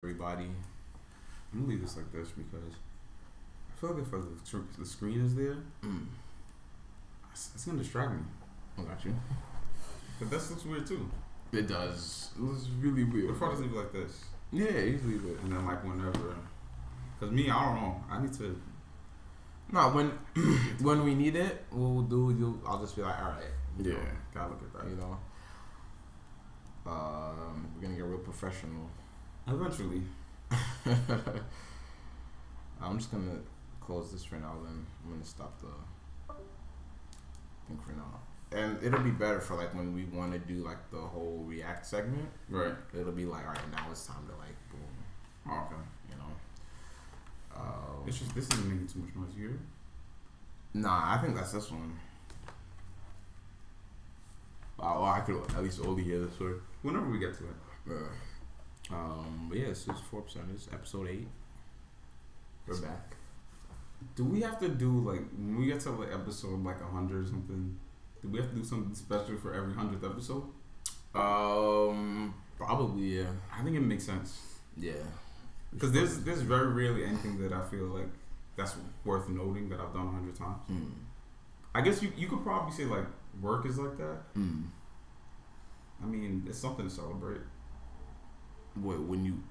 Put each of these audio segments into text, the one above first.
everybody. I'm gonna leave this like this because I feel like if the screen is there, it's gonna distract me. I got you. But that looks weird too. It does. It looks really weird. What if I just leave it like this? Yeah, easily leave it. And then like whenever, cause me, I don't know. I need to. No, when we need it, what we'll do, I'll just be like, all right. Yeah, gotta look at that. You know, we're gonna get real professional. Eventually. I'm just gonna close this for now. Then I'm gonna stop the thing for now. And it'll be better for like when we want to do like the whole React segment. Right. It'll be like, all right, now it's time to like boom. Oh, okay. You know. It's just this isn't making too much noise here. Nah, I think that's this one. Well, I could at least only hear this one. Whenever we get to it. But yeah, it's 4Percenters, episode 8. We're back. Do we have to do like when we get to like episode like 100 or something? Do we have to do something special for every 100th episode? Probably yeah. I think it makes sense. Yeah. Because there's very rarely anything that I feel like that's worth noting that I've done 100 times. I guess you could probably say like work is like that. I mean, it's something to celebrate. What when you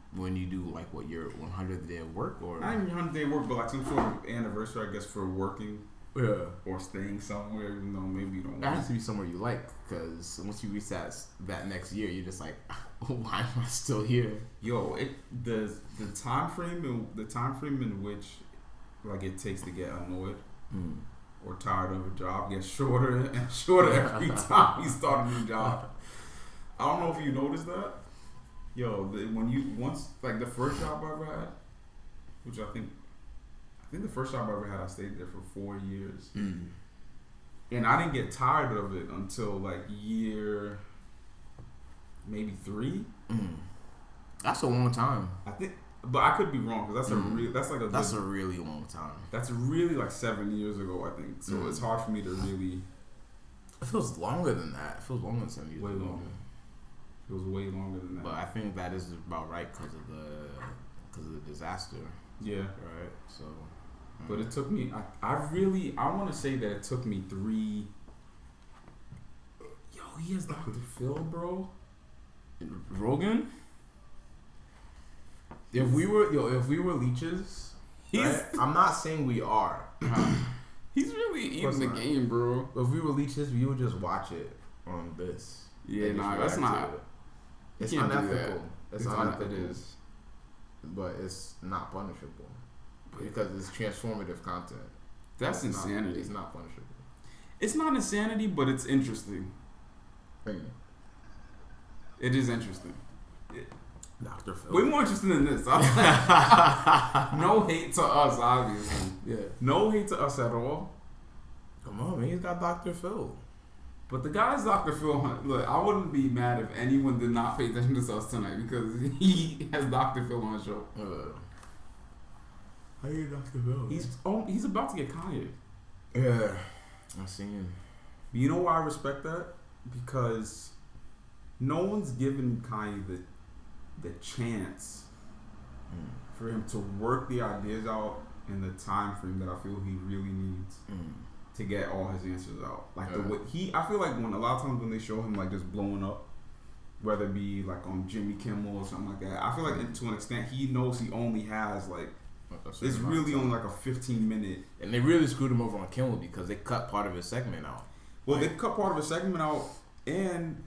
do like what your 100th day of work or not even 100th day of work, but like some sort of anniversary, I guess, for working. Yeah. Or staying somewhere, even though maybe you don't. It has to be somewhere you like, because once you reach that next year, you're just like, why am I still here? Yo, the time frame in which like it takes to get annoyed or tired of a job gets shorter and shorter every time you start a new job. I don't know if you noticed that. Yo, the first job I ever had, which I think the first job I ever had, I stayed there for 4 years. And I didn't get tired of it until like year maybe 3. That's a long time. I think, but I could be wrong because that's a really long time. That's really like 7 years ago, I think. So it's hard for me to really. It feels longer than that. It feels longer than 7 years. Way ago. longer. It was way longer than that. But I think that is about right because of the disaster. Yeah. Right. So. But it took me. I want to say that it took me 3. Yo, he has Dr. Phil, bro. Rogan. If we were leeches, right? I'm not saying we are. He's really eating the game, bro. If we were leeches, we would just watch it on this. Yeah, nah, that's not. It's unethical. It's unethical. It is, but it's not punishable because it's transformative content. That's insanity. It's not punishable. It's not insanity, but it's interesting. It is interesting. Dr. Phil. Way more interesting than this. No hate to us, obviously. Yeah. No hate to us at all. Come on, man. He's got Dr. Phil. But the guy's Dr. Phil. Look, I wouldn't be mad if anyone did not pay attention to us tonight because he has Dr. Phil on the show. How you Dr. Phil? He's about to get Kanye. Yeah. I seen him. You know why I respect that? Because no one's given Kanye the chance for him to work the ideas out in the time frame that I feel he really needs to get all his answers out. Like the way I feel like when a lot of times when they show him like just blowing up, whether it be like on Jimmy Kimmel or something like that, I feel like to an extent he knows he only has like it's really only like a 15-minute. And they really screwed him over on Kimmel because they cut part of his segment out. Well, they cut part of his segment out, and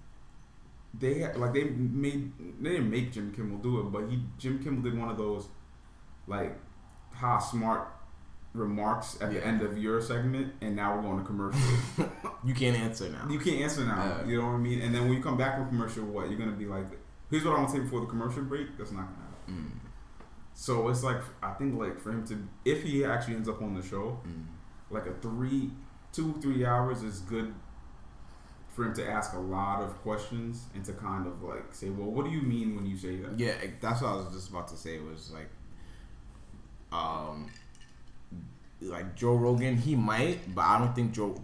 they had, like they didn't make Jimmy Kimmel do it, but Jimmy Kimmel did one of those like how smart remarks at the end of your segment, and now we're going to commercial. You can't answer now. You know what I mean? And then when you come back from commercial, what you're gonna be like? Here's what I want to say before the commercial break. That's not gonna happen. So it's like I think like for him to, if he actually ends up on the show, like a 2-3 hours is good for him to ask a lot of questions and to kind of like say, well, what do you mean when you say that? Yeah, that's what I was just about to say. It was like Joe Rogan, he might, but I don't think Joe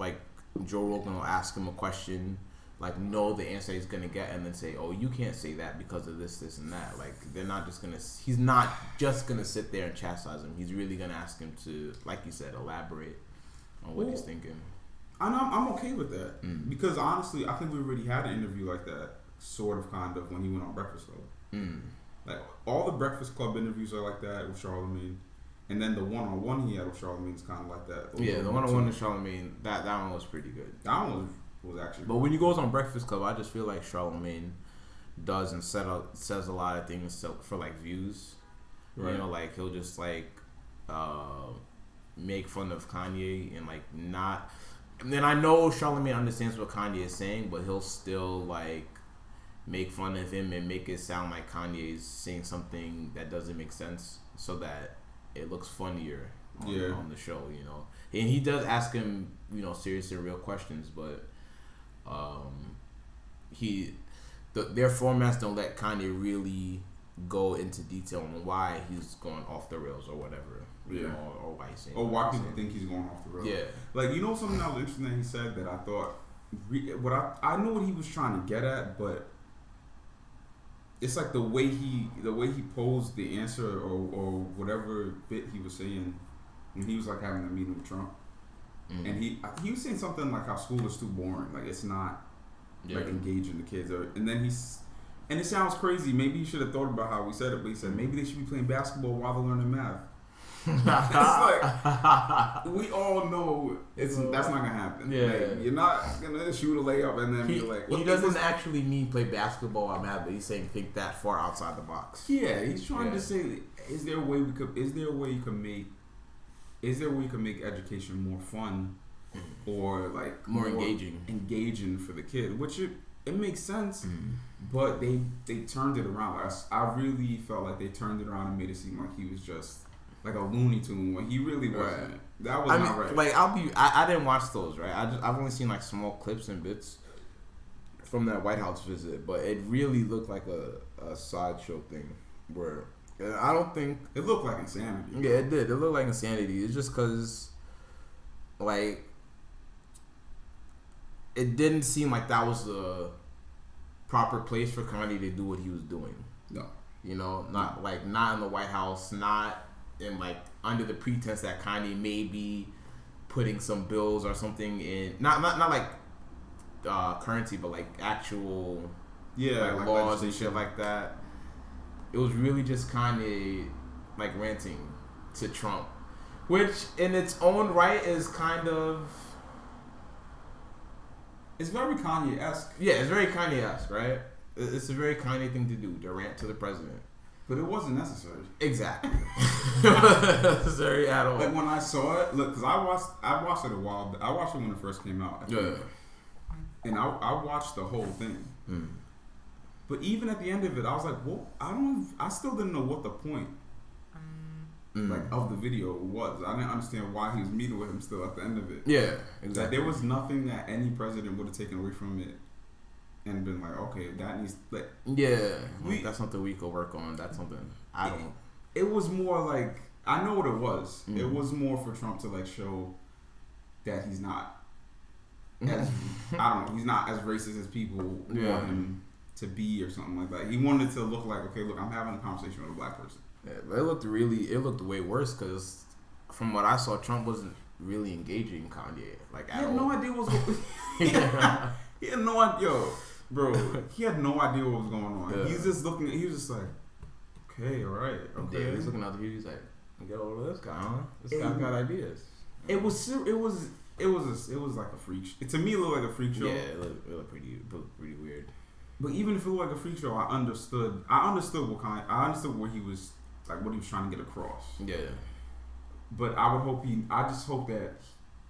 Rogan will ask him a question like know the answer he's gonna get and then say, oh, you can't say that because of this and that. Like they're not just gonna. He's not just gonna sit there and chastise him. He's really gonna ask him to, like you said, elaborate on what he's thinking. And I'm okay with that because honestly, I think we already had an interview like that, sort of, kind of, when he went on Breakfast Club. Like all the Breakfast Club interviews are like that with Charlemagne. And then the one-on-one he had with Charlemagne is kind of like that. Yeah, the one-on-one with Charlemagne, that one was pretty good. That one was actually. But when he goes on Breakfast Club, I just feel like Charlemagne does and says a lot of things for like views. Right. You know, like he'll just like make fun of Kanye and like not. And then I know Charlemagne understands what Kanye is saying, but he'll still like make fun of him and make it sound like Kanye is saying something that doesn't make sense, so that it looks funnier on the show, you know. And he does ask him, you know, serious and real questions, but their formats don't let Kanye really go into detail on why he's going off the rails or whatever, you know, or why he's saying. Or why people think he's going off the rails. Yeah. Like, you know, something that was interesting that he said that I thought, I know what he was trying to get at, but it's like the way he posed the answer or whatever bit he was saying when he was like having a meeting with Trump, and he was saying something like how school is too boring, like it's not like engaging the kids, and it sounds crazy. Maybe you should have thought about how we said it, but he said maybe they should be playing basketball while they're learning math. It's like we all know that's not gonna happen. Yeah, like, you're not gonna shoot a layup and then be like. He doesn't actually mean play basketball or math, but he's saying think that far outside the box. Yeah, he's trying to say, is there a way you can make education more fun, or like more engaging for the kid? Which it makes sense, but they turned it around. I really felt like they turned it around and made it seem like he was just like a Looney Tune when he really wasn't. Right. That was not right. Like I didn't watch those, right? I've only seen like small clips and bits from that White House visit, but it really looked like a sideshow thing where I don't think it looked like insanity. Yeah, it did. It looked like insanity. It's just because like it didn't seem like that was the proper place for Kanye to do what he was doing. No, you know, not in the White House, not. And like under the pretense that Kanye may be putting some bills or something in, not like currency, but like actual like laws and shit like that. It was really just Kanye like ranting to Trump, which in its own right is kind of, it's very Kanye-esque. Yeah, it's very Kanye-esque, right? It's a very Kanye thing to do, to rant to the president. But it wasn't necessary. Exactly. It wasn't necessary at all. Like when I saw it, look, because I watched it a while. I watched it when it first came out. Yeah. And I watched the whole thing. But even at the end of it, I was like, well, I still didn't know what the point like of the video was. I didn't understand why he was meeting with him still at the end of it. Yeah, exactly. Like, there was nothing that any president would have taken away from it and been like, okay, that needs, like, that's something we could work on. That's something I don't. It was more like, I know what it was. It was more for Trump to like show that he's not as I don't know, he's not as racist as people want him to be or something like that. He wanted to look like, okay, look, I'm having a conversation with a black person. Yeah, but it looked way worse because from what I saw, Trump wasn't really engaging Kanye like at all. He had no idea what was going on. He had no idea. Yo, bro, he had no idea what was going on. Yeah. He's just looking. He was just like, okay, all right, okay. Yeah, he's looking out the view. He's like, get over this guy, huh? This guy got ideas. It was like a freak. To me, it looked like a freak show. Yeah, it looked pretty weird. But even if it looked like a freak show, I understood where he was, like, what he was trying to get across. Yeah. But I just hope that,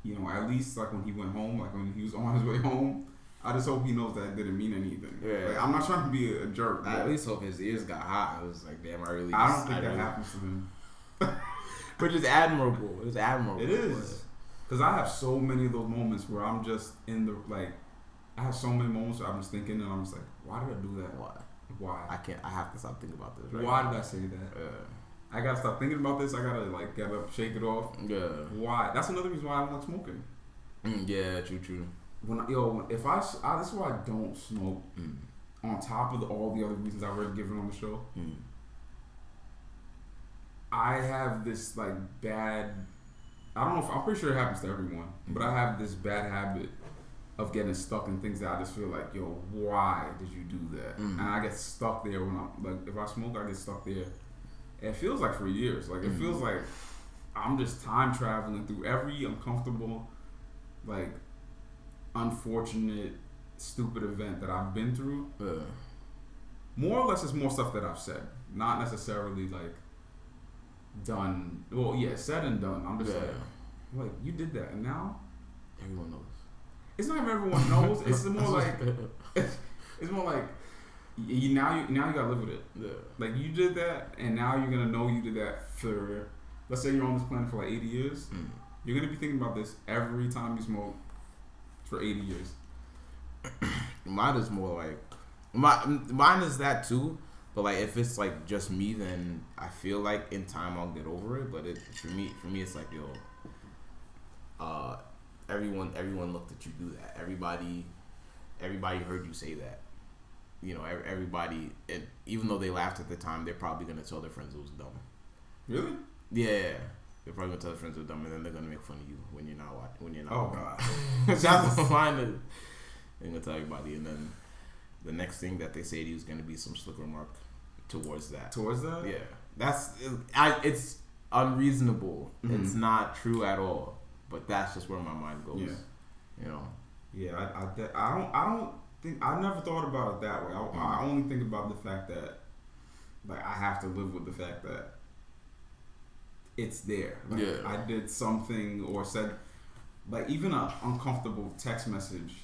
you know, at least like when he went home, like when he was on his way home, I just hope he knows that it didn't mean anything. Yeah. Like, I'm not trying to be a jerk. I at least hope his ears got hot. I was like, damn, I don't think that happens to him. Which is admirable. It's admirable. It is. Because I have so many of those moments where I'm just in the, like, I have so many moments where I'm just thinking and I'm just like, why did I do that? Why? I have to stop thinking about this. Right why now. Did I say that? I gotta stop thinking about this. I gotta like get up, shake it off. Yeah. Why? That's another reason why I don't like smoking. Yeah, true. If this is why I don't smoke. On top of all the other reasons I've already given on the show, I have this like bad. I don't know if I'm pretty sure it happens to everyone, but I have this bad habit of getting stuck in things that I just feel like, yo, why did you do that? And I get stuck there when I'm like, if I smoke, I get stuck there. It feels like for years. Like it feels like I'm just time traveling through every uncomfortable, like unfortunate, stupid event that I've been through. More or less, it's more stuff that I've said, not necessarily like done. Well, yeah, said and done. I'm just like you did that, and now everyone knows. It's not even everyone knows. It's more like it's more like you gotta live with it. Yeah. Like you did that, and now you're gonna know you did that for. Let's say you're on this planet for like 80 years. You're gonna be thinking about this every time you smoke for 80 years. Mine is more like mine is that too, but like if it's like just me, then I feel like in time I'll get over it. But for me it's like, yo, everyone looked at you do that. Everybody heard you say that. You know, everybody, and even though they laughed at the time, they're probably gonna tell their friends it was dumb. Really? Yeah. They're probably gonna tell their friends it was dumb, and then they're gonna make fun of you when you're not watching. Oh God. That's the line that they're gonna tell everybody, and then the next thing that they say to you is gonna be some slick remark towards that. Towards that? Yeah. It's unreasonable. It's not true at all. But that's just where my mind goes. Yeah. You know. Yeah, I don't think I never thought about it that way. I only think about the fact that like I have to live with the fact that it's there. Like, I did something or said like even an uncomfortable text message.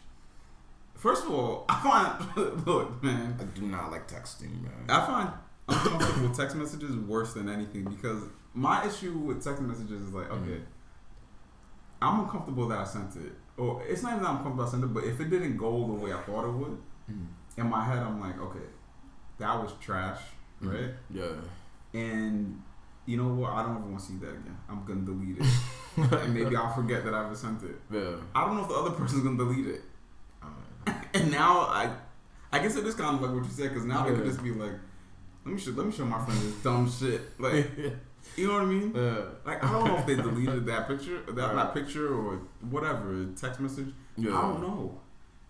First of all, I find look, man, I do not like texting, man. I find uncomfortable text messages worse than anything because my issue with text messages is like, okay, I'm uncomfortable that I sent it. Or it's not even that I'm uncomfortable I sent it, but if it didn't go the way I thought it would, in my head I'm like, okay, that was trash, right? Yeah. And you know what? I don't ever want to see that again. I'm gonna delete it, and maybe I'll forget that I ever sent it. Yeah. I don't know if the other person's gonna delete it. And now I guess it is kind of like what you said, because now they could just be like, let me show my friend this dumb shit, like. You know what I mean? Like I don't know if they deleted that picture, that picture or whatever text message. Yeah. I don't know.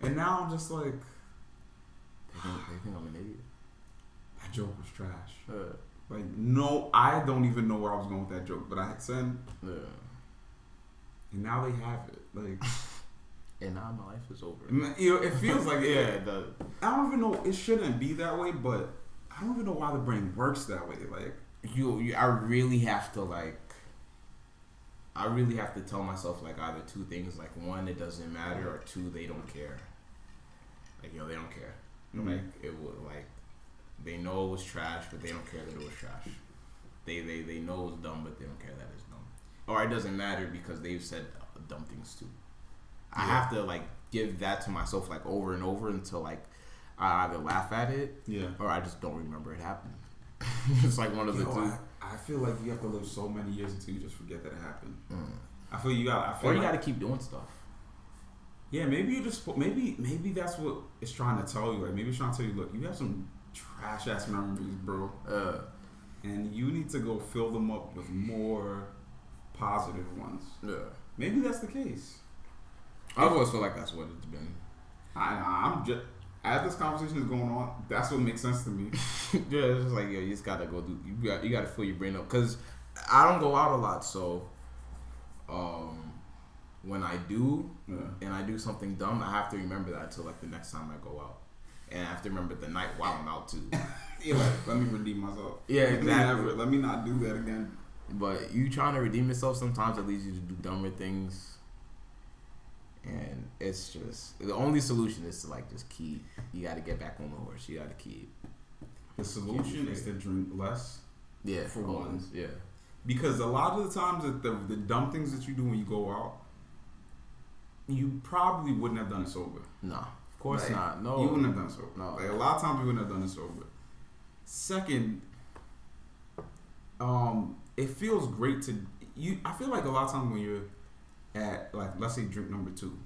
And now I'm just like, they think I'm an idiot. That joke was trash. Like no, I don't even know where I was going with that joke, but I had sent. Yeah. And now they have it. Like. And now my life is over. You know, it feels like it. I don't even know. It shouldn't be that way, but I don't even know why the brain works that way. Like. I really have to tell myself like either two things, like one, it doesn't matter, or two, they don't care. Like, yo, they don't care. Like it would, like they know it was trash, but they don't care that it was trash. They know it was dumb, but they don't care that it's dumb. Or it doesn't matter because they've said dumb things too. I have to like give that to myself like over and over until like I either laugh at it, or I just don't remember it happened. It's like one of the two. I feel like you have to live so many years until you just forget that it happened. I feel you got to keep doing stuff. Yeah, maybe maybe that's what it's trying to tell you. Like maybe it's trying to tell you, look, you have some trash ass memories, bro, and you need to go fill them up with more positive ones. Yeah, maybe that's the case. I've always felt like that's what it's been. I'm just. As this conversation is going on, that's what makes sense to me. Yeah, it's just like, yo, you just gotta go do. You gotta fill your brain up, cause I don't go out a lot. So, when I do, and I do something dumb, I have to remember that until like the next time I go out, and I have to remember the night while I'm out too. Like, let me redeem myself. Yeah, exactly. Let me not do that again. But you trying to redeem yourself sometimes it leads you to do dumber things. And it's just the only solution is to like just keep. You got to get back on the horse. You got to keep. The solution is to drink less. Yeah, for one. Yeah, because a lot of the times that the dumb things that you do when you go out, you probably wouldn't have done it sober. No, of course like, not. No, you wouldn't have done it sober. No, like a lot of times you wouldn't have done it sober. Second, it feels great to you. I feel like a lot of times when you're at like let's say drink number 2,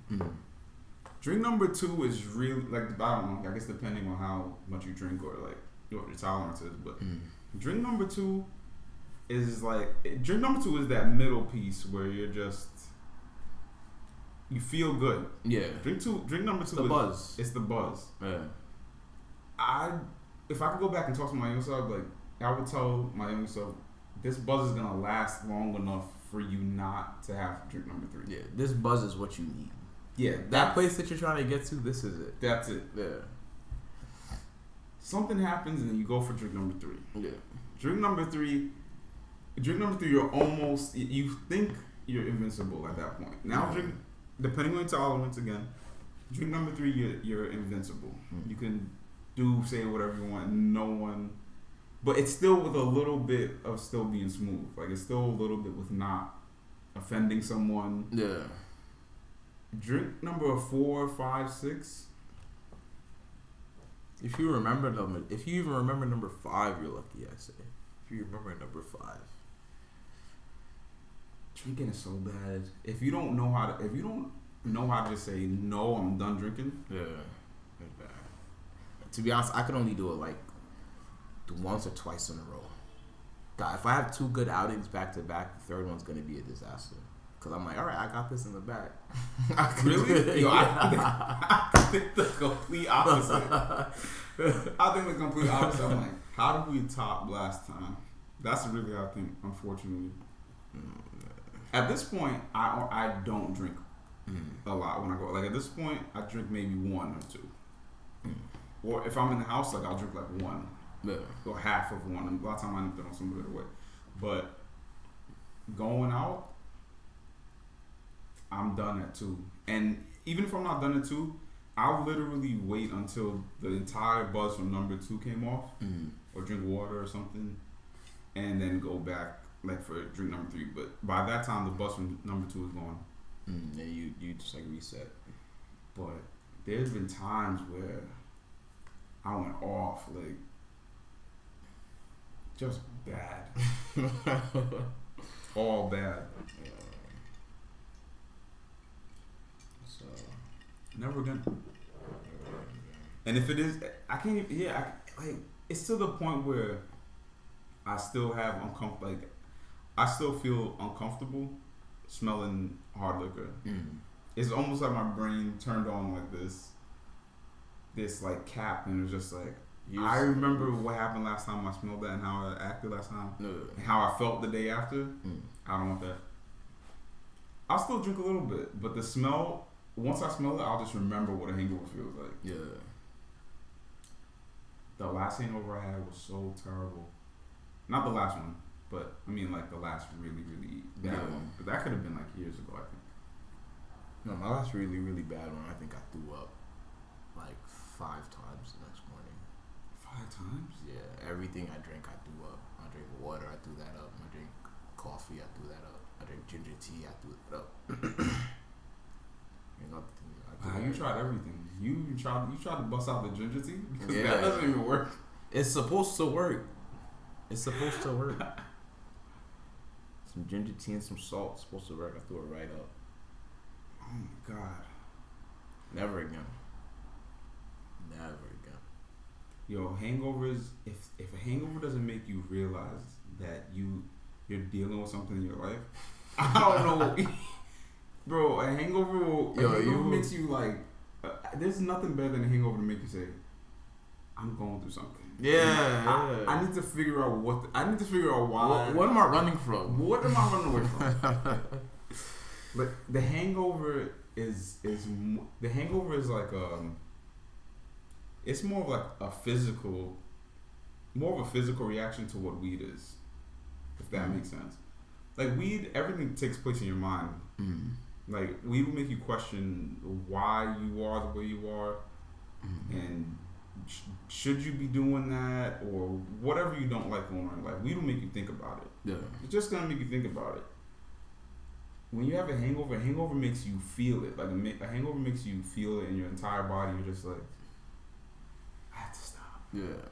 Drink number 2 is really like I don't know. I guess depending on how much you drink or like what your tolerance is, but drink number 2 is like drink number 2 is that middle piece where you're just you feel good. Yeah. Drink number 2 the buzz. It's the buzz. Yeah. If I could go back and talk to my younger self, like I would tell my younger self, this buzz is gonna last long enough for you not to have to drink number 3. Yeah. This buzz is what you need. Yeah. That place that you're trying to get to, this is it. That's it. Yeah. Something happens and you go for drink number 3. Yeah. Drink number 3, you're almost, you think you're invincible at that point. Now drink, depending on your tolerance again, drink number 3, you're invincible. You can say whatever you want, no one, but it's still with a little bit of still being smooth. Like it's still a little bit with not offending someone. Yeah. Drink number 4, 5, 6. If you even remember number 5, you're lucky. I say. If you remember number 5. Drinking is so bad. If you don't know how to just say no, I'm done drinking. Yeah, it's bad. To be honest, I could only do it like once or twice in a row. God, if I have 2 good outings back to back, the third one's gonna be a disaster. Cause I'm like, all right, I got this in the bag. Really? Yo, I think the complete opposite. I'm like, how did we top last time? That's really how I think, unfortunately. At this point, I don't drink a lot when I go. Like at this point, I drink maybe 1 or 2. Or if I'm in the house, like I'll drink like 1. Yeah. Or half of 1. And a lot of time I end up throwing some of it away. But going out, I'm done at 2. And even if I'm not done at 2, I'll literally wait until the entire buzz from number 2 came off, or drink water or something, and then go back like for drink number 3. But by that time, the buzz from number 2 is gone. And you just like reset. But there's been times where I went off, like just bad, all bad. So never again. And if it is, I can't even. Yeah, like it's to the point where I still have like I still feel uncomfortable smelling hard liquor. It's almost like my brain turned on like this like cap, and it was just like I remember what happened last time I smelled that and how I acted last time, and how I felt the day after. I don't want that. I'll still drink a little bit, but the smell. Once I smell it, I'll just remember what a hangover feels like. Yeah. The last hangover I had was so terrible. Not the last one, but I mean like the last really, really bad one. But that could have been like years ago, I think. No, my last really, really bad one, I think I threw up like 5 times the next morning. 5 times? Yeah. Everything I drink, I threw up. I drink water, I threw that up. I drink coffee, I threw that up. I drink ginger tea, I threw that up. You tried everything. You tried to bust out the ginger tea because that doesn't even work. It's supposed to work. Some ginger tea and some salt is supposed to work. I threw it right up. Oh my god. Never again. Yo, hangovers. If a hangover doesn't make you realize that you're dealing with something in your life, I don't know. Bro, a hangover makes you like. There's nothing better than a hangover to make you say, "I'm going through something." Yeah. I need to figure out why. What am I running from? What am I running away from? But the hangover is like it's more of like a physical reaction to what weed is, if that makes sense. Like weed, everything takes place in your mind. Like weed will make you question why you are the way you are, and should you be doing that, or whatever you don't like going on. Like weed will make you think about it. Yeah, it's just gonna make you think about it. When you have a hangover makes you feel it. Like a hangover makes you feel it in your entire body. You're just like, I have to stop. Yeah,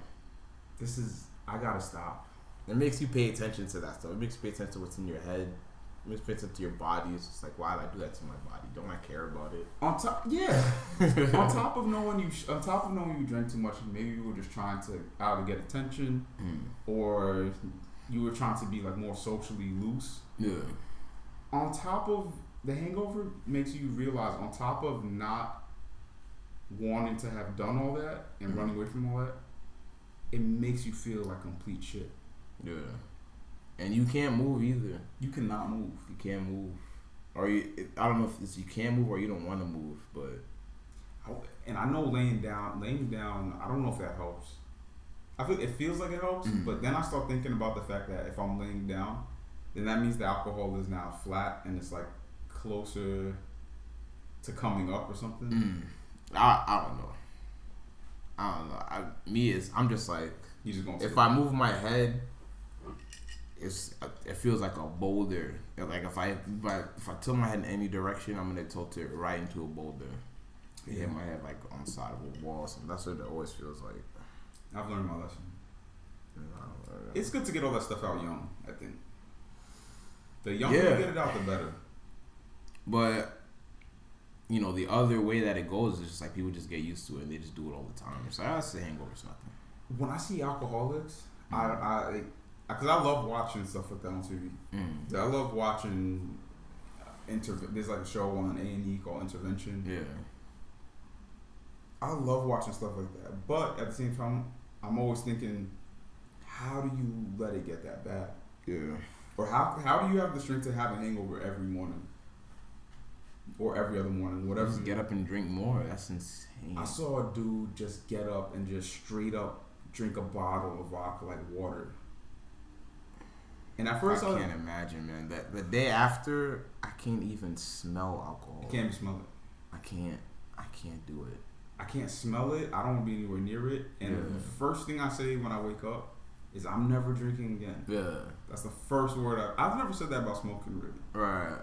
I gotta stop. It makes you pay attention to that stuff. It makes you pay attention to what's in your head. fits into your body. It's just like, why did I do that to my body? Don't I care about it? On top of knowing you drank too much, maybe you were just trying to either get attention, or you were trying to be like more socially loose. Yeah. On top of the hangover, makes you realize, on top of not wanting to have done all that and running away from all that, it makes you feel like complete shit. Yeah. And you can't move either. You cannot move. You can't move. Or I don't know if it's you can't move or you don't want to move, but. And I know laying down, I don't know if that helps. I feel it feels like it helps, but then I start thinking about the fact that if I'm laying down, then that means the alcohol is now flat and it's like closer to coming up or something. I don't know. I'm just like, you just gonna if I move my head, it feels like a boulder. Like if I tilt my head in any direction, I'm gonna tilt it right into a boulder. Hit my head like on the side of a wall. So that's what it always feels like. I've learned my lesson. It's good to get all that stuff out young, I think. The younger you get it out, the better. But you know, the other way that it goes is just like people just get used to it and they just do it all the time. It's like, it's a hangover, it's nothing. When I see alcoholics, because I love watching stuff like that on TV. I love watching there's like a show on A&E called Intervention. Yeah. I love watching stuff like that. But at the same time, I'm always thinking, how do you let it get that bad? Yeah. Or how do you have the strength to have a hangover every morning? Or every other morning, whatever. Just get up and drink more. That's insane. I saw a dude just get up and just straight up drink a bottle of vodka like water. And at first I can't imagine, man. That the day after, I can't even smell alcohol. I can't even smell it. I can't do it. I can't smell it. I don't want to be anywhere near it. And the first thing I say when I wake up is, I'm never drinking again. Yeah. That's the first word I've never said that about smoking, really. Right.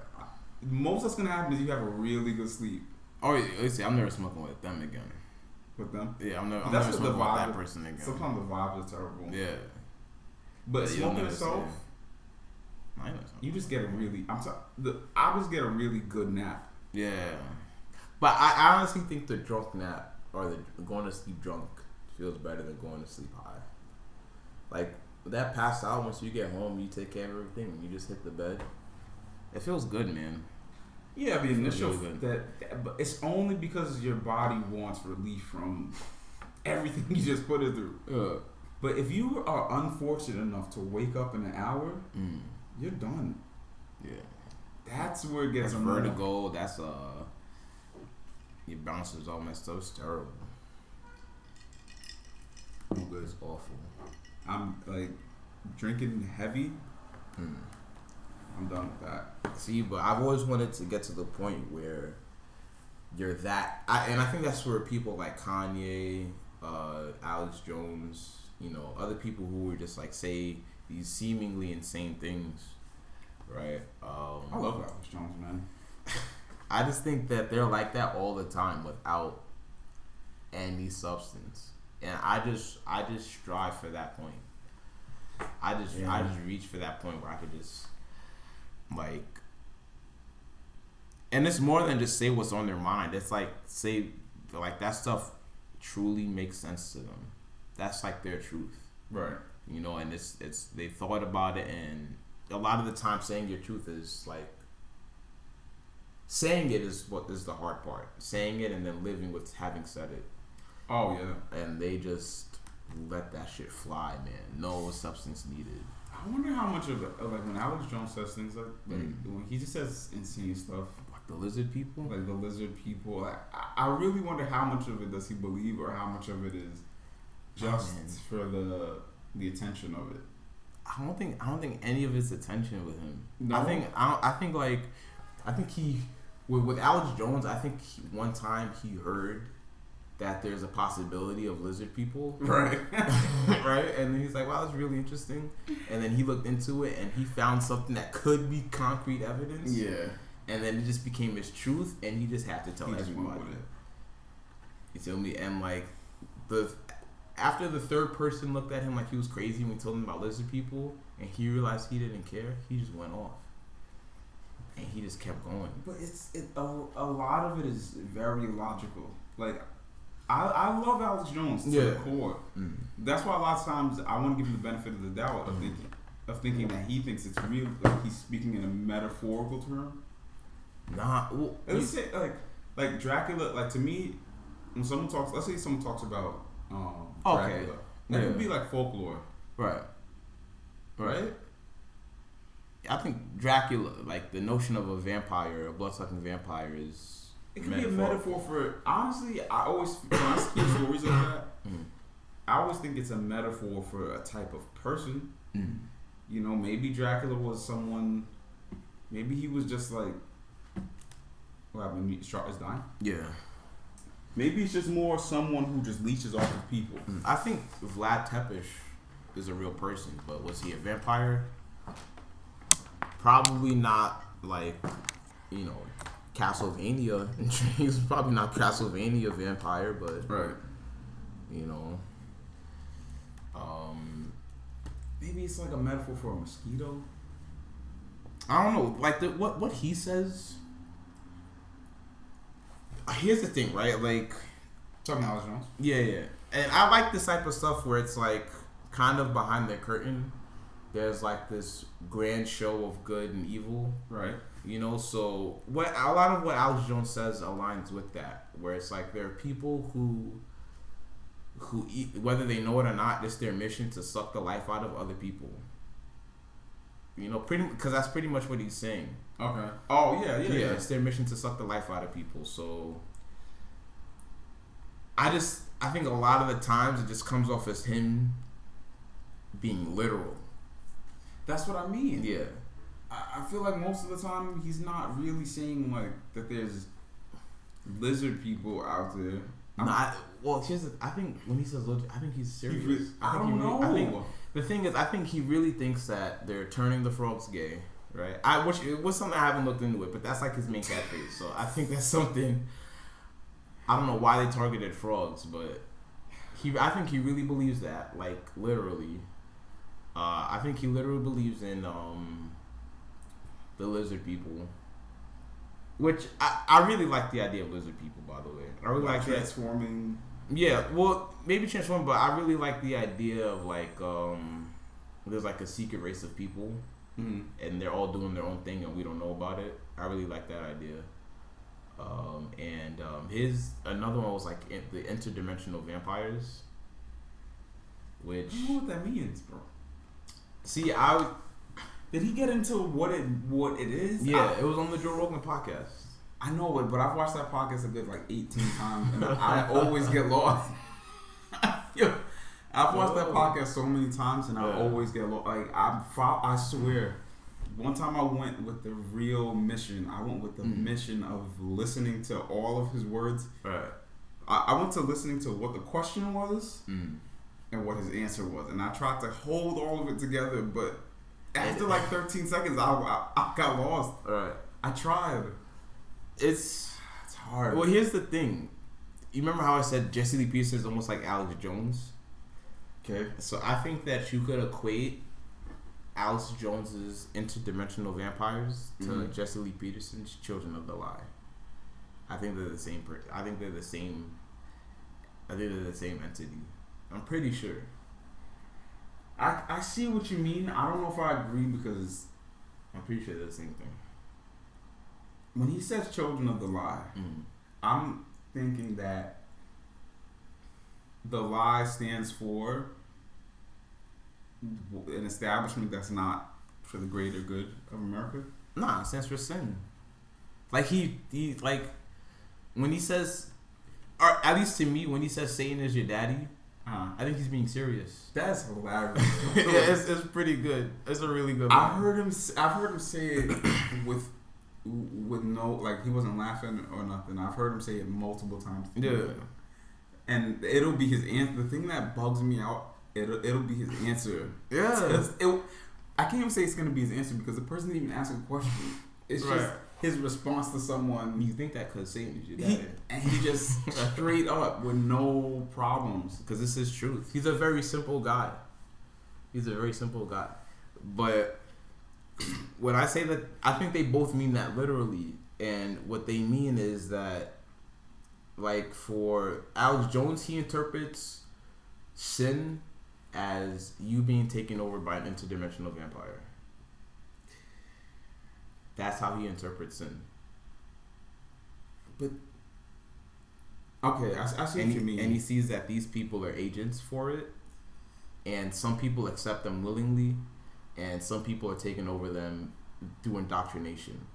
Most that's going to happen is you have a really good sleep. Oh, yeah. See, I'm never smoking with them again. With them? Yeah, I'm never smoking with that person again. Sometimes the vibes are terrible. Yeah. But smoking itself, you just get a really, I just get a really good nap. Yeah. But I honestly think the drunk nap or the going to sleep drunk feels better than going to sleep high. Like, that pass out, once you get home, you take care of everything, you just hit the bed. It feels good, man. Yeah, the initial but it's only because your body wants relief from everything you just put it through. But if you are unfortunate enough to wake up in an hour, you're done. Yeah. That's where it gets vertigo. That's your bounces all messed up. It's terrible. It's awful. I'm like drinking heavy. I'm done with that. See, but I've always wanted to get to the point where you're that, and I think that's where people like Kanye, Alex Jones, you know, other people who were just like say these seemingly insane things, right? I love Alex Jones, man. I just think that they're like that all the time without any substance, and I just strive for that point. I just reach for that point where I could just like, and it's more than just say what's on their mind. It's like say like that stuff truly makes sense to them. That's like their truth, right? You know, and it's they thought about it, and a lot of the time saying your truth is like, saying it is what is the hard part. Saying it and then living with having said it. Oh yeah. And they just let that shit fly, man. No substance needed. I wonder how much of it, like when Alex Jones says things like when he just says insane stuff. Like the lizard people? Like the lizard people. Like, I really wonder how much of it does he believe or how much of it is just for the attention of it. I don't think any of it's attention with him. No? I think he with Alex Jones, I think one time he heard that there's a possibility of lizard people, right? Right, and then he's like, "Wow, that's really interesting." And then he looked into it, and he found something that could be concrete evidence. Yeah, and then it just became his truth, and he just had to tell everybody. You feel me? And like after the third person looked at him like he was crazy when we told him about lizard people, and he realized he didn't care, he just went off. and he just kept going. But a lot of it is very logical. Like, I love Alex Jones to the core. Mm. That's why a lot of times I want to give him the benefit of the doubt of thinking that he thinks it's real, like he's speaking in a metaphorical term. Nah, well, let's say like Dracula. Like, to me, when someone talks, let's say someone talks about Dracula, that could be like folklore, right? I think Dracula, like the notion of a vampire, a blood-sucking vampire, is it could be a metaphor for. Honestly, I always when I hear stories like that, I always think it's a metaphor for a type of person. Mm. You know, maybe Dracula was someone. Maybe he was just like. What happened? Sharp is dying. Yeah. Maybe it's just more someone who just leeches off of people. I think Vlad Tepes is a real person, but was he a vampire? Probably not, like, you know, Castlevania. He was probably not Castlevania vampire, but right. You know, maybe it's like a metaphor for a mosquito. I don't know. Like what he says. Here's the thing, right? Like, talking Alex Jones. Yeah, and I like this type of stuff where it's like kind of behind the curtain. There's like this grand show of good and evil, right? You know, so a lot of what Alex Jones says aligns with that, where it's like there are people who eat, whether they know it or not, it's their mission to suck the life out of other people. You know, because that's pretty much what he's saying. Okay. Oh yeah. It's their mission to suck the life out of people. So I think a lot of the times it just comes off as him being literal. That's what I mean. Yeah. I feel like most of the time he's not really saying like that there's lizard people out there. I think when he says lizard, I think he's serious. I don't know. The thing is, I think he really thinks that they're turning the frogs gay, right? Which it was something I haven't looked into it, but that's like his main catchphrase. So I think that's something. I don't know why they targeted frogs, but I think he really believes that, like literally. I think he literally believes in the lizard people, which I really like the idea of lizard people. By the way, I really like transforming. Yeah, well, maybe transform, but I really like the idea of like there's like a secret race of people, and they're all doing their own thing, and we don't know about it. I really like that idea. Another one was like the interdimensional vampires, which I don't know what that means, bro. See, did he get into what it is? Yeah, it was on the Joe Rogan podcast. I know it, but I've watched that podcast a good like 18 times, and I always get lost. Yo, I've watched that podcast so many times, and I always get lost. Like I swear, one time I went with the real mission. I went with the mission of listening to all of his words. Right. I went to listening to what the question was and what his answer was, and I tried to hold all of it together, but after like 13 seconds, I got lost. Right. I tried. It's hard. Well, here's the thing. You remember how I said Jesse Lee Peterson is almost like Alex Jones? Okay. So I think that you could equate Alex Jones's interdimensional vampires to Jesse Lee Peterson's Children of the Lie. I think they're the same. I think they're the same entity. I'm pretty sure. I see what you mean. I don't know if I agree because I'm pretty sure they're the same thing. When he says Children of the Lie, I'm thinking that the lie stands for an establishment that's not for the greater good of America. Nah, it stands for sin. Like he like when he says, or at least to me, when he says Satan is your daddy, I think he's being serious. That's hilarious. Yeah, it's pretty good. It's a really good. I've heard him say it with no, like he wasn't laughing or nothing. I've heard him say it multiple times. Yeah. And it'll be his answer. The thing that bugs me out, it'll be his answer. Yeah. I can't even say it's gonna be his answer because the person didn't even ask a question. It's just his response to someone. You think that because Satan is your daddy. He just straight up with no problems. Because this is truth. He's a very simple guy. But when I say that, I think they both mean that literally, and what they mean is that, like, for Alex Jones, he interprets sin as you being taken over by an interdimensional vampire. That's how he interprets sin. But okay, I see what you mean. And he sees that these people are agents for it, and some people accept them willingly, and some people are taking over them through indoctrination.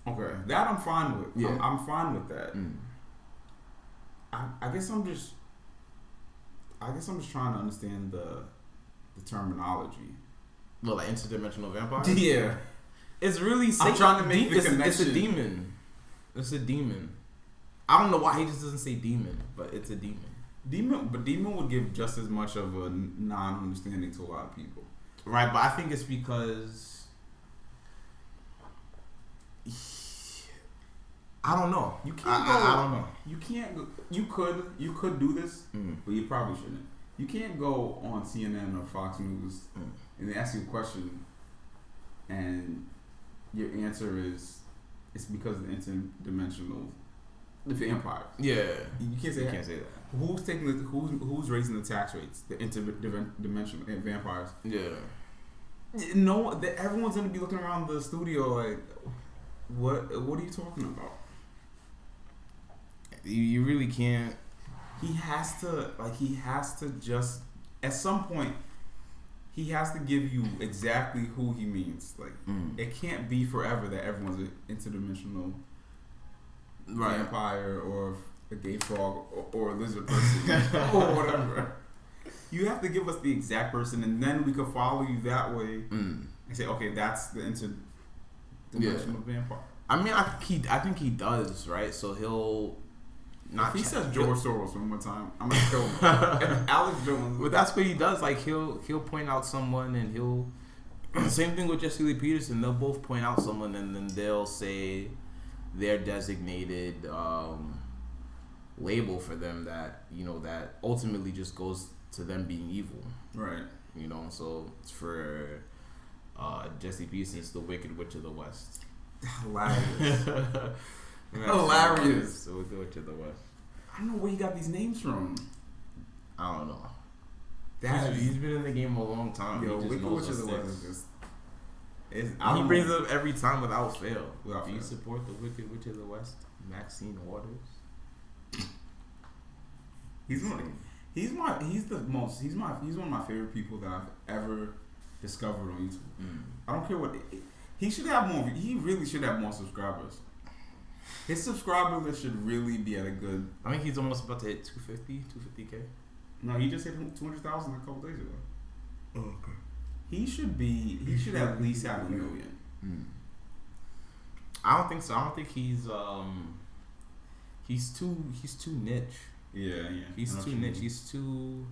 Okay, that I'm fine with. Yeah. I'm fine with that. I guess I'm just trying to understand the terminology. Well, like interdimensional vampire. Yeah, it's really. I'm trying to make the connection. It's a demon. It's a demon. I don't know why he just doesn't say demon, but it's a demon. Demon would give just as much of a non-understanding to a lot of people. Right, but I think it's because I don't know. You can't go. I don't know. You can't go. You could do this, but you probably shouldn't. You can't go on CNN or Fox News and they ask you a question, and your answer is it's because of the interdimensional vampire. Yeah, you can't say that. Who's taking who's raising the tax rates? The interdimensional vampires. Yeah. No, everyone's gonna be looking around the studio like, what are you talking about? You really can't. He has to just at some point he has to give you exactly who he means. Like it can't be forever that everyone's an interdimensional vampire or a gay frog or a lizard person or whatever. You have to give us the exact person, and then we could follow you that way and say, okay, that's the interdimensional vampire. I mean, I think he does, right? So he'll not. If he says George Soros one more time, I'm gonna kill him. Alex Jones. But that's what he does. Like he'll point out someone, and he'll same thing with Jesse Lee Peterson. They'll both point out someone, and then they'll say their designated label for them that that ultimately just goes to them being evil, right? So it's for Jesse Peterson, it's the Wicked Witch of the West. Hilarious. Hilarious. The Wicked Witch of the West. I don't know where he got these names from. I don't know. He's been in the game a long time. Yo, he just Wicked knows Witch of the West is just. He brings it up every time without fail. Do you support the Wicked Witch of the West, Maxine Waters? He's one of my favorite people that I've ever discovered on YouTube. I don't care what he should have more. He really should have more subscribers. His subscriber list should really be at a good. I think he's almost about to hit 250K. No, he just hit 200,000 a couple days ago. Oh, okay. He should at least have 1 million. I don't think so. I don't think he's too niche. Yeah. He's too niche. He's too.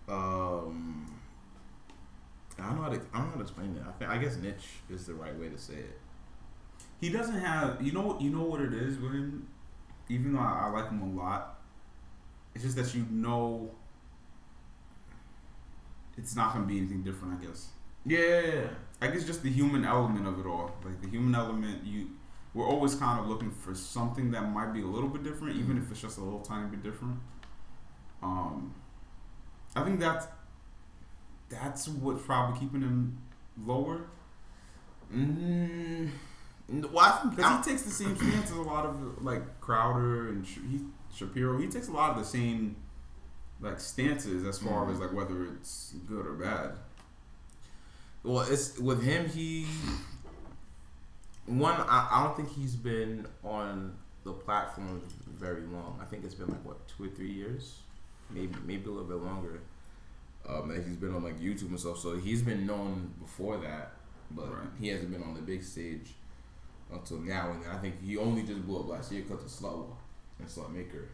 I don't know how to explain it. I guess niche is the right way to say it. He doesn't have. You know what it is with him. Even though I like him a lot, it's just that it's not gonna be anything different. I guess. Yeah. I guess just the human element of it all. Like the human element, we're always kind of looking for something that might be a little bit different, even if it's just a little tiny bit different. I think that's what's probably keeping him lower. Well, because he takes the same stance as a lot of like Crowder and Shapiro. He takes a lot of the same like stances as far as like whether it's good or bad. Well, it's with him. I don't think he's been on the platform very long. I think it's been like 2 or 3 years, maybe a little bit longer. That he's been on like YouTube and stuff. So he's been known before that, but he hasn't been on the big stage until now. And I think he only just blew up last year because of Slut and Slut Maker.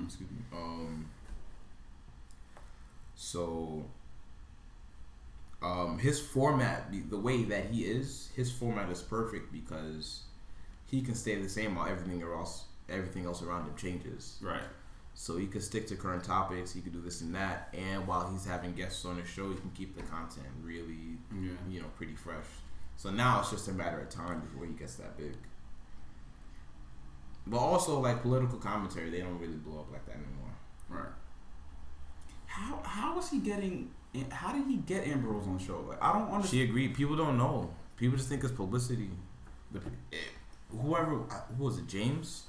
Excuse me. So. His format, the way that his format is perfect because he can stay the same while everything else around him changes. Right. So he could stick to current topics. He could do this and that, and while he's having guests on his show, he can keep the content really, pretty fresh. So now it's just a matter of time before he gets that big. But also, like political commentary, they don't really blow up like that anymore. Right. How was he getting? How did he get Amber Rose on the show? Like, I don't understand. She agreed. People don't know. People just think it's publicity. Who was it? James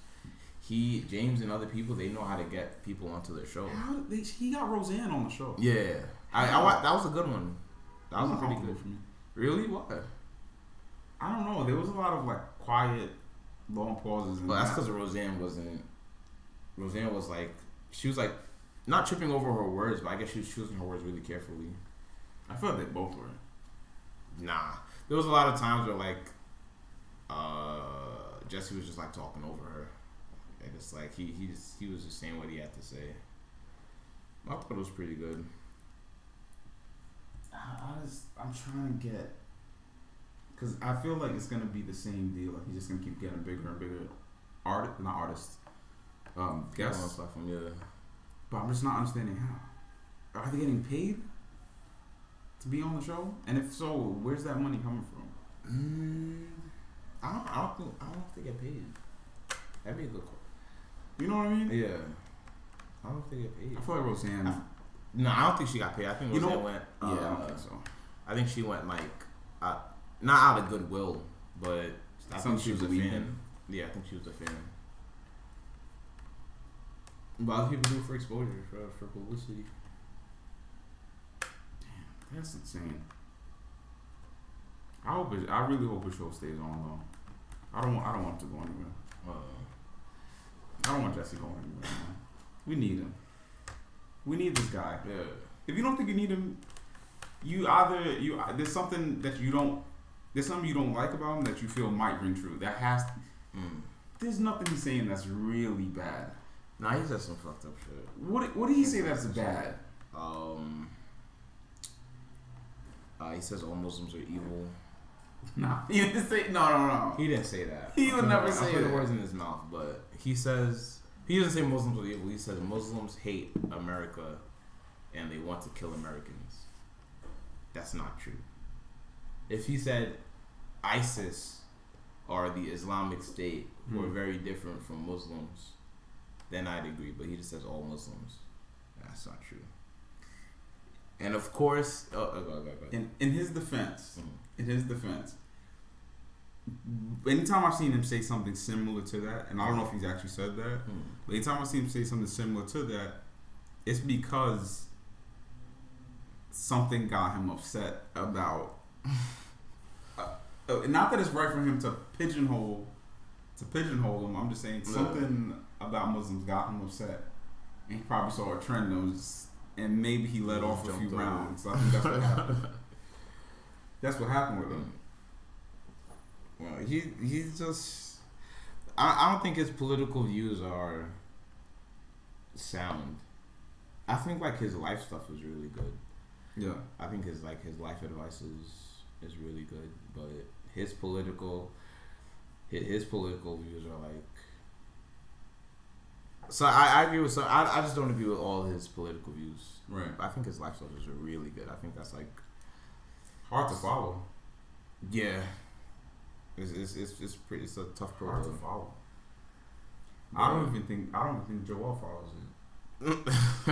and other people, they know how to get people onto their show. He got Roseanne on the show. Yeah, I that was a good one. That was pretty good for me. Really? What? I don't know. There was a lot of like quiet, long pauses. Well, that's because Roseanne was like, she was like not tripping over her words, but I guess she was choosing her words really carefully. I feel like they both were. Nah, there was a lot of times where like Jesse was just like talking over her. And it's like he was just saying what he had to say. I thought it was pretty good. I'm trying to get, because I feel like it's gonna be the same deal. Like he's just gonna keep getting bigger and bigger. Guests. Yeah. But I'm just not understanding how. Are they getting paid to be on the show? And if so, where's that money coming from? I don't think they get paid. That'd be a good call. You know what I mean? Yeah. I don't think they get paid. I feel like Roseanne. No, I don't think she got paid. I think Roseanne went. Yeah, I don't think so. I think she went like, not out of goodwill, but I think she was a fan. Yeah, I think she was a fan. But other people do it for exposure, for publicity. Damn, that's insane. I really hope the show stays on though. I don't want it to go anywhere. I don't want Jesse going anywhere. Man. We need him. We need this guy. Yeah. If you don't think you need him, there's something you don't like about him that you feel might ring true. There's nothing he's saying that's really bad. Nah, he said some fucked up shit. What did he say that's bad? He says all Muslims are evil. Nah, he didn't say. No. He didn't say that. He would never say that. I put the words in his mouth, but he doesn't say Muslims are evil. He says Muslims hate America, and they want to kill Americans. That's not true. If he said ISIS or the Islamic State were very different from Muslims, then I'd agree. But he just says all Muslims. That's not true. And of course, in his defense, anytime I've seen him say something similar to that, and I don't know if he's actually said that, but anytime I've seen him say something similar to that, it's because something got him upset about. Not that it's right for him to pigeonhole him. I'm just saying something about Muslims got him upset, and he probably saw a trend and maybe he let off a few rounds. So I think that's what happened. That's what happened with him. Well, he's just. I don't think his political views are sound. I think like his life stuff is really good. Yeah. I think his life advice is really good, but his political views are like. So I agree with some. I just don't agree with all his political views. Right. I think his life stuff is really good. I think that's like hard to follow. Yeah. It's a tough program to follow. I don't even think Joel follows it. I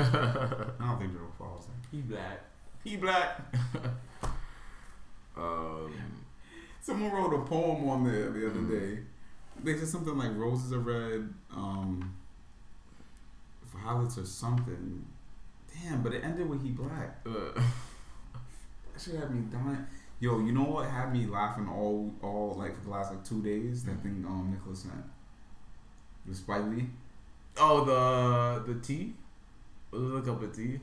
don't think Joel follows it. He black. Someone wrote a poem on there the other day. They said something like roses are red, violets or something. Damn, but it ended with he black. That shit had me dying. Yo, you know what had me laughing all like for the last like 2 days? That thing Nicholas sent. The Spike Lee. Oh, the tea? Look up a tea.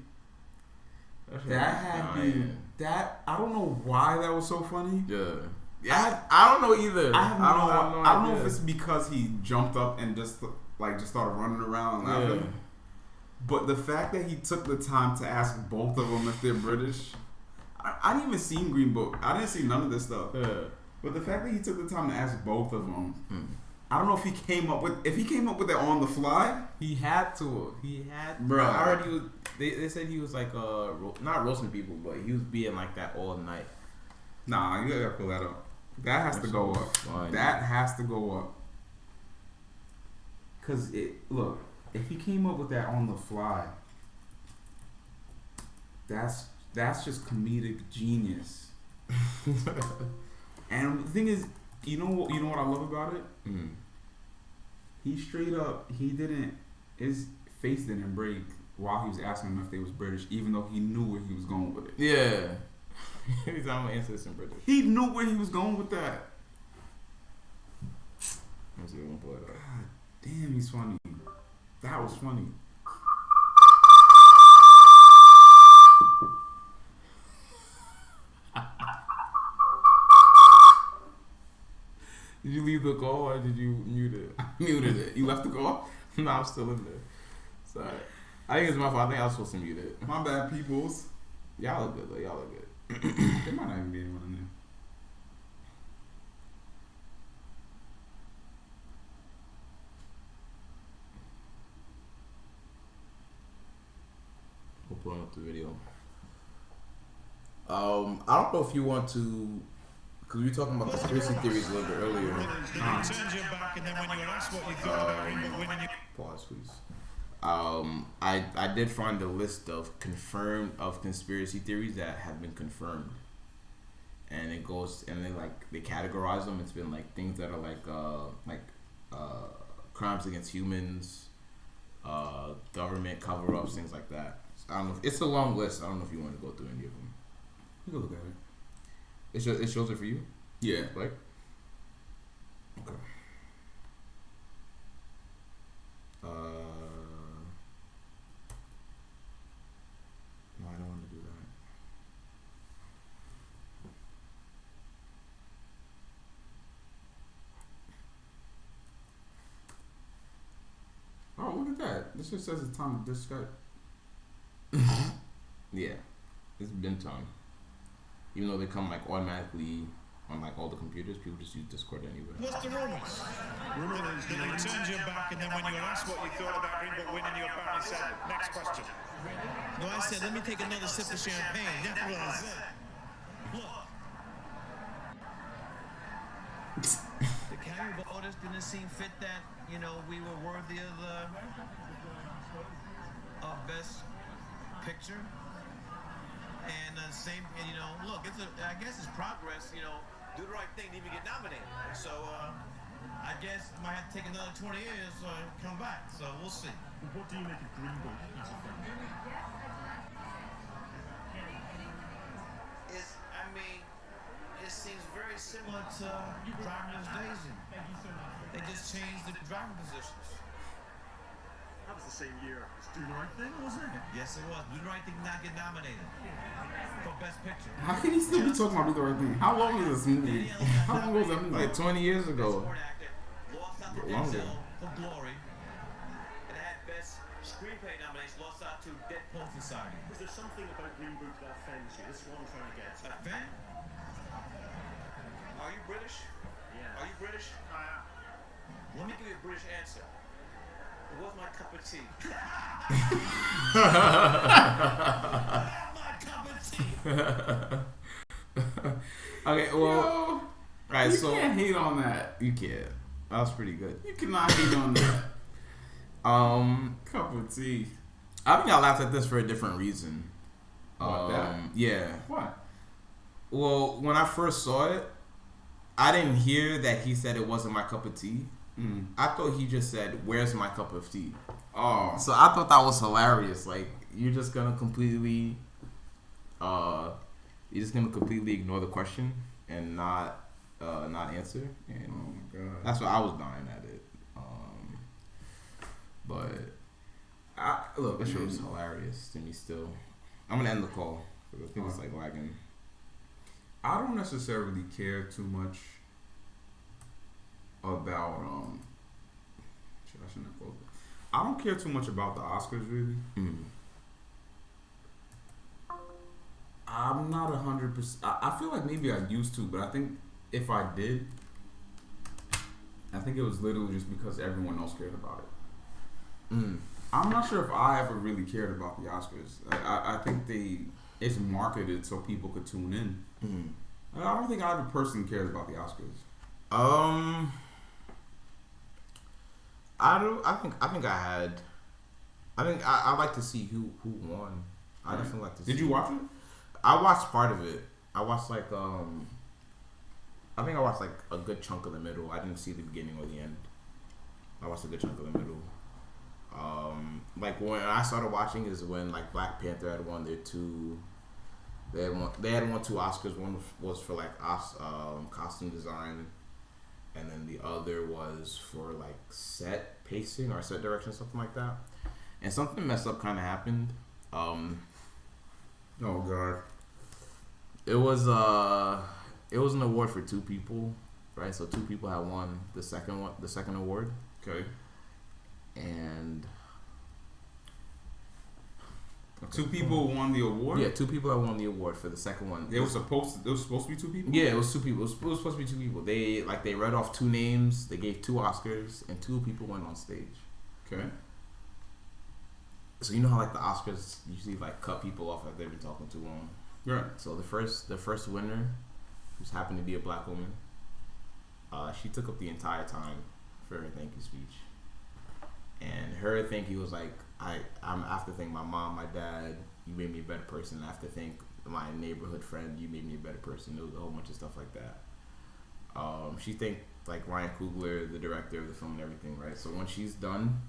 That had me. That I don't know why that was so funny. Yeah, I don't know either. I don't know if it's because he jumped up and just started running around laughing. Yeah. But the fact that he took the time to ask both of them if they're British. I didn't even see Green Book. I didn't see none of this stuff. Yeah. But the fact that he took the time to ask both of them I don't know if he came up with that on the fly. He had to. Bro. I heard he was. They said he was like not roasting people, but he was being like that all night. Nah, you gotta pull that up. That has to go up. Fun. That has to go up. Cause look, if he came up with that on the fly, that's just comedic genius. And the thing is, you know what I love about it? Mm. He straight up, his face didn't break while he was asking them if they was British, even though he knew where he was going with it. Yeah. He's on my ancestors British. He knew where he was going with that. Let's see if we can pull it up. God damn, he's funny. That was funny. Did you leave the call or did you mute it? I muted it. You left the call? No, I'm still in there. Sorry. I think it's my fault. I think I was supposed to mute it. My bad, peoples. Y'all look good though. Y'all look good. There might not even be anyone in there. We'll put up the video. I don't know if you want to, because we were talking about conspiracy theories a little bit earlier. Pause, please. I did find a list of conspiracy theories that have been confirmed, and it goes and they categorize them. It's been like things that are like crimes against humans, government cover-ups, things like that. I don't know. It's a long list. I don't know if you want to go through any of them. You can look at it. It shows it for you? Yeah. Like? Okay. No, I don't want to do that. Oh, look at that. This just says the time of this Skype. Yeah. It's been time. Even though they come like automatically on like all the computers, people just use Discord anyway. What's the rumors? Rumors that you turned your back, and then when you were asked what you thought about Greenwood winning, you apparently said, next question. No, I said, let me take another sip of champagne. That's what I said. Look. The county voters didn't seem fit that, we were worthy of the best picture. And look, I guess it's progress, do the right thing, didn't even get nominated. So, I guess I might have to take another 20 years to come back. So, we'll see. What do you make of Greenwood? It seems very similar to Driverless Daisy. They just changed the driving positions. That was the same year as Do the Right Thing, wasn't it? Yes, it was. Do the Right Thing did not get nominated for Best Picture. How can he still be talking about Do the Right Thing? How long is this movie? How long was that movie? Like 20 years ago. Lost out to Longer. Denzel for Glory. And had Best Screenplay nomination. Lost out to Dead Poets Society. Was there something about Green Book that offends you? This is what I'm trying to get to. Fan? Are you British? Yeah. Are you British? I am. Let me give you a British answer. It was my cup of tea. My cup of tea. Okay, well, alright, You so can't hate on that. you can't. That was pretty good. You cannot hate on that. Cup of tea. I think I laughed at this for a different reason. What, that? Yeah. What? Well, when I first saw it, I didn't hear that he said it wasn't my cup of tea. Mm. I thought he just said, "Where's my cup of tea?" Oh. So I thought that was hilarious. Like, you're just gonna completely ignore the question and not answer. And Oh my god. that's what I was dying at it. But Look, that shit was hilarious to me. Still, I'm gonna end the call because I think it's like lagging. I don't necessarily care too much about I shouldn't have closed it. I don't care too much about the Oscars really. Mm. I'm not 100%. I feel like maybe I used to, but I think if I did, I think it was literally just because everyone else cared about it. Mm. I'm not sure if I ever really cared about the Oscars. I think it's marketed so people could tune in. Mm. I don't think I ever personally cared about the Oscars. I think I had. I think I like to see who won. I definitely like to see. Did you watch it? I watched part of it. I watched like I think I watched like a good chunk of the middle. I didn't see the beginning or the end. I watched a good chunk of the middle. Like when I started watching is when like Black Panther had won their two. They had won two Oscars. One was for like costume design, and then the other was for like set pacing or set direction, something like that. And something messed up kind of happened. Oh God! It was an award for two people, right? So two people had won the second award. Okay. And two people won the award. Yeah, two people had won the award for the second one. It was supposed to be two people. Yeah, it was two people. It was supposed to be two people. They read off two names. They gave two Oscars, and two people went on stage. Okay. So you know how like the Oscars usually like cut people off if they've been talking too long. Right. So the first winner, who's happened to be a black woman, she took up the entire time for her thank you speech. And her thank you was like, I'm after thank my mom, my dad, you made me a better person. I have to thank my neighborhood friend, you made me a better person. It was a whole bunch of stuff like that. She thanked like Ryan Coogler, the director of the film and everything, right? So when she's done,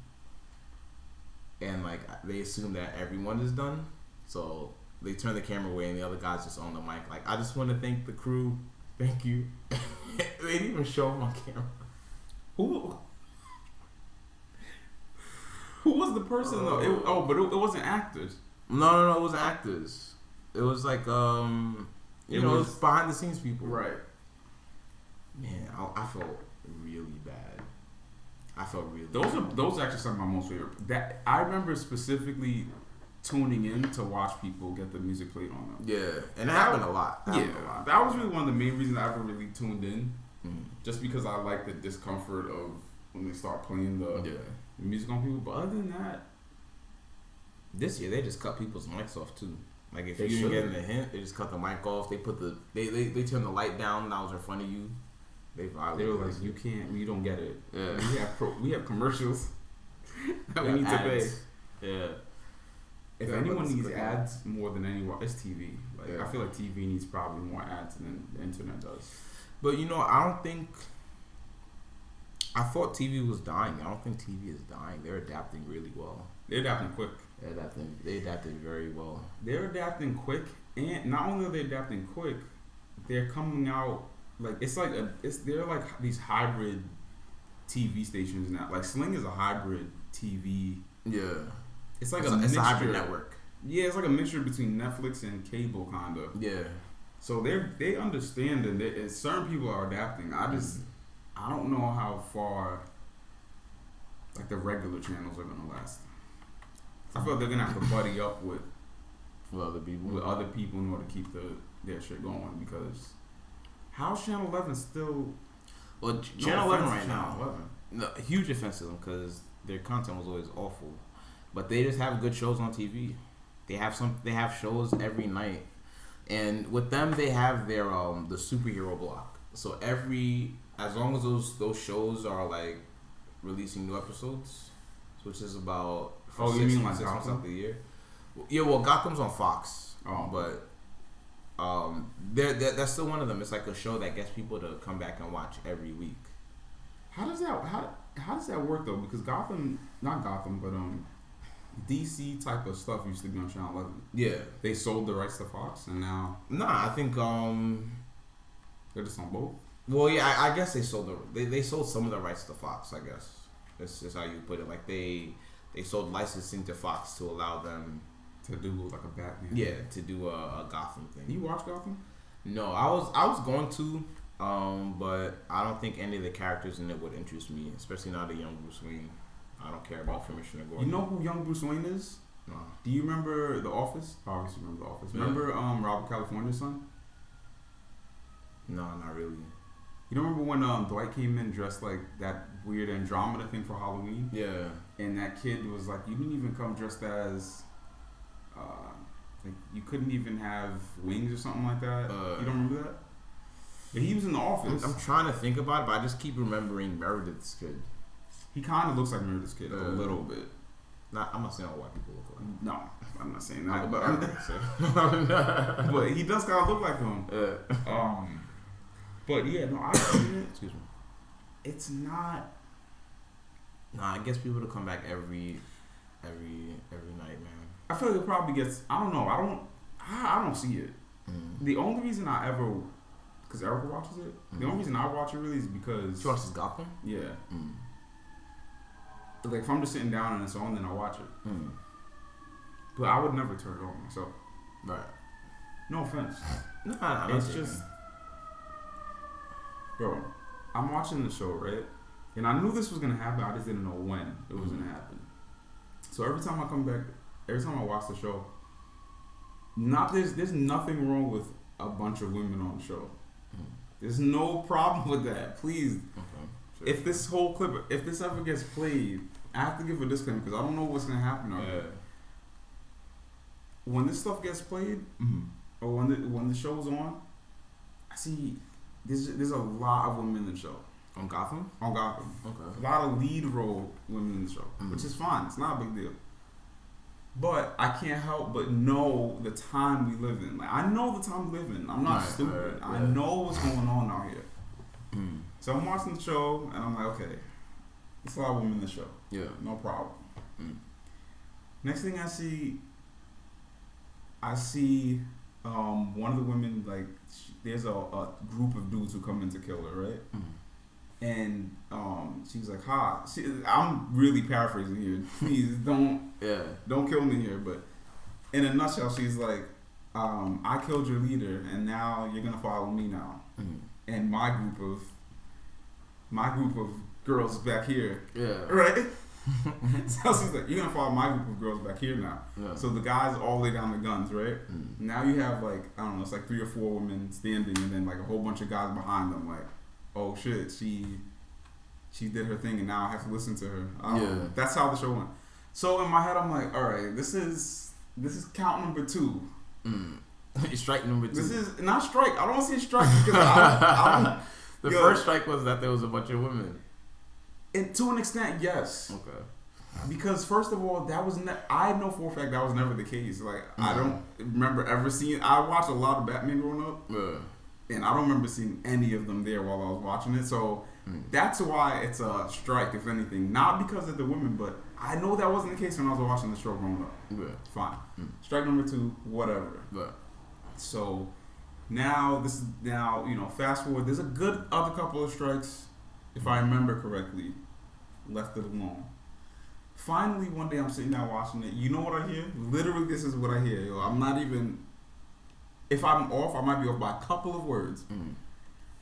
and like they assume that everyone is done, so they turn the camera away and the other guy's just on the mic like, I just want to thank the crew, thank you. They didn't even show him on camera. Who was the person though? But it wasn't actors. No, it wasn't actors. It was like it was behind the scenes people. Right. Man, I felt really bad. Those are actually some of my most favorite. That I remember specifically tuning in to watch people get the music played on them. Yeah, and it happened a lot. That was really one of the main reasons I ever really tuned in. Just because I like the discomfort of when they start playing the music on people. But other than that, this year they just cut people's mics off too. Like if They you didn't should. get the hint, they just cut the mic off. They put they turned the light down. That was in front of you. They were like, you don't get it. Yeah. We have commercials that we need to pay. Yeah. If anyone needs ads more than anyone, it's TV. I feel like TV needs probably more ads than the internet does. But I thought TV was dying. I don't think TV is dying. They're adapting really well. They're adapting quick. They adapted very well. They're adapting quick, and not only are they adapting quick, they're coming out like they're like these hybrid TV stations now. Like Sling is a hybrid TV. Yeah. It's like it's a hybrid network. Yeah, it's like a mixture between Netflix and cable, kind of. Yeah. So they understand, and certain people are adapting. I don't know how far like the regular channels are gonna last. I feel like they're gonna have to buddy up with other people in order to keep their shit going. Because how's Channel 11 still? Well, Channel 11 right now. No, huge offense to them because their content was always awful, but they just have good shows on TV. They have shows every night, and with them they have their the superhero block. So as long as those shows are like releasing new episodes, which is about you mean like 6 months Gotham? out the year. Yeah, well, Gotham's on Fox. But that's still one of them. It's like a show that gets people to come back and watch every week. How does that work though? Because not Gotham, but DC type of stuff used to be on Channel 11. Yeah, they sold the rights to Fox, and now I think they're just on both. Well, yeah, I guess they sold they sold some of the rights to Fox. I guess that's just how you put it. Like they sold licensing to Fox to allow them to do like a Batman. Yeah, to do a Gotham thing. You watch Gotham? No, I was going to, but I don't think any of the characters in it would interest me, especially not a young Bruce Wayne. I don't care about Commissioner Gordon. You know who young Bruce Wayne is? No. Do you remember The Office? Obviously remember The Office. Yeah. Remember Robert California's son? No, not really. You don't remember when Dwight came in dressed like that weird Andromeda thing for Halloween? Yeah. And that kid was like, you didn't even come dressed as, like you couldn't even have wings or something like that. You don't remember that? But he was in the office. I'm trying to think about it, but I just keep remembering Meredith's kid. He kind of looks like Meredith's kid a little bit. I'm not saying all white people look like him. No, I'm not saying that. But, but he does kind of look like him. But yeah, no, I seen it. Excuse me. It's not. Nah, I guess people to come back every night, man. I feel like it probably gets. I don't know. I don't see it. The only reason I ever, because Erica watches it. The only reason I watch it really is because She watches Gotham. Yeah. Like if I'm just sitting down and it's on, then I watch it. But I would never turn it on myself. Right. No offense. Nah, it's just, bro. I'm watching the show, right? And I knew this was gonna happen. I just didn't know when it was gonna happen. So every time I come back, every time I watch the show, there's nothing wrong with a bunch of women on the show. There's no problem with that. Please, Sure. if this whole clip, if this ever gets played, I have to give a disclaimer because I don't know what's gonna happen. When this stuff gets played, or when the show's on, I see there's a lot of women in the show. On Gotham? On Gotham. Okay. A lot of lead role women in the show, which is fine. It's not a big deal. But I can't help but know the time we live in. Like I know the time we live in. I'm not stupid. I know what's going on out here. So I'm watching the show and I'm like, okay, there's a lot of women in the show. Yeah. No problem. Next thing I see one of the women, like, there's a group of dudes who come in to kill her, right? And she's like, "Ha!" I'm really paraphrasing here. Please don't kill me here. But in a nutshell, she's like, "I killed your leader, and now you're gonna follow me now." And my group of girls back here, right? So she's like, "You're gonna follow my group of girls back here now." So the guys all lay down the guns, right? Now you have like, I don't know, it's like 3 or 4 women standing, and then like a whole bunch of guys behind them, like, oh shit, she did her thing and now I have to listen to her. That's how the show went. So in my head I'm like, all right, this is count number 2. Strike number 2. This is not strike. I don't want to say strike because I don't. The first strike was that there was a bunch of women. And to an extent, yes. Okay. Because first of all, I know for a fact that was never the case. Like I don't remember ever seeing. I watched a lot of Batman growing up. And I don't remember seeing any of them there while I was watching it. So that's why it's a strike, if anything. Not because of the women, but I know that wasn't the case when I was watching the show growing up. Fine. Strike number 2, whatever. So now, fast forward. There's a good other couple of strikes, if I remember correctly, left it alone. Finally, one day I'm sitting down watching it. You know what I hear? Literally, this is what I hear. Yo, I'm not even... If I'm off, I might be off by a couple of words.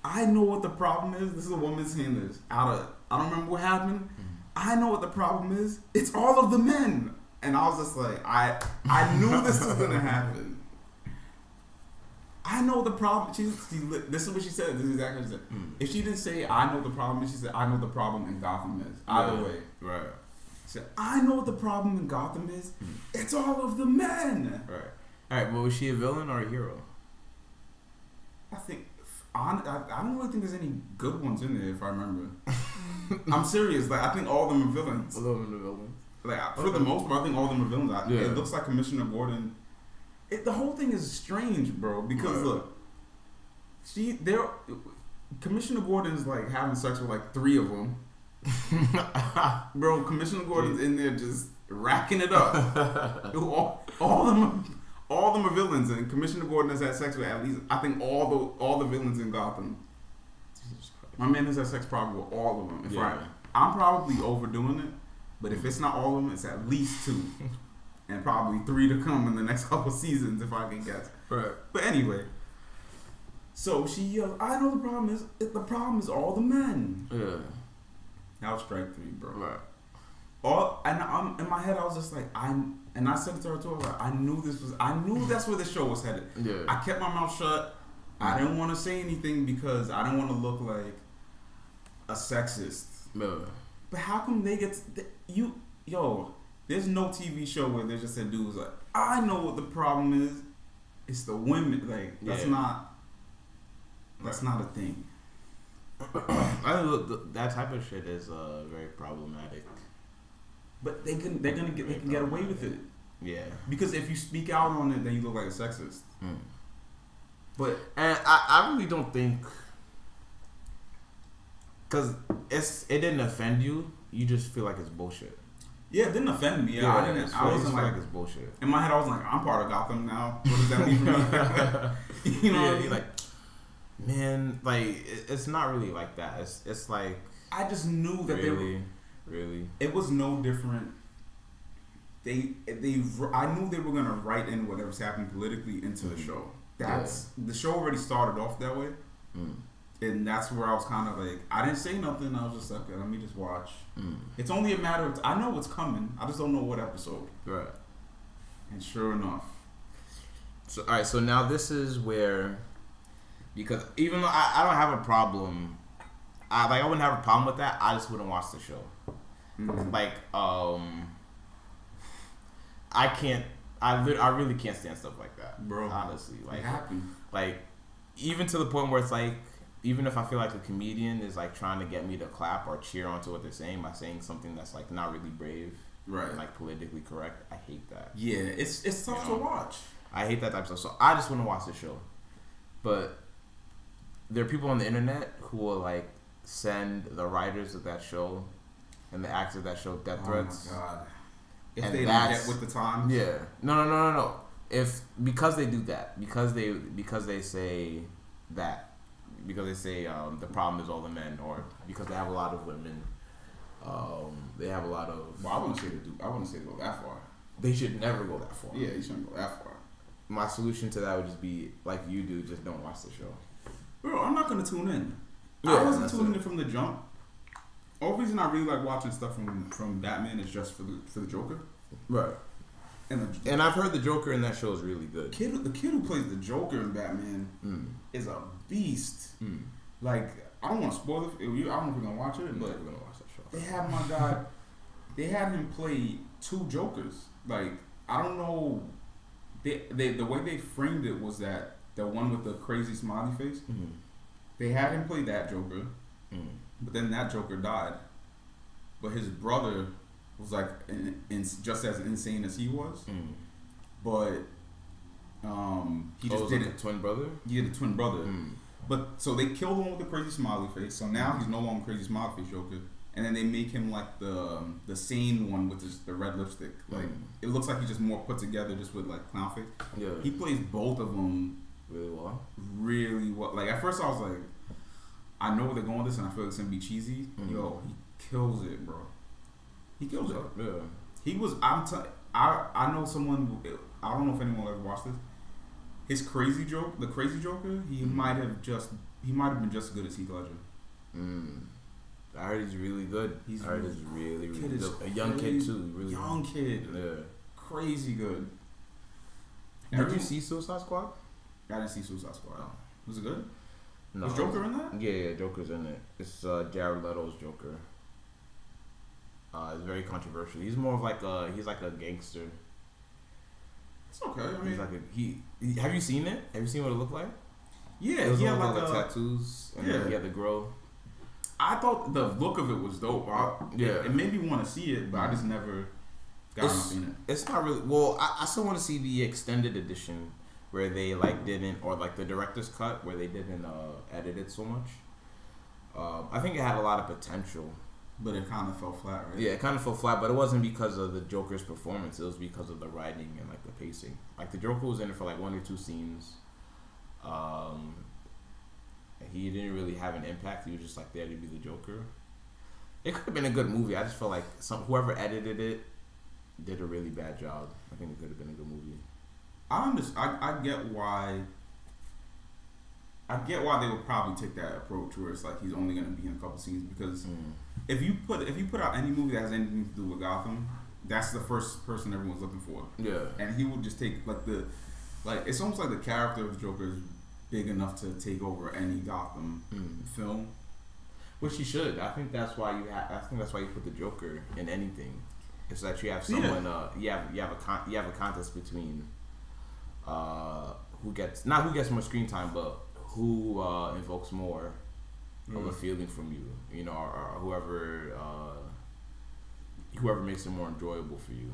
I know what the problem is. This is a woman saying this. I don't remember what happened. I know what the problem is. It's all of the men. And I was just like, I knew this was going to happen. I know the problem. This is what she said. This is exactly what she said. If she didn't say, I know the problem is, she said, I know the problem in Gotham is. Either way. Right. She said, I know what the problem in Gotham is. It's all of the men. Right. Alright, but was she a villain or a hero? I don't really think there's any good ones in there, if I remember. I'm serious. Like, I think all of them are villains. All of them are villains. Like, for the most part, I think all of them are villains. It looks like Commissioner Gordon. The whole thing is strange, bro. Because look, Commissioner Gordon's like having sex with like 3 of them. Bro, Commissioner Gordon's in there just racking it up. All of them are villains, and Commissioner Gordon has had sex with at least, I think, all the villains in Gotham. My man has had sex probably with all of them. I'm probably overdoing it, but if it's not all of them, it's at least 2. And probably 3 to come in the next couple seasons, if I can guess. Right. But anyway, so she yells, I know the problem is all the men. That was strike 3, bro. Right. And in my head, I was just like, I said it to her too. I knew that's where the show was headed. I kept my mouth shut. I didn't want to say anything because I didn't want to look like a sexist. No. But how come they get there's no TV show where there's just a dude who's like, I know what the problem is. It's the women. Like, that's not a thing. I look, that type of shit is very problematic. But they can get away with it. Yeah. Because if you speak out on it, then you look like a sexist. And I really don't think, because it didn't offend you. You just feel like it's bullshit. Yeah, it didn't offend me. Yeah, I wasn't like it's bullshit. In my head, I was like, I'm part of Gotham now. What does that mean for me? You know, what I mean? Like, man, like it's not really like that. It's like I just knew that really. It was no different. I knew they were gonna write in whatever's happening politically into the show. The show already started off that way. And that's where I was kind of like, I didn't say nothing. I was just like, okay, let me just watch. It's only a matter of, I know what's coming. I just don't know what episode. Right. And sure enough. So, all right, so now this is where, because even though I don't have a problem, I wouldn't have a problem with that. I just wouldn't watch the show. Like, I really can't stand stuff like that, bro. Honestly, like, it happened. Like, even to the point where it's like, even if I feel like a comedian is like trying to get me to clap or cheer onto what they're saying by saying something that's like not really brave, right, and like politically correct, I hate that. Yeah, it's tough to watch. I hate that type of stuff. So I just want to watch the show. But there are people on the internet who will like send the writers of that show and the actors of that show death threats. Oh my god! If they don't get with the times, yeah, no. If because they do that, because they say that. Because they say the problem is all the men, or because they have a lot of women, they have a lot of. Well, I wouldn't say they go that far. They should never go that far. Yeah, you shouldn't go that far. My solution to that would just be like you do: just don't watch the show. Bro, I'm not gonna tune in. Yeah, I wasn't tuning in from the jump. Only reason I really like watching stuff from Batman is just for the Joker. Right. And I've heard the Joker in that show is really good. The kid who plays the Joker in Batman is a beast. Like, I don't want to spoil it. I don't know if we're gonna watch it, but we're gonna watch that show. They had my guy. They had him play two Jokers. Like, I don't know. The way they framed it was that the one with the crazy smiley face. They had him play that Joker, but then that Joker died. But his brother was like just as insane as he was, but he just did it. Twin brother. Yeah, the twin brother. But so they killed him with the crazy smiley face. So now he's no longer crazy smiley face Joker, and then they make him like the sane one with the red lipstick. Like it looks like he's just more put together, just with like clown face. Yeah, he plays both of them really well. Really well. Like at first I was like, I know where they're going with this, and I feel like it's gonna be cheesy. Yo, he kills it, bro. He kills it. Yeah. He was. I know someone. I don't know if anyone will ever watched this. His the Crazy Joker. He might have been just as good as Heath Ledger. I heard he's really good. He's really good. A young kid too. Really young kid. Yeah. Crazy good. Did you see Suicide Squad? I didn't see Suicide Squad. Was it good? No. Was Joker in that? Yeah, Joker's in it. It's Jared Leto's Joker. It's very controversial. He's more of like he's like a gangster. It's okay. I mean, he's like have you seen it? Have you seen what it looked like? Yeah, he had like the tattoos and he had the grill. I thought the look of it was dope. It made me want to see it, but I just never got on it. It's not really. Well, I still want to see the extended edition where they like didn't, or like the director's cut where they didn't edit it so much. I think it had a lot of potential. But it kind of fell flat, right? Yeah, it kind of fell flat, but it wasn't because of the Joker's performance. It was because of the writing and like the pacing. Like the Joker was in it for like 1 or 2 scenes. He didn't really have an impact. He was just like there to be the Joker. It could have been a good movie. I just felt like whoever edited it did a really bad job. I think it could have been a good movie. I get why. I get why they would probably take that approach where it's like he's only going to be in a couple scenes, because if you put out any movie that has anything to do with Gotham, that's the first person everyone's looking for. Yeah, and he would just take it's almost like the character of the Joker is big enough to take over any Gotham film. Which you should. I think that's why you have. I think that's why you put the Joker in anything. It's that you have someone. You have a contest between who gets more screen time, but who invokes more of a feeling from you. You know, or whoever makes it more enjoyable for you.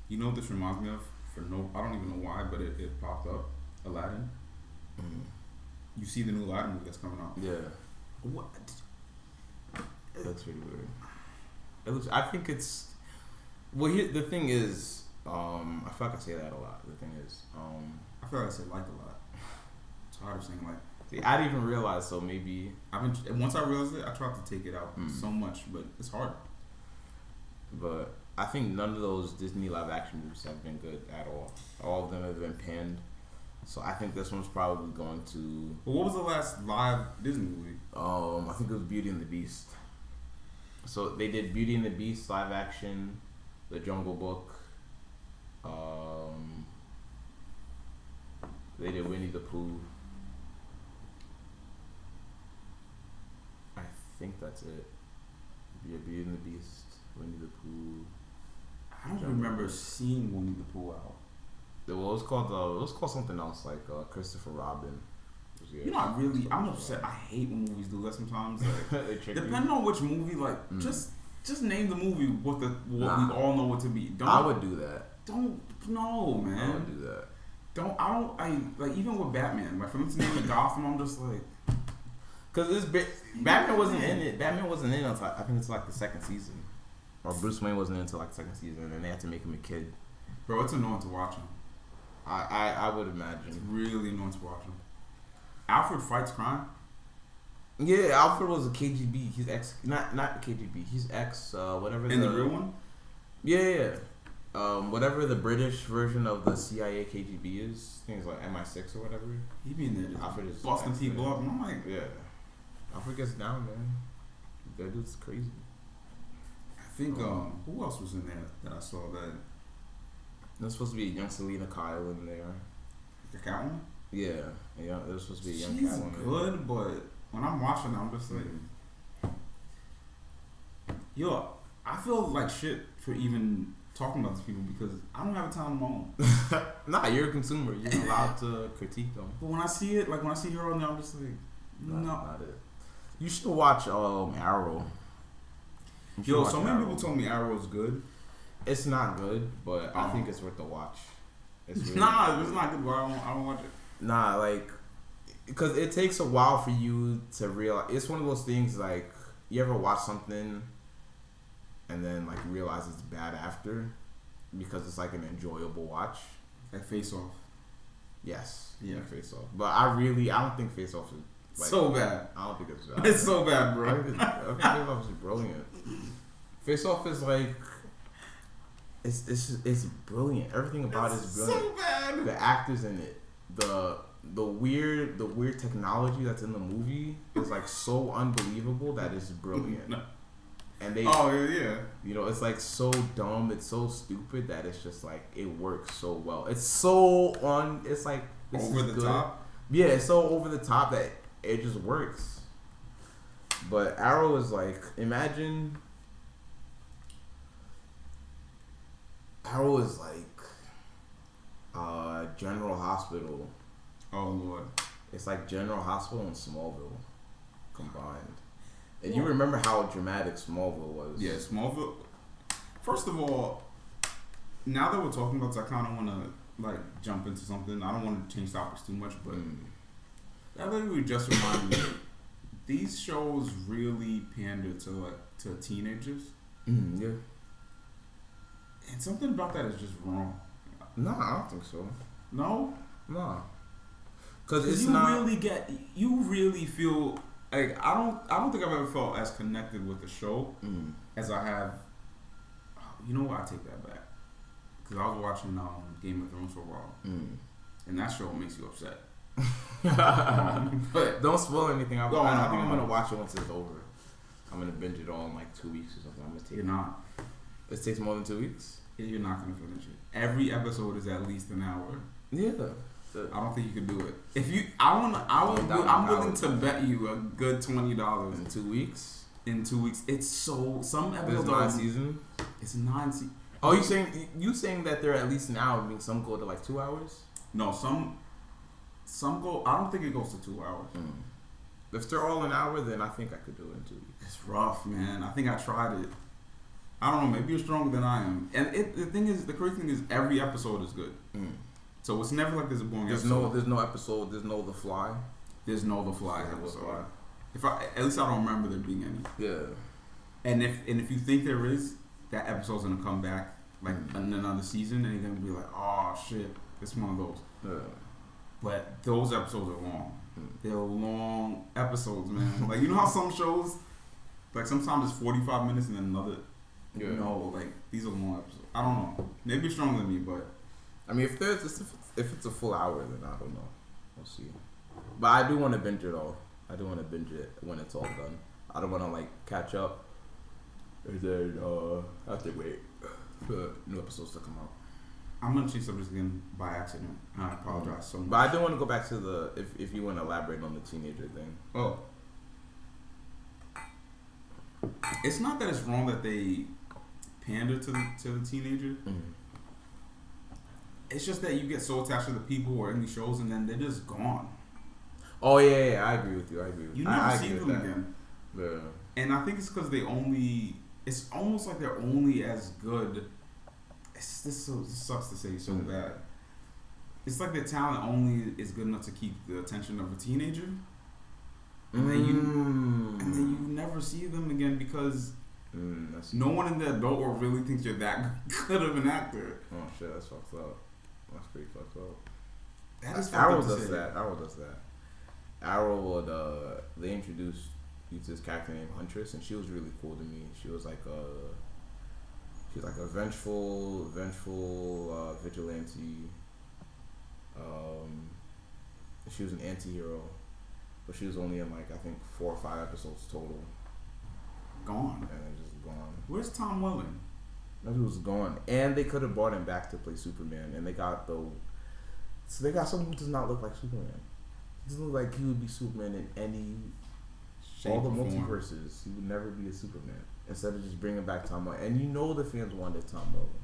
You know what this reminds me of? I don't even know why, but it popped up. Aladdin. You see the new Aladdin movie that's coming out? Yeah. What? That's really weird. It looks. I think it's. Well, the thing is, I feel like I say that a lot. The thing is, I feel like I say like a lot. It's hard of saying like. See, I didn't even realize. So maybe once I realized it, I tried to take it out so much, but it's hard. But I think none of those Disney live action movies have been good at all. All of them have been panned. So I think this one's probably going to. But what was the last live Disney movie? I think it was Beauty and the Beast. So they did Beauty and the Beast live action, The Jungle Book. They did Winnie the Pooh. I think that's it. Yeah, Beauty and the Beast, Winnie the Pooh. I don't remember seeing Winnie the Pooh out. Well, it was called something else, like Christopher Robin. You know, I'm upset. I hate when movies do that sometimes. Like, depending on which movie, like just name the movie what we all know what to be. I would do that. No, man. I would do that. Like even with Batman, like for them to name it Gotham, I'm just like, because Batman wasn't in it. Batman wasn't in until I think it's like the second season, or Bruce Wayne wasn't in until like the second season, and they had to make him a kid. Bro, it's annoying to watch him. I would imagine. It's really annoying to watch him. Alfred fights crime. Yeah, Alfred was a KGB. He's ex, not KGB. He's ex, whatever. In the real one. Yeah. Whatever the British version of the CIA KGB is, things like MI6 or whatever. He be in there. Alfred is busting people up, and I'm like, yeah. Alfred gets down, man. That dude's crazy. I think who else was in there that I saw that? There's supposed to be a young Selena Kyle in there. The Catwoman? Yeah. There's supposed to be a young She's Catwoman. She's good, but when I'm watching it, I'm just like, yo, I feel like shit for even talking about these people because I don't have a time of my own. Nah, you're a consumer. You're allowed to critique them. But when I see it, like when I see her on there, I'm just like, no. Not it. You should watch Arrow. Yo, so many people told me Arrow's good. It's not good, but I think it's worth the watch. It's really it's not good, but I don't watch it. Nah, like, because it takes a while for you to realize. It's one of those things, like, you ever watch something and then, like, you realize it's bad after because it's, like, an enjoyable watch. Like Face Off. Yes. Yeah. Like Face Off. But I don't think Face Off is, like, so bad. I don't think it's bad. It's so bad, bro. I think Face Off is brilliant. Face Off is, like... It's brilliant. Everything about it is brilliant. So bad. The actors in it, the weird technology that's in the movie is like so unbelievable that it's brilliant. And they you know, it's like so dumb, it's so stupid that it's just like it works so well. It's so it's like over the top. Yeah, it's so over the top that it just works. But Arrow is like, imagine Arrow is like General Hospital. Oh Lord. It's like General Hospital and Smallville combined. And you remember how dramatic Smallville was. Yeah, Smallville. First of all, now that we're talking about this, I kind of want to like jump into something. I don't want to change topics too much, but that literally just reminded me. These shows really pander to teenagers. Yeah. And something about that is just wrong. No, I don't think so. No? No. Because it's you not... you really feel... Like, I don't think I've ever felt as connected with the show as I have... You know what? I take that back. Because I was watching Game of Thrones for a while. And that show makes you upset. But don't spoil anything. I think I'm going to watch it once it's over. I'm going to binge it all in like 2 weeks or something. I'm going to take You're not. It takes more than 2 weeks? You're not going to finish it. Every episode is at least an hour. Yeah. I don't think you could do it. If you, I'm willing to bet you a good $20 in 2 weeks. In 2 weeks, it's so some episodes There's 9 seasons. It's 9 seasons. Oh, you saying that they're at least an hour? I mean, some go to like 2 hours. No, some go. I don't think it goes to 2 hours. If they're all an hour, then I think I could do it in 2 weeks. It's rough, man. I think I tried it. I don't know. Maybe you're stronger than I am. And the crazy thing is, every episode is good. So it's never like there's a boring episode. There's no episode. There's no The Fly. There's no The Fly episode. At least I don't remember there being any. Yeah. And if you think there is, that episode's gonna come back like in another season, and you're gonna be like, oh shit, it's one of those. Yeah. But those episodes are long. They're long episodes, man. Like, you know how some shows, like sometimes it's 45 minutes and then another. Yeah. No, like these are long episodes. I don't know. Maybe you're stronger than me, but I mean, if it's a full hour, then I don't know. We'll see. But I do want to binge it all. I do want to binge it when it's all done. I don't want to like catch up. And then I have to wait for new episodes to come out. I'm gonna chase up this again by accident. I apologize so much. But I do want to go back to the if you want to elaborate on the teenager thing. Oh, it's not that it's wrong that they pander to the teenager. It's just that you get so attached to the people who are in these shows and then they're just gone. Oh yeah, I agree with you. You never see them again. Yeah. And I think it's because it's almost like they're only as good. This sucks to say so bad. It's like their talent only is good enough to keep the attention of a teenager. And then you never see them again because no one in the adult world really thinks you're that good of an actor. Oh shit, that's fucked up. That's pretty fucked up. That is Arrow does that. Arrow would they introduced you to this character named Huntress, and she was really cool to me. She was like a vengeful vigilante. She was an anti-hero, but she was only in like I think 4 or 5 episodes total. Gone. And then just gone. Where's Tom Welling? He was gone, and they could have brought him back to play Superman, and they got someone who does not look like Superman. He doesn't look like he would be Superman in any all the multiverses. He would never be a Superman. Instead of just bringing back Tom Welling, and you know the fans wanted Tom Welling.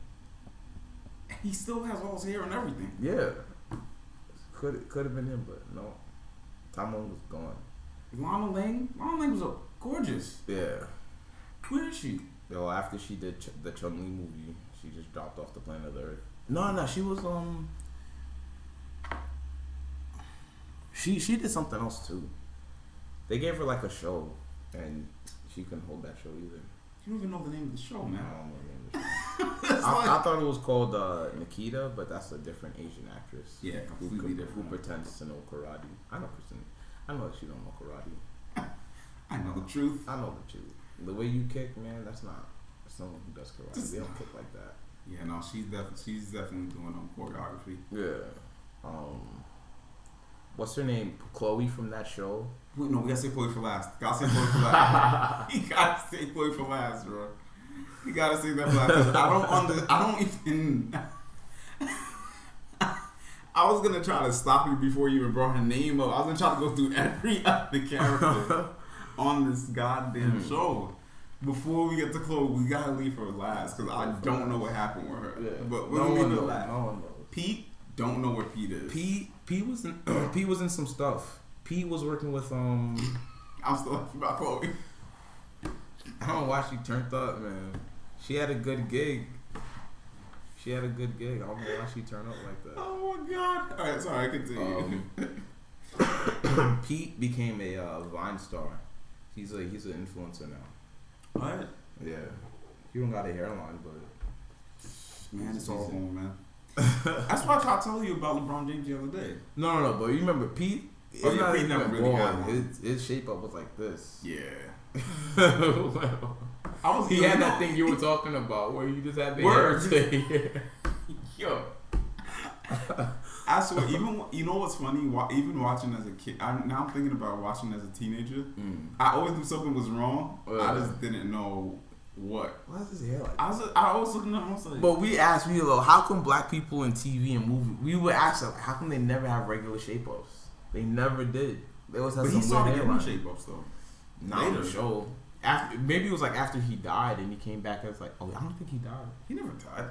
He still has all his hair and everything. Yeah, could have been him, but no. Tom Welling was gone. Lana Lang was gorgeous. Yeah. Where is she? Yo, after she did the Chun-Li movie, she just dropped off the planet of the Earth. No, she was She did something else too. They gave her like a show, and she couldn't hold that show either. You don't even know the name of the show, man. I don't know the name of the show. I thought it was called Nikita, but that's a different Asian actress. Yeah, completely different. Who pretends to know karate. I know that she don't know karate. I know the truth. I know the truth. The way you kick, man, that's not someone who does karate. They don't kick like that. Yeah, no, she's definitely doing choreography. Yeah. What's her name? Chloe from that show. No, we gotta say Chloe for last. You gotta say Chloe for last, bro. You gotta say that for last. I don't even. I was gonna try to stop you before you even brought her name up. I was gonna try to go through every other character on this goddamn show. Before we get to Chloe, we gotta leave her last because I don't know what happened with her. Yeah. But we'll leave her last. No one knows. Pete, don't know where Pete is. Pete was in some stuff. Pete was working with I'm still laughing about Chloe. I don't know why she turned up, man. She had a good gig. I don't know why she turned up like that. Oh my god! All right, sorry, continue. Pete became a Vine star. He's an influencer now. What? Yeah. He don't got a hairline, but man, it's all going, man. That's why I tried to tell you about LeBron James the other day. No, but you remember Pete? Pete never really had one. His shape up was like this. Yeah. He had that thing you were talking about where you just had the hair stay. Yo. I swear, you know what's funny? Even watching as a kid, now I'm thinking about watching as a teenager. I always knew something was wrong. I just didn't know What? Why's his hair like? I was looking at him. I was like, But we asked Milo, how come black people in TV and movie? We would ask them, how come they never have regular shape ups? They never did. They always had but some he started weird getting hairline. shape ups though. Not on the show. After, maybe it was like after he died and he came back. I was like, oh, I don't think he died. He never died.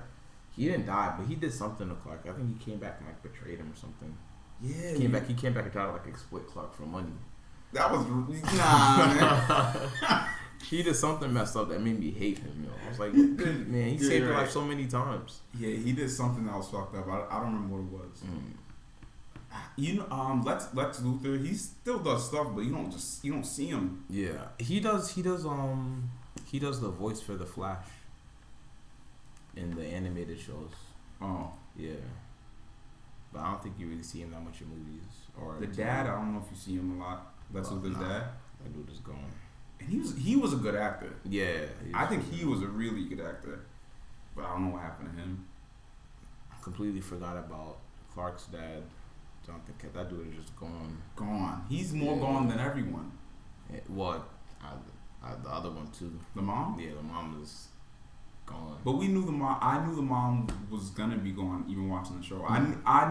He didn't die, but he did something to Clark. I think he came back and like betrayed him or something. Yeah, He came back and tried to like exploit Clark for money. That was man. He did something messed up that made me hate him. I was like, man, he saved your life so many times. Yeah, he did something that was fucked up. I don't remember what it was. You know, Lex Luthor, he still does stuff, but you don't see him. Yeah, he does the voice for the Flash in the animated shows. Oh, yeah, but I don't think you really see him that much in movies. Or the dad, I don't know if you see him a lot. Lex Luthor's dad. That dude is gone. And he was a good actor. Yeah, I think he was a really good actor, but I don't know what happened to him. I completely forgot about Clark's dad. Jonathan Kent. That dude is just gone. Gone. He's more gone than everyone. What? The other one too. The mom? Yeah, the mom is gone. But we knew the mom. I knew the mom was gonna be gone. Even watching the show, I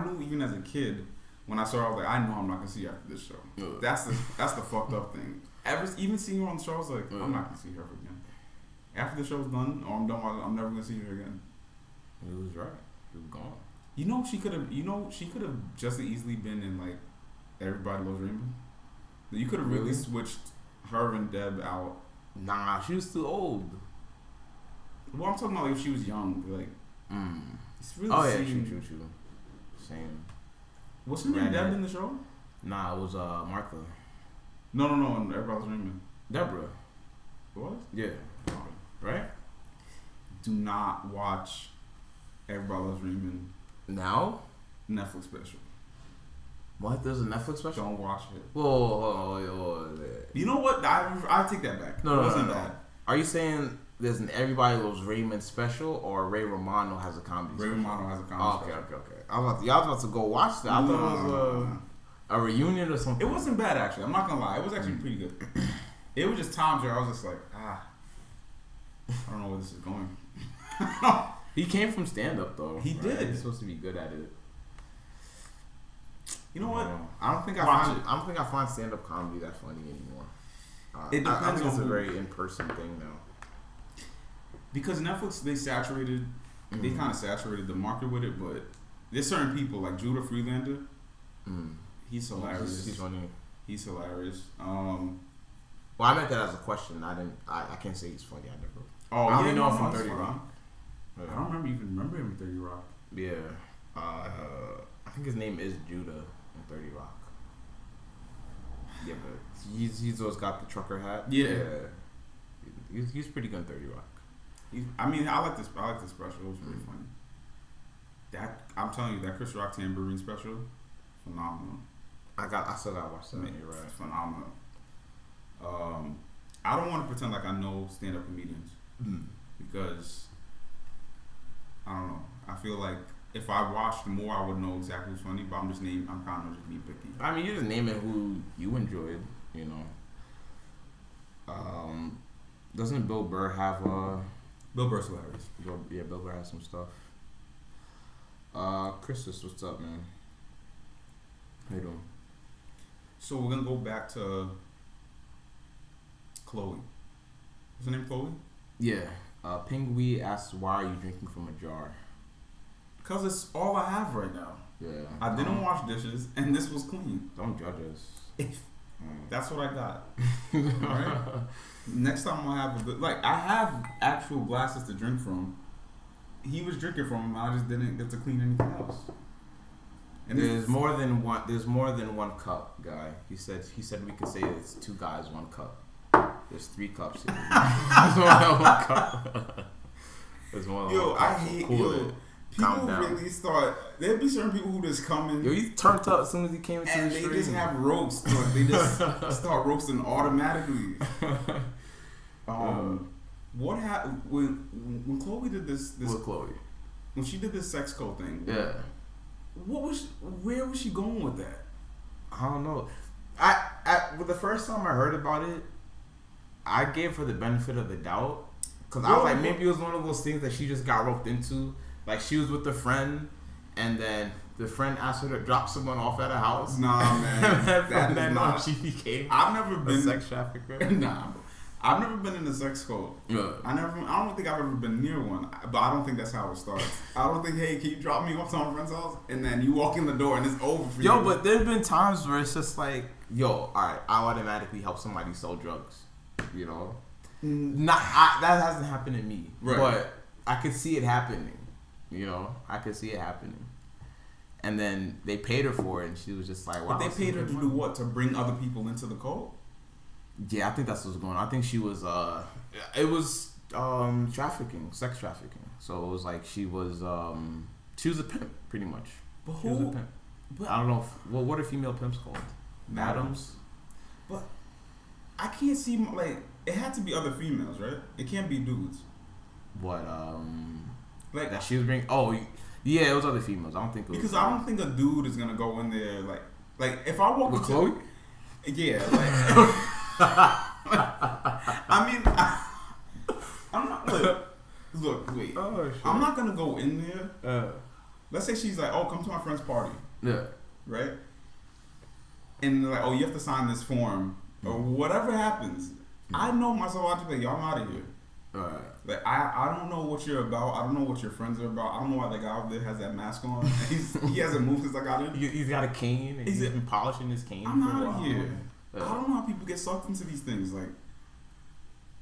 knew even as a kid when I saw her, I was like, I know I'm not gonna see her after this show. That's the fucked up thing. Even seeing her on the show, I was like, I'm not gonna see her again. After the show's done, or I'm done, I'm never gonna see her again. He was right. He was gone. You know she could have just as easily been in like Everybody Loves Raymond. You could have really switched her and Deb out. Nah, she was too old. Well, I'm talking about like if she was young, like. It's really. Oh yeah, true. Same. What's her name? Deb in the show? Nah, it was Martha. No, Everybody Loves Raymond. Deborah. It was? Yeah. Right? Do not watch Everybody Loves Raymond. Now? Netflix special. What? There's a Netflix special? Don't watch it. Whoa. You know what? I take that back. No, it wasn't no. bad. Are you saying there's an Everybody Loves Raymond special or Ray Romano has a comedy special? Ray Romano has a comedy special. Okay. I was about to go watch that. I thought it was a reunion or something. It wasn't bad, actually. I'm not going to lie. It was actually pretty good. It was just times where I was just like, I don't know where this is going. He came from stand-up, though. He did. He's supposed to be good at it. You know what? I don't think I find stand-up comedy that funny anymore. It depends I think on it's a very in-person thing now. Because Netflix, they kind of saturated the market with it, but there's certain people like Judah Freelander. He's hilarious. He's funny. He's hilarious. Well, I meant that as a question. I can't say he's funny. I never. Oh, I only know him from 30 30 Rock. I don't remember him in 30 Rock. Yeah. I think his name is Judah in 30 Rock. Yeah, but he's always got the trucker hat. Yeah. He's pretty good in 30 Rock. I like this special. It was pretty funny. I'm telling you, that Chris Rock Tambourine special, phenomenal. I still gotta watch that. You're right. Phenomenal. I don't want to pretend like I know stand-up comedians because I don't know. I feel like if I watched more, I would know exactly who's funny. But I'm kind of just being picky. I mean, you're just naming who you enjoyed. You know. Doesn't Bill Burr have Bill Burr's hilarious. Bill Burr has some stuff. Christus, what's up, man? How you doing? So we're gonna go back to Chloe. What's her name? Chloe? Yeah. Pingwee asks, "Why are you drinking from a jar?" Because it's all I have right now. Yeah. I didn't wash dishes, and this was clean. Don't judge us. That's what I got. Alright? Next time I'll have I have actual glasses to drink from. He was drinking from them. I just didn't get to clean anything else. And there's more than one cup, guy. He said we could say it's two guys, one cup. There's 3 cups here. There's more than one cup. There's more than one cup. I hate Cool. People really start. There'd be certain people who just come in. Yo, he turned up as soon as he came into the stream. stream. They just have roast. They just start roasting automatically. What happened when Chloe did this? With Chloe, when she did this sex code thing. Yeah. Where was she going with that? I don't know. The first time I heard about it, I gave her the benefit of the doubt Because I was like, maybe it was one of those things that she just got roped into. Like, she was with a friend, and then the friend asked her to drop someone off at a house. Nah, man. From then on, she became I've never been a sex trafficker. Nah, I've never been in a sex cult. Yeah. I don't think I've ever been near one. But I don't think that's how it starts. I don't think, hey, can you drop me off to my friend's house? And then you walk in the door and it's over for you. Yo, but there've been times where it's just like, yo, all right, I automatically help somebody sell drugs. You know, that hasn't happened to me, right. But I could see it happening. You know, I could see it happening. And then they paid her for it, and she was just like, "Wow." But they paid her to do what? To bring other people into the cult? Yeah, I think that's what's going on. I think she was, it was trafficking, sex trafficking. So it was like she was a pimp, pretty much. But she was a pimp. But I don't know. What are female pimps called? Madams. But I can't see like it had to be other females, right? It can't be dudes. What? Like that she was bringing. Oh, yeah, it was other females. I don't think it was because I don't think a dude is gonna go in there like if I walk with Chloe. Yeah, like I mean, I'm not look. Wait, I'm not gonna go in there. Let's say she's like, oh, come to my friend's party. Yeah. Right. And like, oh, you have to sign this form or whatever happens. I know myself logically, yo, I'm out of here. Like I don't know what you're about. I don't know what your friends are about. I don't know why that guy over there has that mask on. He hasn't moved since I got in. He's got a cane. And he's been polishing his cane. I'm out of here. I don't know how people get sucked into these things. Like,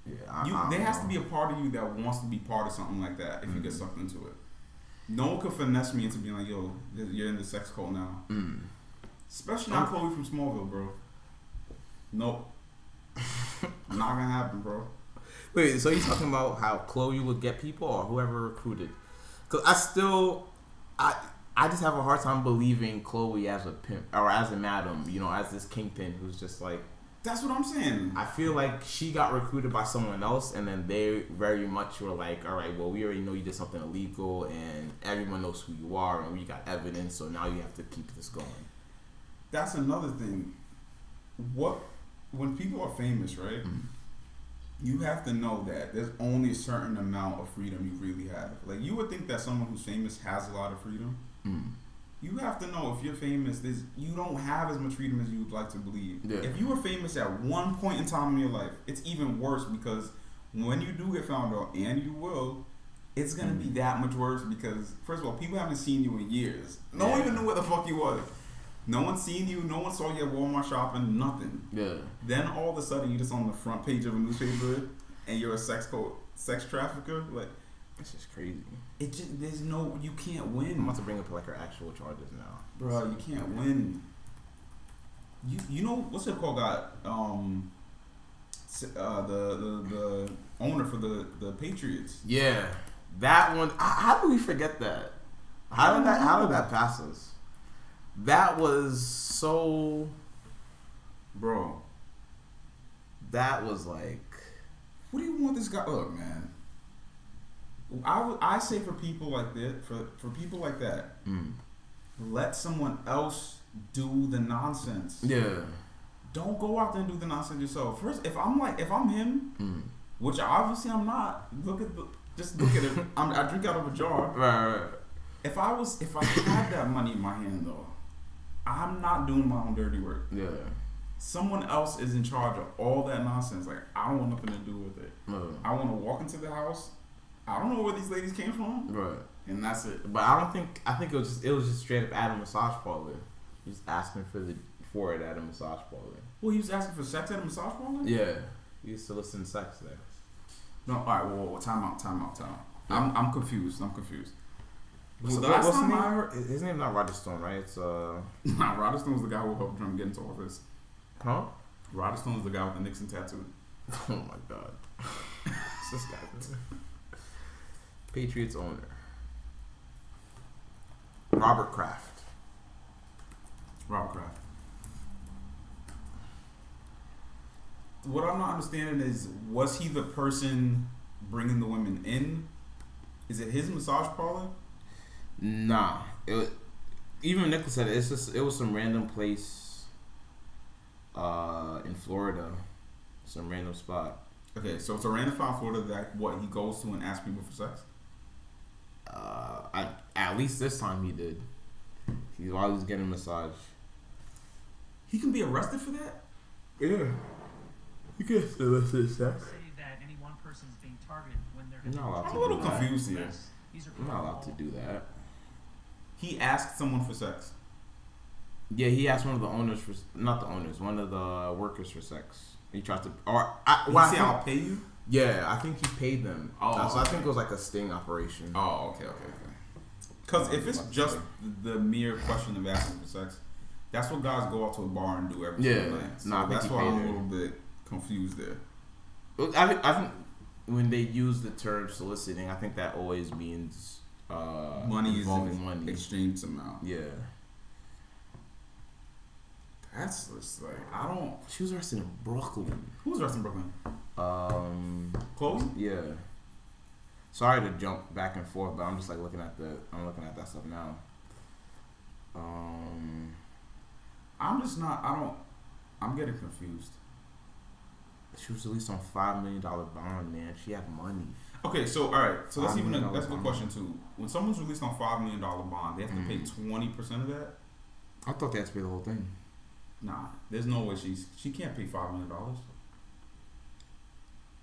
there has to be a part of you that wants to be part of something like that. If you get sucked into it, no one could finesse me into being like, yo, you're in the sex cult now. Especially not Chloe from Smallville, bro. Nope. Not gonna happen, bro. Wait, so you talking about how Chloe would get people or whoever recruited? Because I just have a hard time believing Chloe as a pimp or as a madam, you know, as this kingpin who's just like. That's what I'm saying. I feel like she got recruited by someone else, and then they very much were like, all right, well, we already know you did something illegal, and everyone knows who you are, and we got evidence, so now you have to keep this going. That's another thing. When people are famous, right? You have to know that there's only a certain amount of freedom you really have. Like, you would think that someone who's famous has a lot of freedom. You have to know if you're famous, you don't have as much freedom as you would like to believe. Yeah. If you were famous at one point in time in your life, it's even worse because when you do get found out, and you will, it's going to be that much worse because, first of all, people haven't seen you in years. No one even knew where the fuck you was. No one's seen you. No one saw you at Walmart shopping. Nothing. Yeah. Then all of a sudden, you're just on the front page of a newspaper, and you're a sex trafficker. Like, it's just crazy. You can't win. I'm about to bring up like her actual charges now, bro. You can't win. You know what's it called? Got the owner for the Patriots. Yeah, that one. How do we forget that? How did that pass us? That was so, bro. That was like, what do you want this guy? Look, man. I say for people like that, for people like that, let someone else do the nonsense. Yeah. Don't go out there and do the nonsense yourself. First, if I'm him, which obviously I'm not. Look at it. I drink out of a jar. Right. If I had that money in my hand though, I'm not doing my own dirty work. Yeah. Someone else is in charge of all that nonsense. Like, I don't want nothing to do with it. I want to walk into the house. I don't know where these ladies came from. Right. And that's it. But I think it was just straight up at a massage parlor. He was asking for it at a massage parlor. Well, he was asking for sex at a massage parlor? Yeah. He was soliciting sex there. No, alright, well, time out. Yeah. I'm confused. Well, what's his name? His name's not Roger Stone, right? It's Nah, Roger Stone's the guy who helped Trump get into office. Huh? Roger Stone's the guy with the Nixon tattoo. Oh my god. It's this guy. Patriots owner. Robert Kraft. What I'm not understanding is, was he the person bringing the women in? Is it his massage parlor? Nah. Even Nicholas said it was some random place in Florida. Some random spot. Okay, so it's a random spot in Florida that he goes to and asks people for sex. At least this time he did. He's always getting a massage. He can be arrested for that? Yeah. You can still listen to sex. Say that any one person is being targeted when they're. I'm not allowed I'm to a little do that. confused here. I'm not allowed to do that. He asked someone for sex. Yeah, he asked one of the owners for, not the owners, one of the workers for sex. He tried to, He said, I'll pay you? Yeah, I think he paid them. Oh, so I okay. think it was like a sting operation. Oh, okay. Because if it's just the mere question of asking for sex, that's what guys go out to a bar and do every single night. So nah, that's why I'm a little bit confused there. I think when they use the term soliciting, I think that always means money involving is money. exchange somehow. Yeah. That's just like, I don't. She was arrested in Brooklyn. Who was arrested in Brooklyn? Chloe? Yeah. Sorry to jump back and forth, but I'm just like looking at that stuff now. I'm getting confused. She was released on $5 million bond, man. She had money. Okay, so alright, so that's $5 million a good bond. question too. When someone's released on $5 million bond, they have to pay 20% of that? I thought they had to pay the whole thing. Nah, there's no way she can't pay $5 million.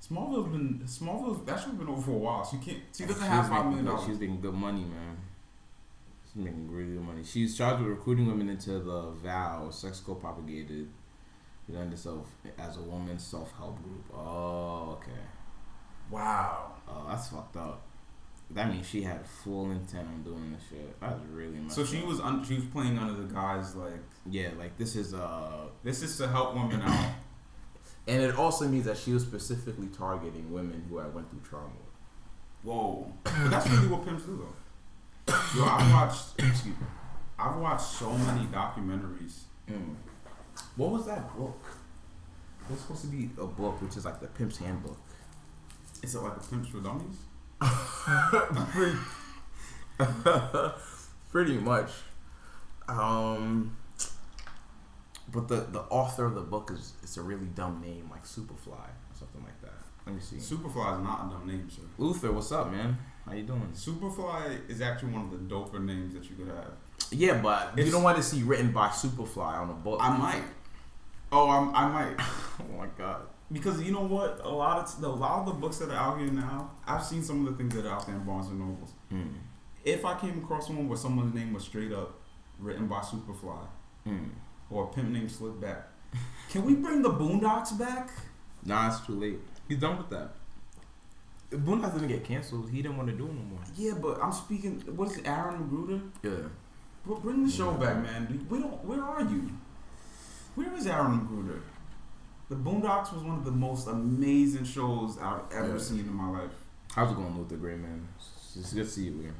Smallville's that should have been over for a while. She doesn't have $5 million. She's making good money, man. She's making really good money. She's charged with recruiting women into the VOW, sex co-propagated within itself as a woman's self-help group. Oh, okay. Wow. Oh, that's fucked up. That means she had full intent on doing this shit. That's really messed So she up. was playing under the guys like, yeah, like this is to help women out. and it also means that she was specifically targeting women who had went through trauma. Whoa. But that's really what pimps do though. Yo, I've watched so many documentaries. What was that book? It was supposed to be a book, which is like the Pimp's Handbook. Is it like a Pimps for Dummies? Pretty much. But the author of the book it's a really dumb name, like Superfly or something like that. Let me see. Superfly is not a dumb name, sir. Luther, what's up, man? How you doing? Superfly is actually one of the doper names that you could have. Yeah, but you don't want to see written by Superfly on a book. I might. Oh, I might. Oh my god. Because you know what, a lot of the books that are out here now, I've seen some of the things that are out there in Barnes and Nobles. If I came across one where someone's name was straight up written by Superfly, or a pimp named Slickback, can we bring the Boondocks back? Nah, it's too late. He's done with that. Boondocks didn't get canceled. He didn't want to do it no more. Yeah, but I'm speaking. What is it, Aaron Magruder? Yeah. Bro, bring the show back, man. Where are you? Where is Aaron Magruder? The Boondocks was one of the most amazing shows I've ever seen in my life. How's it going, Luther Gray, man? It's good to see you again.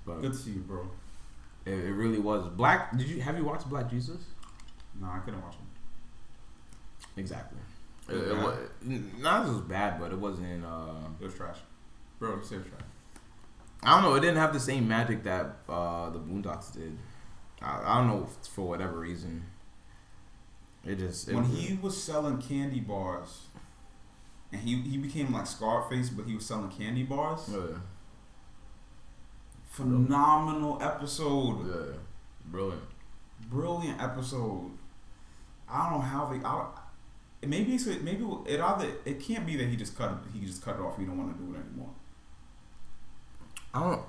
But Good to see you, bro. It really was. Have you watched Black Jesus? Nah, I couldn't watch him. Exactly. It was Not as bad, but it wasn't. It was trash, bro. You said trash. I don't know. It didn't have the same magic that the Boondocks did. I don't know for whatever reason. He was selling candy bars, and he became like Scarface, but he was selling candy bars. Yeah. Phenomenal episode. Yeah. Brilliant episode. I don't know how they. It can't be that he just cut it off. He don't want to do it anymore. I don't.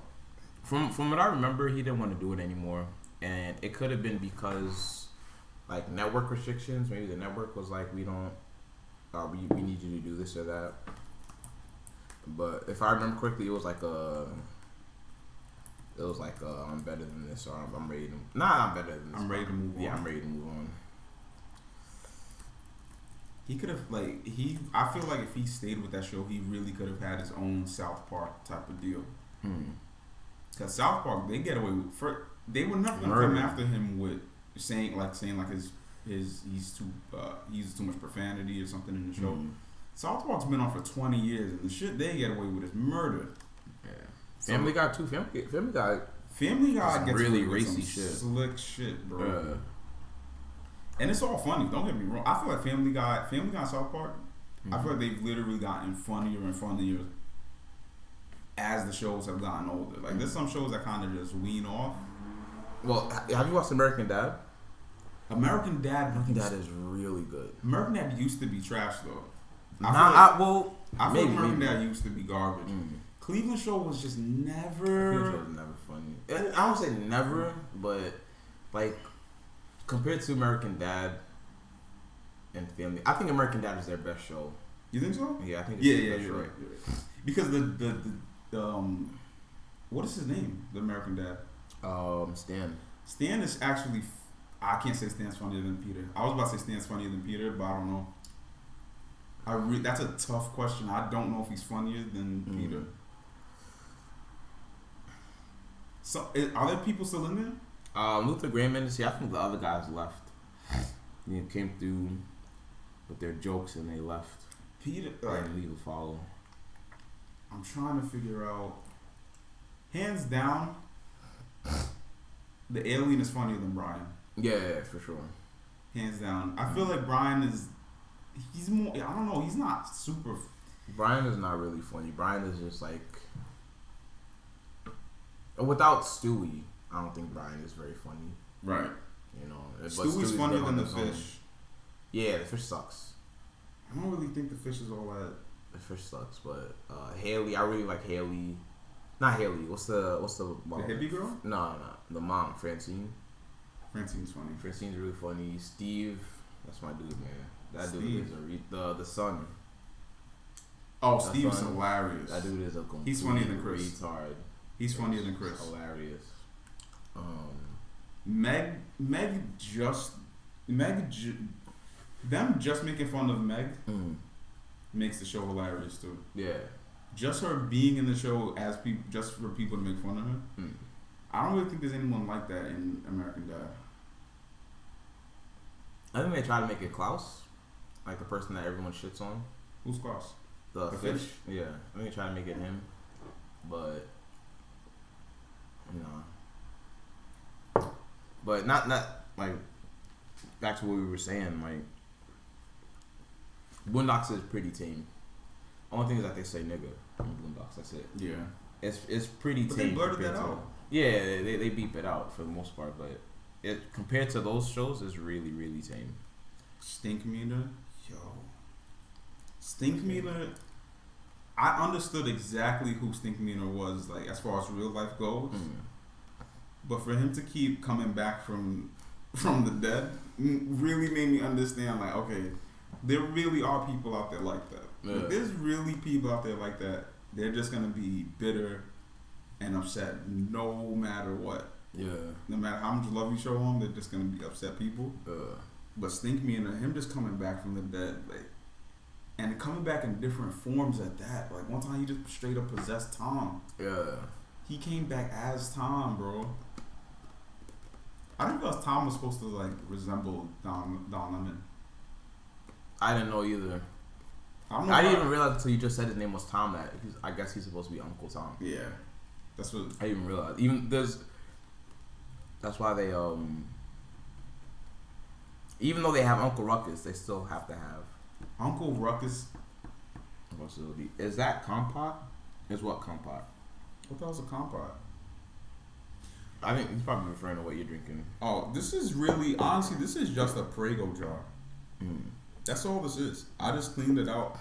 From what I remember, he didn't want to do it anymore, and it could have been because like network restrictions. Maybe the network was like, we don't. We need you to do this or that. But if I remember correctly, it was like I'm better than this, or I'm ready to. Nah, I'm better than this. I'm ready to move on. Yeah, I'm ready to move on. He could have I feel like if he stayed with that show, he really could have had his own South Park type of deal. Because South Park, they get away with they were never gonna come after him with saying he's too much profanity or something in the show. South Park's been on for 20 years, and the shit they get away with is murder. Yeah. Family Guy too. Family Guy gets really away with racy some shit. Slick shit, bro. And it's all funny. Don't get me wrong. I feel like Family Guy and South Park, I feel like they've literally gotten funnier and funnier as the shows have gotten older. Like there's some shows that kind of just wean off. Well, have you watched American Dad? American Dad is really good. American Dad used to be trash though. I feel like American Dad used to be garbage. Cleveland Show was just never. Cleveland Show was never funny. I don't say never, but like compared to American Dad and Family, I think American Dad is their best show. You think so? Yeah, I think. You're right. Because the what is his name? The American Dad. Stan. Stan is actually. I can't say Stan's funnier than Peter. I was about to say Stan's funnier than Peter, but I don't know. That's a tough question. I don't know if he's funnier than Peter. So, are there people still in there? Luther Graham, I think the other guys left. They came through with their jokes and they left. Peter, and leave a follow. I'm trying to figure out. Hands down, the alien is funnier than Brian. Yeah, for sure. Hands down. I feel like Brian is. He's more. I don't know. He's not super. Brian is not really funny. Brian is just like. Without Stewie, I don't think Brian is very funny. Right. You know, Stewie's funnier than the fish. Yeah, the fish sucks. I don't really think the fish is all that. The fish sucks, but Haley, I really like Haley. Not Haley. What's the mom? The hippie girl? No, the mom, Francine. Francine's funny. Francine's really funny. Steve, that's my dude, man. That Steve. dude is the son. Oh, Steve's hilarious. That dude is a complete He's funnier than Chris. retard. He's funnier than Chris. Hilarious. Them just making fun of Meg makes the show hilarious too. Yeah. Just her being in the show as just for people to make fun of her. I don't really think there's anyone like that in American Dad. I think they try to make it Klaus, like the person that everyone shits on. Who's Klaus? The fish? Yeah. I think they try to make it him, but you know. But not like back to what we were saying. Like Boondocks is pretty tame. Only thing is that they say nigga in Boondocks. That's it. Yeah. It's pretty but tame. They blurted that out. Yeah, they beep it out for the most part, but it compared to those shows is really really tame. Stink Meter, Stink Meter. I understood exactly who Stink Meter was, like as far as real life goes. But for him to keep coming back from the dead really made me understand, like, okay, there really are people out there like that. Yeah. Like, there's really people out there like that. They're just gonna be bitter and upset no matter what. Yeah. No matter how much love you show them, they're just gonna be upset people. But Stink Me and him just coming back from the dead, like, and coming back in different forms at that. Like one time he just straight up possessed Tom. Yeah. He came back as Tom, bro. I didn't realize Tom was supposed to like resemble Don Lemon. I didn't know either. I didn't even realize until you just said his name was Tom that I guess he's supposed to be Uncle Tom. Yeah, that's what I didn't even realize. That's why they even though they have Uncle Ruckus, they still have to have Uncle Ruckus. Is that Compot? Is what Compot? What the hell's a Compot? I think he's probably referring to what you're drinking. Oh, this is really honestly, this is just a Prego jar. That's all this is. I just cleaned it out,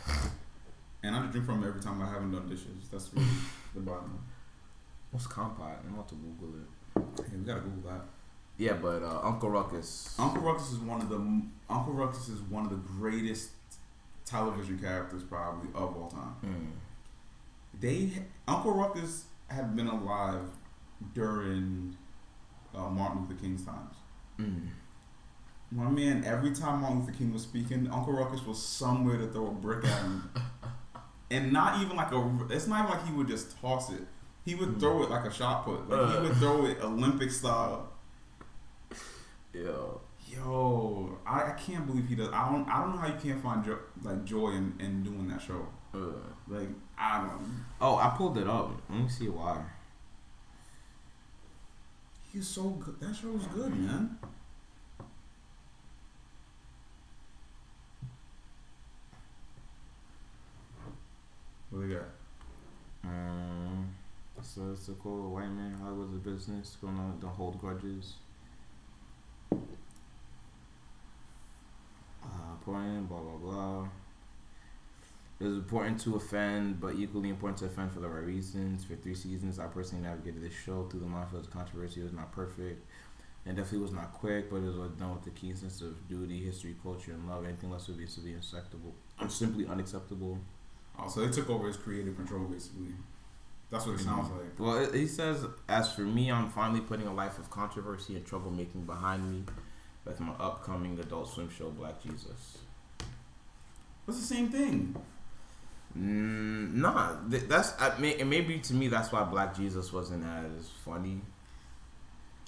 and I just drink from it every time I haven't done dishes. That's really the bottom. What's Compot? I'm about to Google it. Hey, we gotta Google that. Yeah, but Uncle Ruckus. Uncle Ruckus is one of the greatest television characters probably of all time. Uncle Ruckus had been alive during Martin Luther King's times. My man, every time Martin Luther King was speaking, Uncle Ruckus was somewhere to throw a brick at him. And not even like it's not even like he would just toss it. He would throw it like a shot put. Like he would throw it Olympic style. Yo, I can't believe he does. I don't know how you can't find joy in doing that show. Like, I don't know. Oh, I pulled it up. Let me see why. He's so good. That show's good, man. egotistical white man. Hollywood's a business. Going on, don't hold grudges. Important, blah blah blah. It was important to offend, but equally important to offend for the right reasons. For 3 seasons, I personally navigated this show through the minefield of controversy. It was not perfect, and definitely was not quick, but it was done with the keen sense of duty, history, culture, and love. Anything less would be simply unacceptable. Oh, so they took over his creative control, basically. That's what it sounds like. Well, he says, as for me, I'm finally putting a life of controversy and troublemaking behind me with my upcoming Adult Swim show, Black Jesus. It's the same thing. Nah, maybe to me that's why Black Jesus wasn't as funny.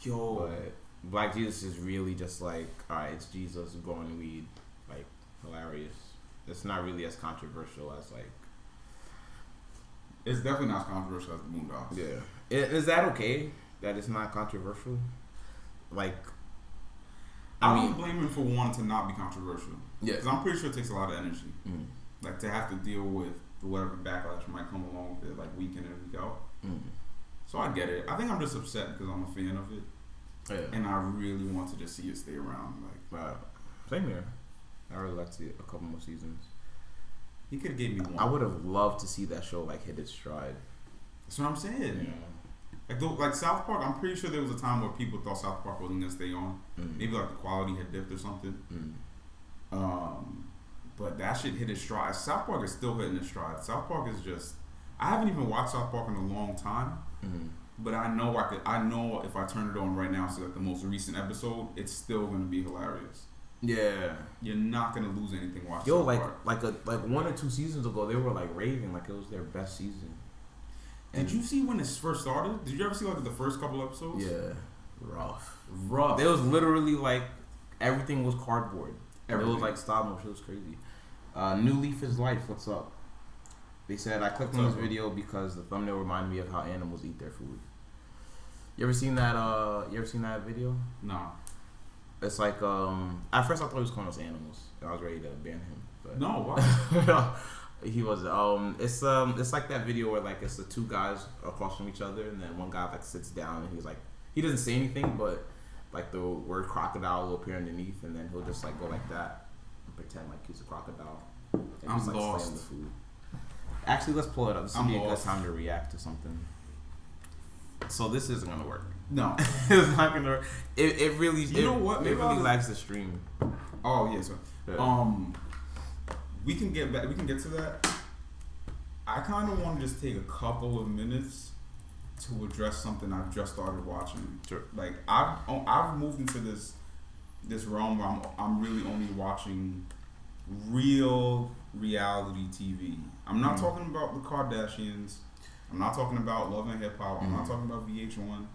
But Black Jesus is really just like, alright, it's Jesus growing weed, like hilarious. It's not really as controversial as like. It's definitely not as controversial as the Boondocks. Yeah, is that okay? That it's not controversial? Like, I don't blame him for wanting to not be controversial. Yeah, because I'm pretty sure it takes a lot of energy. Like to have to deal with whatever backlash might come along with it, like week in and week out. So I get it. I think I'm just upset because I'm a fan of it, and I really want to just see it stay around. Like, same here. I really like to see a couple more seasons. He could have gave me one. I would have loved to see that show like hit its stride. That's what I'm saying. Yeah. Like South Park, I'm pretty sure there was a time where people thought South Park wasn't gonna stay on. Maybe like the quality had dipped or something. But that shit hit its stride. South Park is still hitting its stride. South Park is just. I haven't even watched South Park in a long time. But I know I know if I turn it on right now, so like the most recent episode, it's still gonna be hilarious. Yeah, you're not gonna lose anything watching. Yo, South Park. like 1 or 2 seasons ago, they were like raving like it was their best season. Did you see when it first started? Did you ever see like the first couple episodes? Yeah, rough. It was literally like everything was cardboard. Everything. It was like stop motion. It was crazy. New Leaf is Life. What's up? They said I clicked on this video because the thumbnail reminded me of how animals eat their food. You ever seen that? You ever seen that video? No. It's like at first I thought he was calling us animals. I was ready to ban him. But no, why? He was it's like that video where like it's the 2 guys across from each other and then one guy like sits down and he's like he doesn't say anything but like the word crocodile will appear underneath and then he'll just like go like that and pretend like he's a crocodile. And I'm just, like, lost. the food. Actually, let's pull it up. This would be a good time to react to something. So this isn't gonna work. No, it's not gonna work. It really. You know what? It really lags the stream. Oh yeah, so we can get back. We can get to that. I kind of want to just take a couple of minutes to address something I've just started watching. Sure. Like I've moved into this realm where I'm really only watching real reality TV. I'm not talking about the Kardashians. I'm not talking about Love and Hip Hop. I'm not talking about VH1.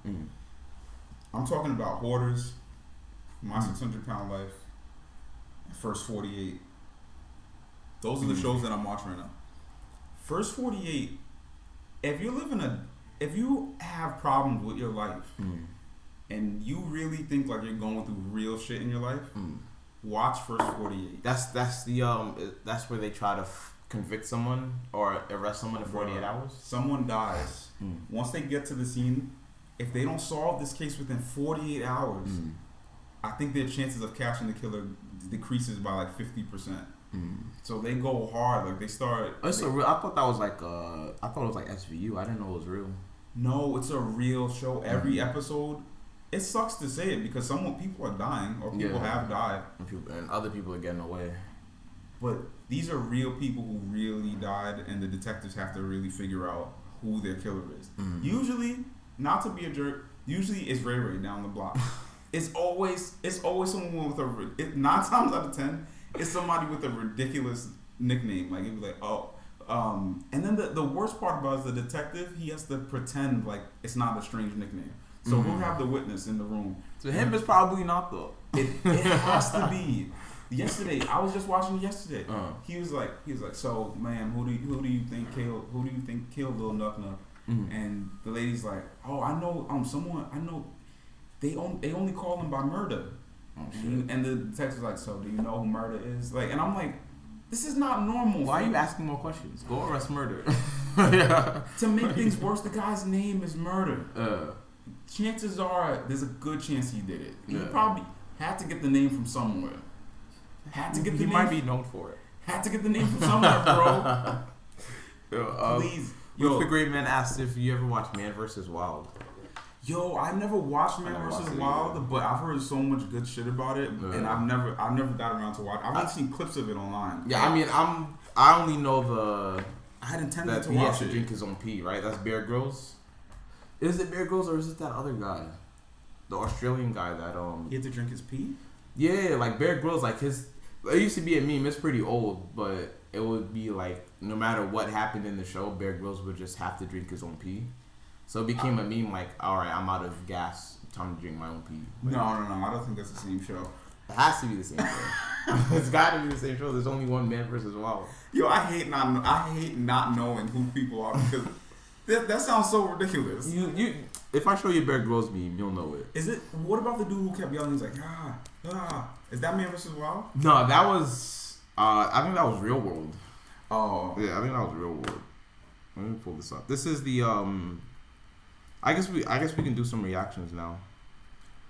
I'm talking about Hoarders, My 600 Pound Life, First 48. Those are the shows that I'm watching right now. First 48. If you have problems with your life, and you really think like you're going through real shit in your life, watch First 48. That's where they try to convict someone or arrest someone in 48 hours. Someone dies. Once they get to the scene, if they don't solve this case within 48 hours, I think their chances of catching the killer decreases by like 50%. So they go hard. Like they start. I thought that was like I thought it was like SVU. I didn't know it was real. No, it's a real show. Every episode. It sucks to say it because people are dying or people have died, and other people are getting away. But these are real people who really died, and the detectives have to really figure out who their killer is. Usually, not to be a jerk, usually it's Ray Ray down the block. It's always someone with 9 times out of 10, it's somebody with a ridiculous nickname. Like it'd be like, and then the worst part about it is the detective, he has to pretend like it's not a strange nickname. So we'll have the witness in the room. To him, it's probably not though. It has to be. Yesterday, I was just watching yesterday. He was like, so man, who do you think killed Lil Nuck Nuck? And the lady's like, oh, I know someone I know. They only call him by murder. And the detective's like, so do you know who murder is? Like, and I'm like, this is not normal. Why are you asking more questions? Go arrest murder. To make things worse, the guy's name is Murder. Chances are there's a good chance he did it. He probably had to get the name from somewhere. He might be known for it. Had to get the name from somewhere, bro. Please. Yo, the Great Man asked if you ever watched Man vs. Wild. Yo, I never watched Man vs. Wild, but I've heard so much good shit about it, and I've never got around to watch. I've only seen clips of it online. Yeah, I mean, I only know I had intended to he watch has to it. drink his own pee, right? That's Bear Grylls. Is it Bear Grylls or is it that other guy, the Australian guy that He had to drink his pee. Yeah, like Bear Grylls, like his. It used to be a meme. It's pretty old, but it would be like no matter what happened in the show, Bear Grylls would just have to drink his own pee. So it became a meme like, all right, I'm out of gas. Time to drink my own pee. Like, no. I don't think that's the same show. It has to be the same show. It's got to be the same show. There's only one Man vs. Wild. Yo, I hate not knowing who people are because that sounds so ridiculous. If I show you Bear Grylls meme, you'll know it. Is it? What about the dude who kept yelling? He's like, Is that Man vs. Wild? No, that was. I think that was Real World. Oh. Yeah, I think that was Real World. Let me pull this up. This is the I guess we can do some reactions now.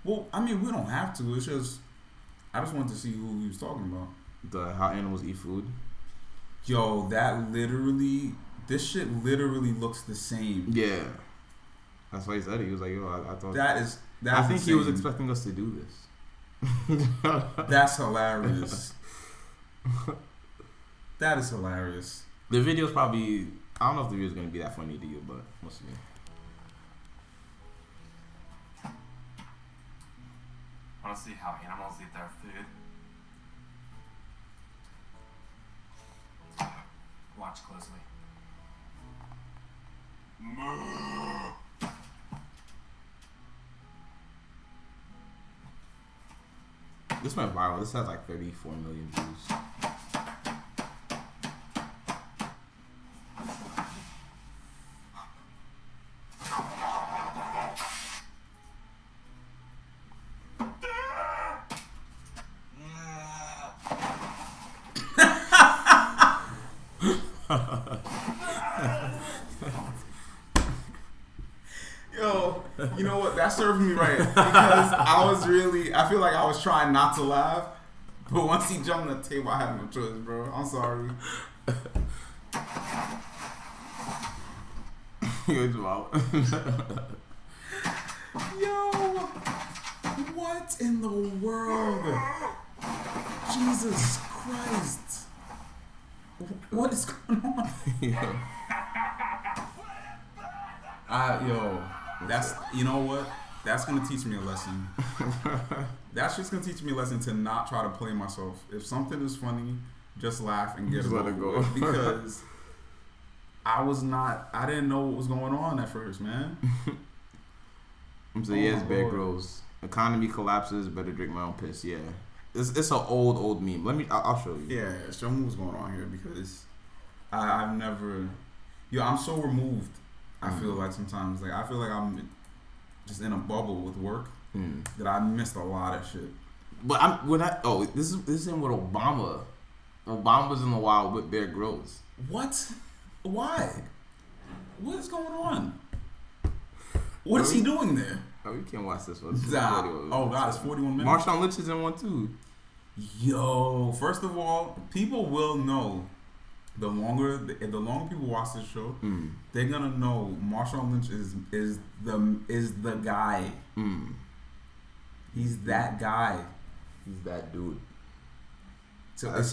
Well, I mean, we don't have to. It's just I just wanted to see who he was talking about. The how animals eat food. Yo, this shit literally looks the same. Yeah, that's why he said it. He was like, yo, I thought that's I think insane. he was expecting us to do this. That's hilarious. That is hilarious. The video's probably, I don't know if the video's gonna be that funny to you, but we'll see. I want to see how animals eat their food. Watch closely. This went viral. This has like 34 million views. Yo, you know what? That served me right because I feel like I was trying not to laugh, but once he jumped on the table, I had no choice, bro. I'm sorry. Yo, what in the world? Jesus Christ. What is going on? Yo, you know what? That's gonna teach me a lesson. That's just gonna teach me a lesson to not try to play myself. If something is funny, just laugh and get it let it go. Because I didn't know what was going on at first, man. I'm saying, yes, Bear Grylls. Economy collapses, better drink my own piss. Yeah. It's an old meme. I'll show you. Yeah, show me what's going on here because I've never. I'm so removed. I feel like sometimes, I feel like I'm just in a bubble with work that I missed a lot of shit. But this is in with Obama. Obama's in the wild with Bear Grylls. What? Why? What is going on? What is he doing there? Oh, you can't watch this one. Oh God, it's 41 minutes. Marshawn Lynch is in one too. Yo, first of all, people will know. The longer people watch this show, they're gonna know Marshawn Lynch is the guy. He's that guy. He's that dude. So he's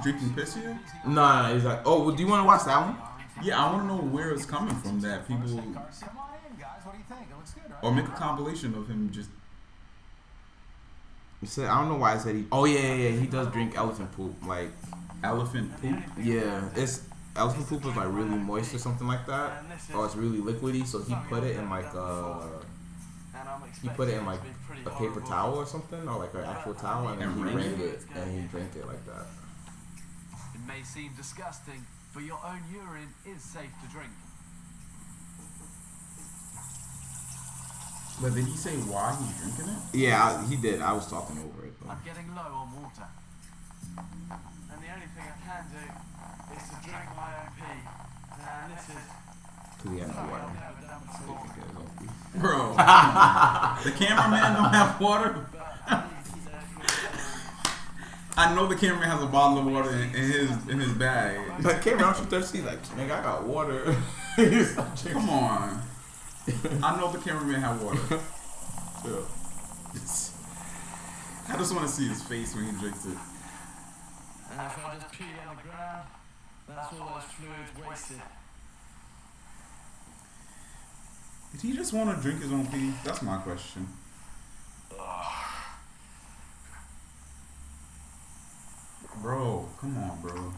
drinking piss here? No, he's like, oh, well, do you want to watch that one? Yeah, I want to know where it's coming from. That people, Come on in, guys. What do you think? It looks good, right? or make a compilation of him just. He said, I don't know why I said he. Oh yeah, he does drink elephant poop. Like Elephant poop? Yeah, elephant poop is like really moist or something like that, or it's really liquidy. So he put it in like a paper towel or something, or like an actual towel, and then he drank it, and he drank it like that. It may seem disgusting, but your own urine is safe to drink. But did he say why he's drinking it? Yeah, he did. I was talking over it. Though. I'm getting low on water. And the only thing I can do is to drink my own pee. And this is Cause he had no water. never done before. Bro, the cameraman don't have water. I know the cameraman has a bottle of water in his bag. Like, Cameron, aren't you thirsty? Like, nigga, I got water. He's not drinking. Come on. I know the cameraman had water. Yeah. I just want to see his face when he drinks it. And if I just pee on the ground, that's all those fluids wasted. Did he just want to drink his own pee? That's my question. Bro, come on, bro.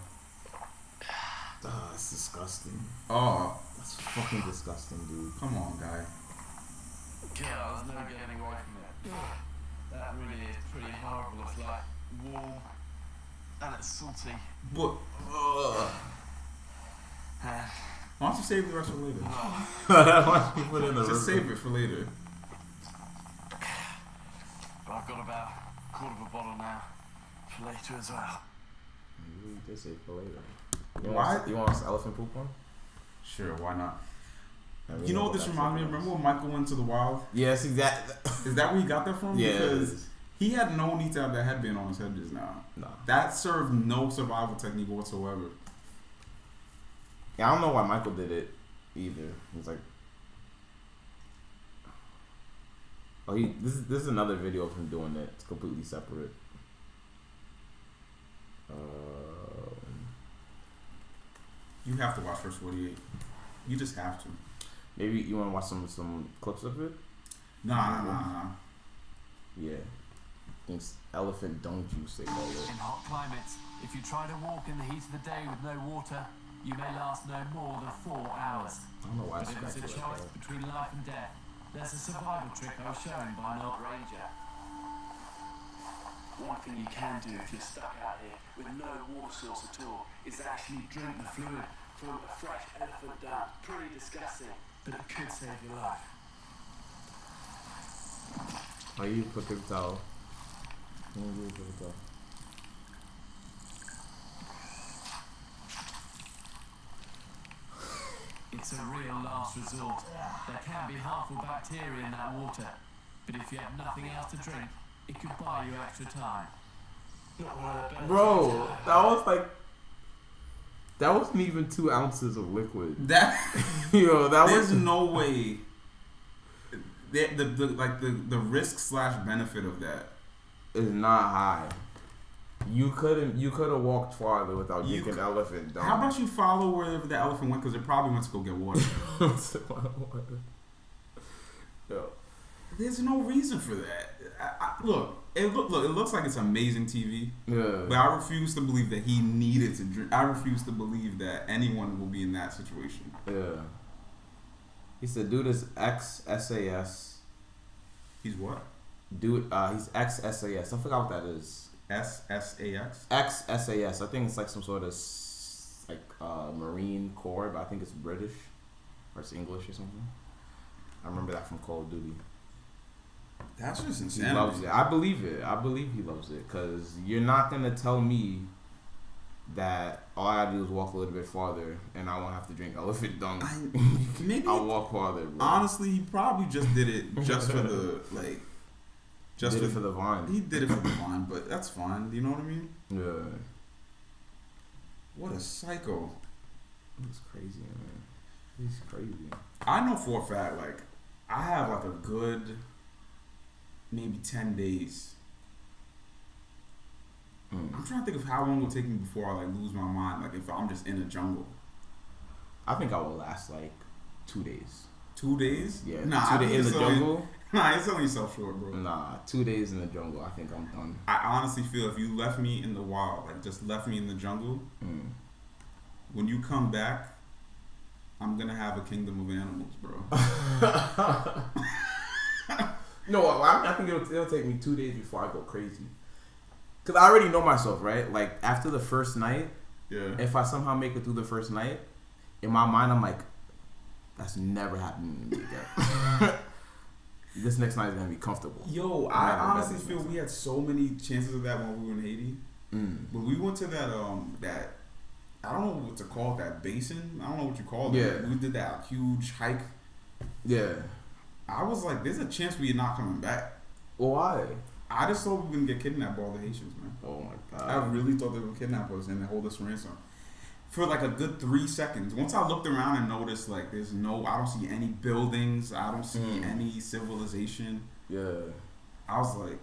It's disgusting. Oh, That's fucking disgusting, dude. come on, guy. Yeah, there's no getting away from it. That really is pretty horrible. It's like warm and it's salty. But And why don't you save the rest for later? That much people in the Just river. save it for later. but I've got about a quarter of a bottle now for later as well. You did say for later. Why? You want some elephant poop one? Sure, why not? I really You know know what this that reminds me shit of? was. Remember when Michael went to the wild? Yes, exactly. Is that where he got that from? Yeah, it Because is. he had no need to have that headband on his head just now. No. That served no survival technique whatsoever. Yeah, I don't know why Michael did it either. He's like, oh, this is another video of him doing it. It's completely separate. You have to watch First 48. You just have to. Maybe you want to watch some clips of it. Nah. Yeah. Thinks elephant don't you say no. In hot climates, if you try to walk in the heat of the day with no water, you may last no more than 4 hours. I don't know why I But if it's a scratched it choice like that. between life and death, there's a survival trick I was shown by an old ranger. One thing you can do if you're stuck out here with no water source at all is actually drink the fluid from a fresh elephant dung. Pretty disgusting, but it could save your life. Oh, you put paper towel. You use paper towel. It's a real last resort. There can be harmful bacteria in that water, but if you have nothing else to drink, it could buy you extra time. Bro, that wasn't even 2 ounces of liquid. That Yo, that there's was no way. The risk / benefit of that. is not high. You could have walked farther without You drinking elephant dung. How about you follow wherever the elephant went? Because it probably went to go get water. Yo. There's no reason for that. It looks like it's amazing TV. Yeah. But I refuse to believe that he needed to drink. I refuse to believe that anyone will be in that situation. Yeah. He said, "Dude is ex-SAS. He's what? He's ex-SAS. I forgot what that is. SSAX? Ex-SAS. I think it's like some sort of Marine Corps, but I think it's British or it's English or something. I remember that from Call of Duty. That's just He insanity. loves it. I believe it. I believe he loves it because you're not gonna tell me that all I gotta do is walk a little bit farther and I won't have to drink elephant dung. Maybe I'll walk farther, bro. honestly, he probably just did it just for the Did it for the vine. He did it for the vine, but that's fine. You know what I mean? Yeah. What a psycho! He's crazy, man. He's crazy. I know for a fact, I have a good maybe 10 days. I'm trying to think of how long it will take me before I lose my mind. If I'm just in a jungle. I think I will last 2 days. 2 days? Yeah. Nah, 2 days in the jungle. Nah, you're selling yourself short, bro. Nah, 2 days in the jungle. I think I'm done. I honestly feel if you left me in the wild, just left me in the jungle, when you come back, I'm gonna have a kingdom of animals, bro. No, I think it'll take me 2 days before I go crazy. Cause I already know myself, right? After the first night, Yeah. if I somehow make it through the first night, in my mind I'm like, that's never happening to me again. This next night is gonna be comfortable. Yo, I honestly feel we had so many chances of that when we were in Haiti. When we went to that I don't know what to call it, that basin. I don't know what you call it. Yeah. We did that huge hike. Yeah. I was like, there's a chance we're not coming back. Why? I just thought we were going to get kidnapped by all the Haitians, man. Oh my god. I really thought they would kidnap us and hold us ransom. For like a good 3 seconds. Once I looked around and noticed, like, I don't see any buildings. I don't see any civilization. Yeah. I was like,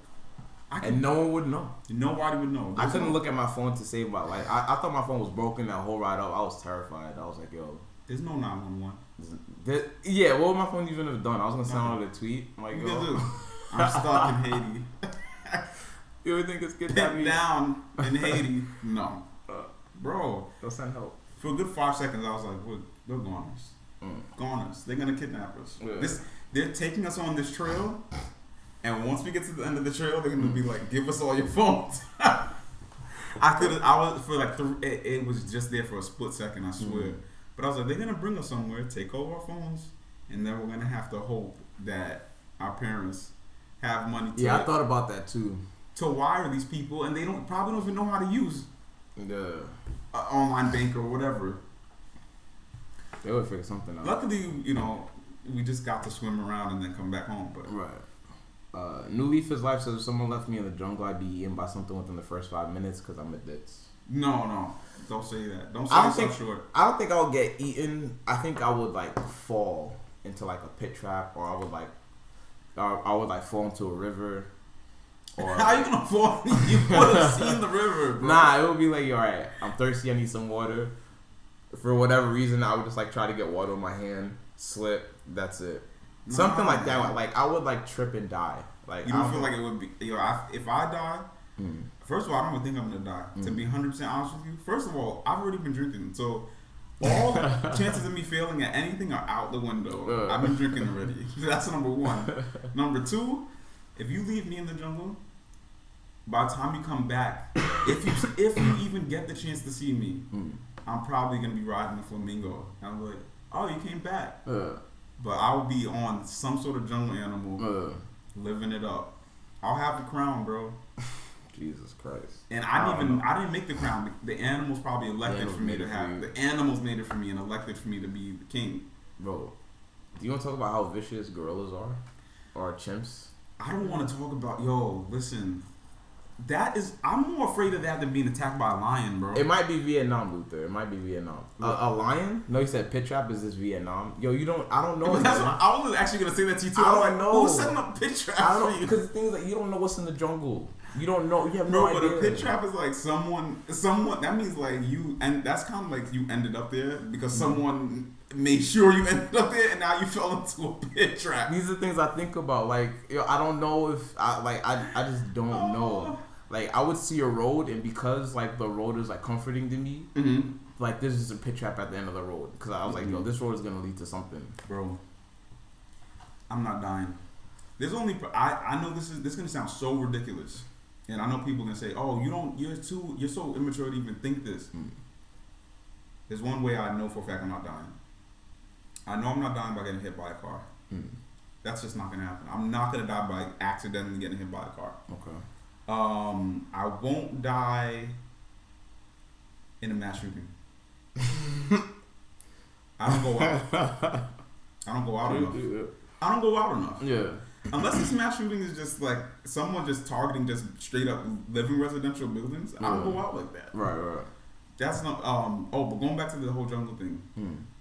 and no one would know. Nobody would know. I couldn't look at my phone to save my life. I thought my phone was broken that whole ride up. I was terrified. I was like, yo. There's no 911. Yeah, what would my phone even have done? I was going to send out a tweet. I'm like, yo. I'm stuck in Haiti. You ever think it's good Pinned down in Haiti? No. Bro. They'll send help. For a good 5 seconds, I was like, we're goners. Goners. They're going to kidnap us. Yeah. They're taking us on this trail. And once we get to the end of the trail, they're gonna be like, "Give us all your phones." It was just there for a split second, I swear. But I was like, they're gonna bring us somewhere, take over our phones, and then we're gonna have to hope that our parents have money. I thought about that too. To wire these people, and they probably don't even know how to use the online bank or whatever. They would figure something out. Luckily, we just got to swim around and then come back home. But right. New Leaf is Life says if someone left me in the jungle, I'd be eaten by something within the first 5 minutes because I'm a ditz. No. Don't say that. Don't say so short. I don't think I would get eaten. I think I would fall into a pit trap, or I would fall into a river. Or how you gonna fall? You would have seen the river, bro. Nah, it would be like, alright, I'm thirsty, I need some water. For whatever reason, I would just try to get water in my hand, slip, that's it. Something like that. Like I would trip and die. Like you don't feel like it would be. If I die, first of all, I don't even think I'm gonna die. To be 100% honest with you, first of all, I've already been drinking, so all chances of me failing at anything are out the window. I've been drinking already. That's number one. Number two, if you leave me in the jungle, by the time you come back, if you even get the chance to see me, I'm probably gonna be riding a flamingo. And I'm like, oh, you came back. But I will be on some sort of jungle animal, living it up. I'll have the crown, bro. Jesus Christ. And I didn't make the crown. The animals probably elected for me to have. The animals made it for me and elected for me to be the king. Bro, do you want to talk about how vicious gorillas are? Or chimps? I don't want to talk about. Yo, listen. I'm more afraid of that than being attacked by a lion, bro. It might be Vietnam, Luther. It might be Vietnam. A lion? No, you said pit trap. Is this Vietnam? Yo, I don't know. I was actually gonna say that to you too. I don't know. Who's setting up pit traps? I don't know, because the thing is you don't know what's in the jungle. You don't know. You have no idea. But a pit trap is like someone. That means you, and that's kind of like you ended up there because someone made sure you ended up there, and now you fell into a pit trap. These are things I think about. I don't know if I just don't know. I would see a road, and because the road is comforting to me, there's just a pit trap at the end of the road. Because I was like, yo, this road is gonna lead to something, bro. I'm not dying. There's only I know this is gonna sound so ridiculous, and I know people gonna say, oh, you're so immature to even think this. There's one way I know for a fact I'm not dying. I know I'm not dying by getting hit by a car. That's just not gonna happen. I'm not gonna die by accidentally getting hit by a car. Okay. I won't die in a mass shooting. I don't go out. I don't go out enough. I don't go out enough. Yeah. Unless this mass shooting is just someone just targeting just straight up living residential buildings, I don't go out like that. Right. That's not. But going back to the whole jungle thing,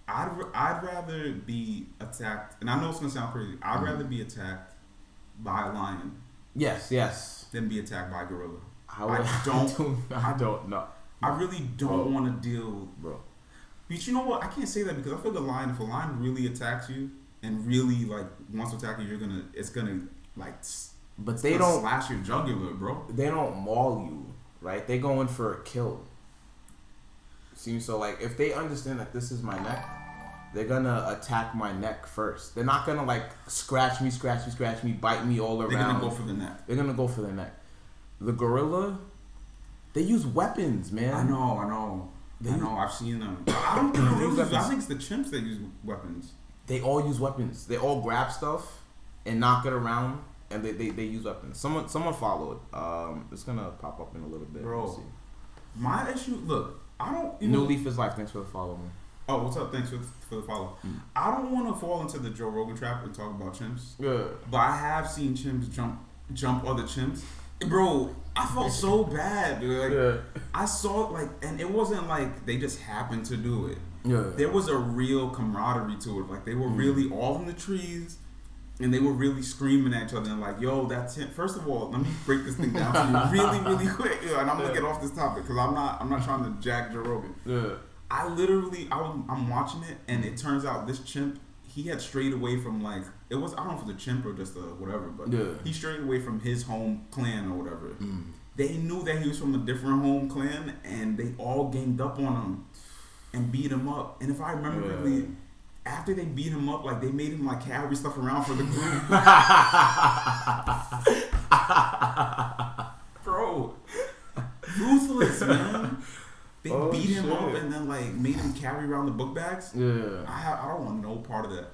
I'd rather be attacked, and I know it's gonna sound crazy. I'd rather be attacked by a lion. Yes. Than be attacked by a gorilla. I don't know. I really don't want to deal, bro. But you know what? I can't say that because I feel if a lion really attacks you and really wants to attack you, it's gonna But they don't slash your jugular, bro. They don't maul you, right? They go in for a kill. See, so if they understand that this is my neck, they're gonna attack my neck first. They're not gonna scratch me, bite me all around. They're gonna go for the neck. They're gonna go for the neck. The gorilla, they use weapons, man. I know. I've seen them. I don't think they use weapons. I think it's the chimps that use weapons. They all use weapons. They all grab stuff and knock it around, and they use weapons. Someone followed. It's gonna pop up in a little bit. Bro, my issue. Look, I don't. New Leaf is Life. Thanks for the follow, man. Oh, what's up? Thanks for the follow. I don't want to fall into the Joe Rogan trap and talk about chimps. Yeah. But I have seen chimps jump other chimps. Bro, I felt so bad, dude. Like, I saw it, like, and it wasn't like they just happened to do it. Yeah. There was a real camaraderie to it. Like, they were really all in the trees, and they were really screaming at each other and like, yo, that's it. First of all, let me break this thing down for you really, really quick. And I'm gonna get off this topic because I'm not trying to jack Joe Rogan. Yeah. I'm watching it, and it turns out this chimp, he had strayed away from, like, it was, I don't know if it was a chimp or just a whatever, but he strayed away from his home clan or whatever. They knew that he was from a different home clan, and they all ganged up on him and beat him up. And if I remember correctly, after they beat him up, like, they made him, like, carry stuff around for the group. Bro, ruthless, man. They beat him up and then, like, made him carry around the book bags. Yeah, I don't want no part of that.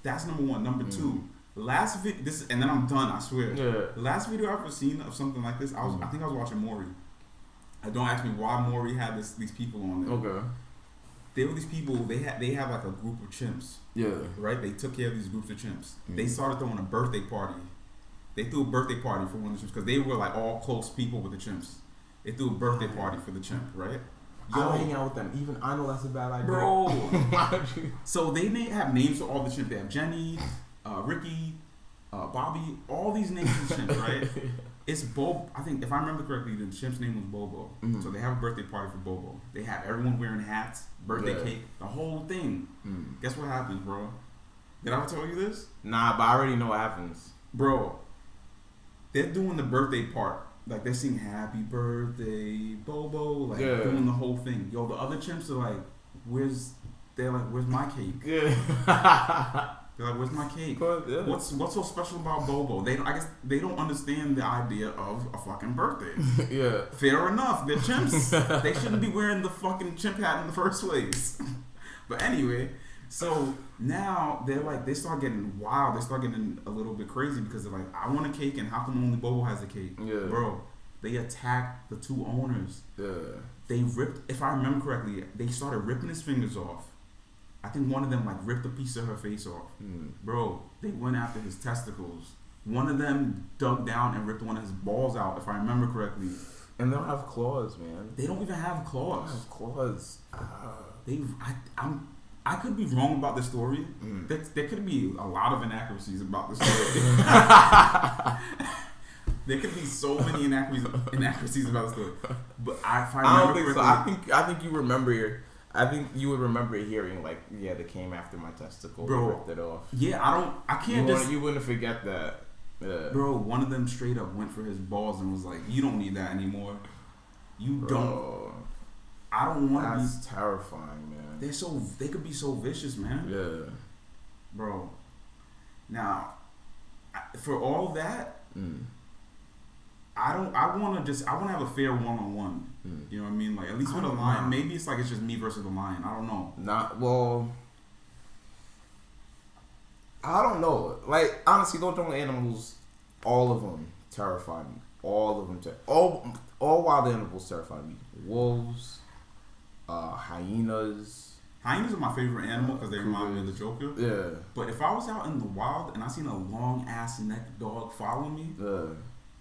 That's number one. Number two, last video. This, and then I'm done. I swear. Yeah. The last video I've ever seen of something like this, I think I was watching Maury. Don't ask me why Maury had these people on there. Okay. There were these people. They had like a group of chimps. Yeah. Right. They took care of these groups of chimps. They started throwing a birthday party. They threw a birthday party for one of the chimps because they were like all close people with the chimps. They threw a birthday party for the chimp, right? Yo, I hang out with them. Even I know that's a bad idea. Bro. So they have names for all the chimps. They have Jenny, Ricky, Bobby, all these names of chimps, right? It's Bobo. I think, if I remember correctly, the chimp's name was Bobo. So they have a birthday party for Bobo. They have everyone wearing hats, birthday cake, the whole thing. Guess what happens, bro? Did I ever tell you this? Nah, but I already know what happens. Bro, they're doing the birthday part. Like, they're singing Happy Birthday, Bobo, like, doing the whole thing. Yo, the other chimps are like, where's my cake? They're like, where's my cake? What's so special about Bobo? I guess they don't understand the idea of a fucking birthday. Yeah. Fair enough. They're chimps. They shouldn't be wearing the fucking chimp hat in the first place. But anyway, so now they start getting wild. They start getting a little bit crazy because they're like, I want a cake, and how come only Bobo has a cake? Yeah. Bro, they attacked the two owners. Yeah. They ripped, if I remember correctly, they started ripping his fingers off. I think one of them like ripped a piece of her face off. Bro, they went after his testicles. One of them dug down and ripped one of his balls out, if I remember correctly. And they don't have claws, man. They don't even have claws. They don't have claws. I could be wrong about the story. There could be a lot of inaccuracies about the story. There could be so many inaccuracies about the story. But I don't think so. I think you remember. I think you would remember hearing like, yeah, they came after my testicle, bro, ripped it off. Yeah, you wouldn't forget that. Yeah. Bro, one of them straight up went for his balls and was like, "You don't need that anymore. You don't." I don't want to be. That's terrifying, man. They could be so vicious, man. Yeah, bro. Now, for all that, I want to have a fair one-on-one. You know what I mean? Like, at least with a lion, maybe it's just me versus the lion. I don't know. I don't know. Like, honestly, those jungle animals, all of them terrify me. All of them, all wild animals terrify me. Wolves, hyenas. Hyenas are my favorite animal because they remind me of the Joker. Yeah. But if I was out in the wild and I seen a long ass neck dog follow me,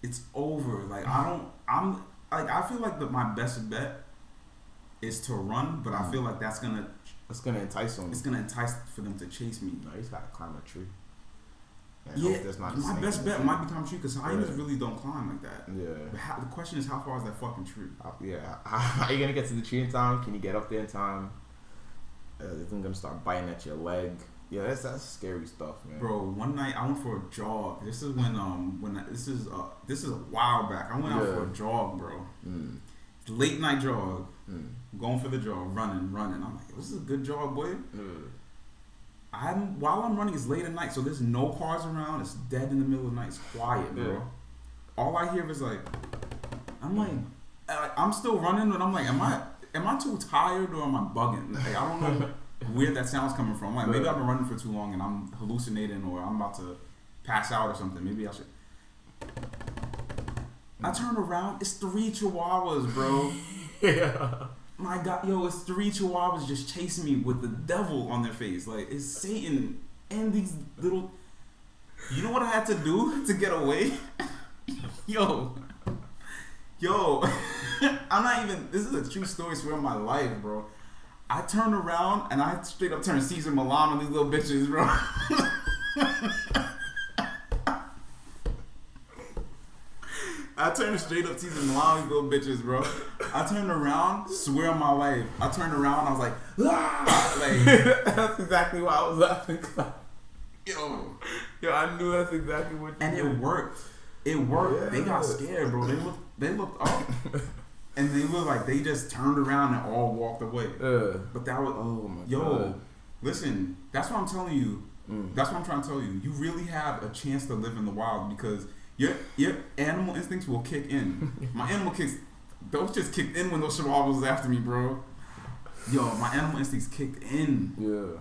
it's over. Like, I feel like my best bet is to run, but I feel like that's gonna entice them. It's gonna entice for them to chase me. No, he's gotta climb a tree. My best bet might be climb a tree because hyenas really don't climb like that. Yeah. But the question is, how far is that fucking tree? How are you gonna get to the tree in time? Can you get up there in time? Is it gonna start biting at your leg? Yeah, that's scary stuff, man. Bro, one night I went for a jog. This is this is a while back. I went out for a jog, bro. Late night jog. Going for the jog, running. I'm like, this is a good jog, boy. While I'm running, it's late at night, so there's no cars around. It's dead in the middle of the night. It's quiet, bro. All I hear is like, I'm like, I'm still running, and I'm like, am I too tired or am I bugging? Like, I don't know where that sound's coming from. Like, maybe I've been running for too long and I'm hallucinating, or I'm about to pass out or something. Maybe I should. I turn around, it's 3 chihuahuas, bro. Yeah. My God, yo, it's 3 chihuahuas just chasing me with the devil on their face. Like, it's Satan and these little... You know what I had to do to get away? Yo, I'm not even... This is a true story, swear on my life, bro. I turned around and I straight up turned Caesar Milan on these little bitches, bro. I turned straight up Caesar Milan on these little bitches, bro. I turned around, swear on my life. I turned around, I was like, ah! Like, that's exactly why I was laughing. Yo, I knew that's exactly what. And it worked. It worked. Yeah. They got scared, bro. They looked up, and they looked like they just turned around and all walked away. But that was God. Listen, that's what I'm telling you. That's what I'm trying to tell you. You really have a chance to live in the wild because your animal instincts will kick in. My animal kids, those just kicked in when those chihuahuas was after me, bro. Yo, my animal instincts kicked in. Yeah.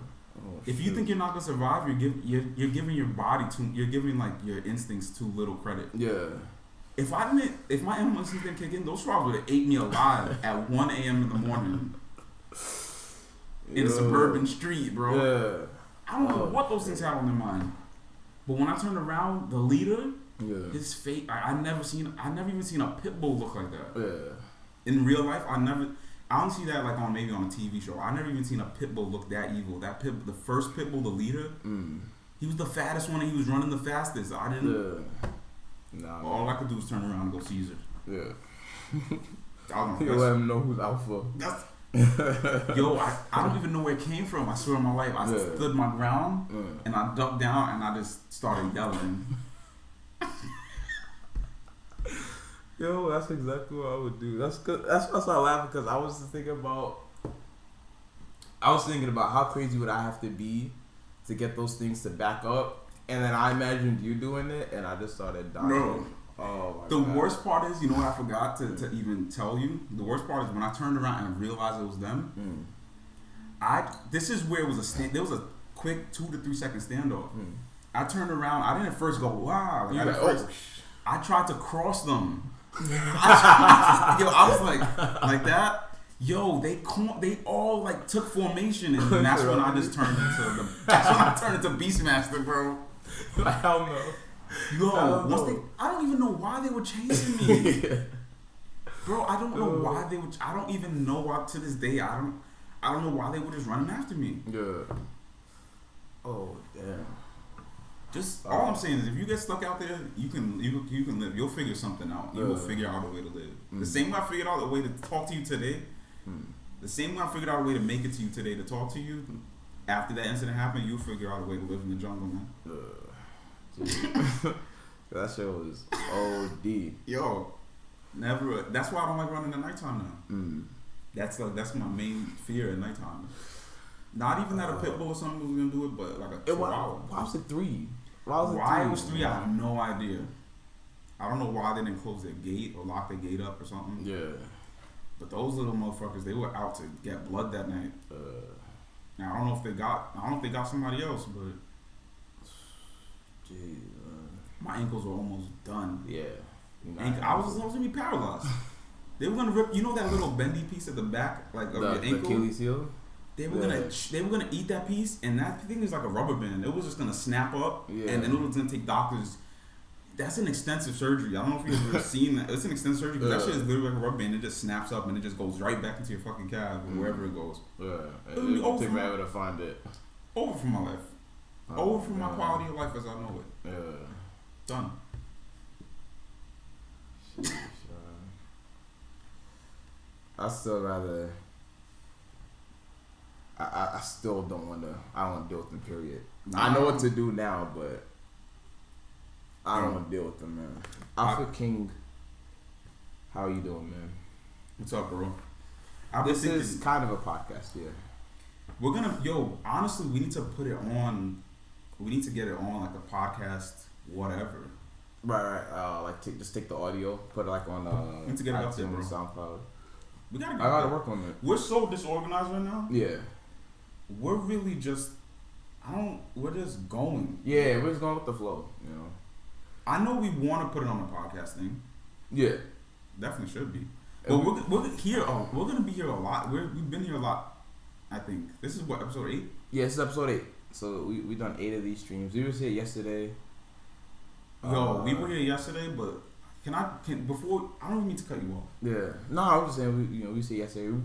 If you think you're not gonna survive, you're giving your body you're giving like your instincts too little credit. Yeah. If my animal instincts didn't kick in, those frogs would have ate me alive at 1 a.m. in the morning in a suburban street, bro. Yeah. I don't know what those things have on their mind. But when I turned around, the leader, his face, I never even seen a pit bull look like that. Yeah. In real life, I don't see that like maybe on a TV show. I never even seen a pit bull look that evil. The first pit bull, the leader, he was the fattest one and he was running the fastest. I didn't. Nah. All I could do was turn around and go Caesar. Yeah. You let him know who's alpha. Yo, I don't even know where it came from. I swear on my life, I stood my ground and I ducked down and I just started yelling. Yo, that's exactly what I would do. That's good. That's why I started laughing because I was thinking about how crazy would I have to be to get those things to back up, and then I imagined you doing it, and I just started dying. Bro, God. Worst part is, you know what I forgot to even tell you? The worst part is when I turned around and realized it was them. This is where it was there was a quick 2 to 3 second standoff. I turned around. I didn't first go wow. I tried to cross them. I was like that. Yo, they all like took formation, and that's when I just turned into Beastmaster, bro. Hell no. Yo, I don't even know why they were chasing me, bro. I don't know why they would. I don't even know why to this day. I don't know why they were just running after me. Yeah. Oh damn. Just all I'm saying is, if you get stuck out there, you can live. You'll figure something out. You will figure out a way to live. The same way I figured out a way to talk to you today. The same way I figured out a way to make it to you today to talk to you. After that incident happened, you'll figure out a way to live in the jungle, man. That shit was OD. Yo, never. That's why I don't like running at nighttime now. That's my main fear at nighttime. Not even that a pit bull or something was gonna do it, but like a chihuahua. Why was it 3? Why it was 3? I have no idea. I don't know why they didn't close their gate or lock their gate up or something. Yeah. But those little motherfuckers, they were out to get blood that night. Now I don't know if they got somebody else, but jeez, my ankles were almost done. Yeah. I was gonna be paralyzed. They were gonna rip. You know that little bendy piece at the back, like of your ankle. The Achilles heel. They were gonna eat that piece, and that thing is like a rubber band. It was just gonna snap up, and then it was gonna take doctors. That's an extensive surgery. I don't know if you've ever seen that. It's an extensive surgery because that shit is literally like a rubber band. It just snaps up and it just goes right back into your fucking calf or wherever it goes. Yeah, it'll take me to find it. Over from my life. Over from my quality of life as I know it. Yeah. Done. I still rather. I still don't want to. I don't want to deal with them. Period. I know what to do now, but I don't want to deal with them, man. Alpha King, how are you doing, man? What's up, bro? This is kind of a podcast, yeah. We're gonna, honestly, we need to put it on. We need to get it on like a podcast, whatever. Right. Just take the audio, put it like on we need to get it up there, bro. SoundCloud. I gotta work on it. We're so disorganized right now. Yeah. We're really just. We're just going. Yeah, we're just going with the flow, you know. I know we want to put it on the podcast thing. Yeah. Definitely should be. But we're here. We're gonna be here a lot. We've been here a lot. I think this is what episode 8. Yeah, this is episode 8. So we done 8 of these streams. We was here yesterday. Yo, we were here yesterday, but before I don't even mean to cut you off. Yeah, no, I was just saying we said yesterday.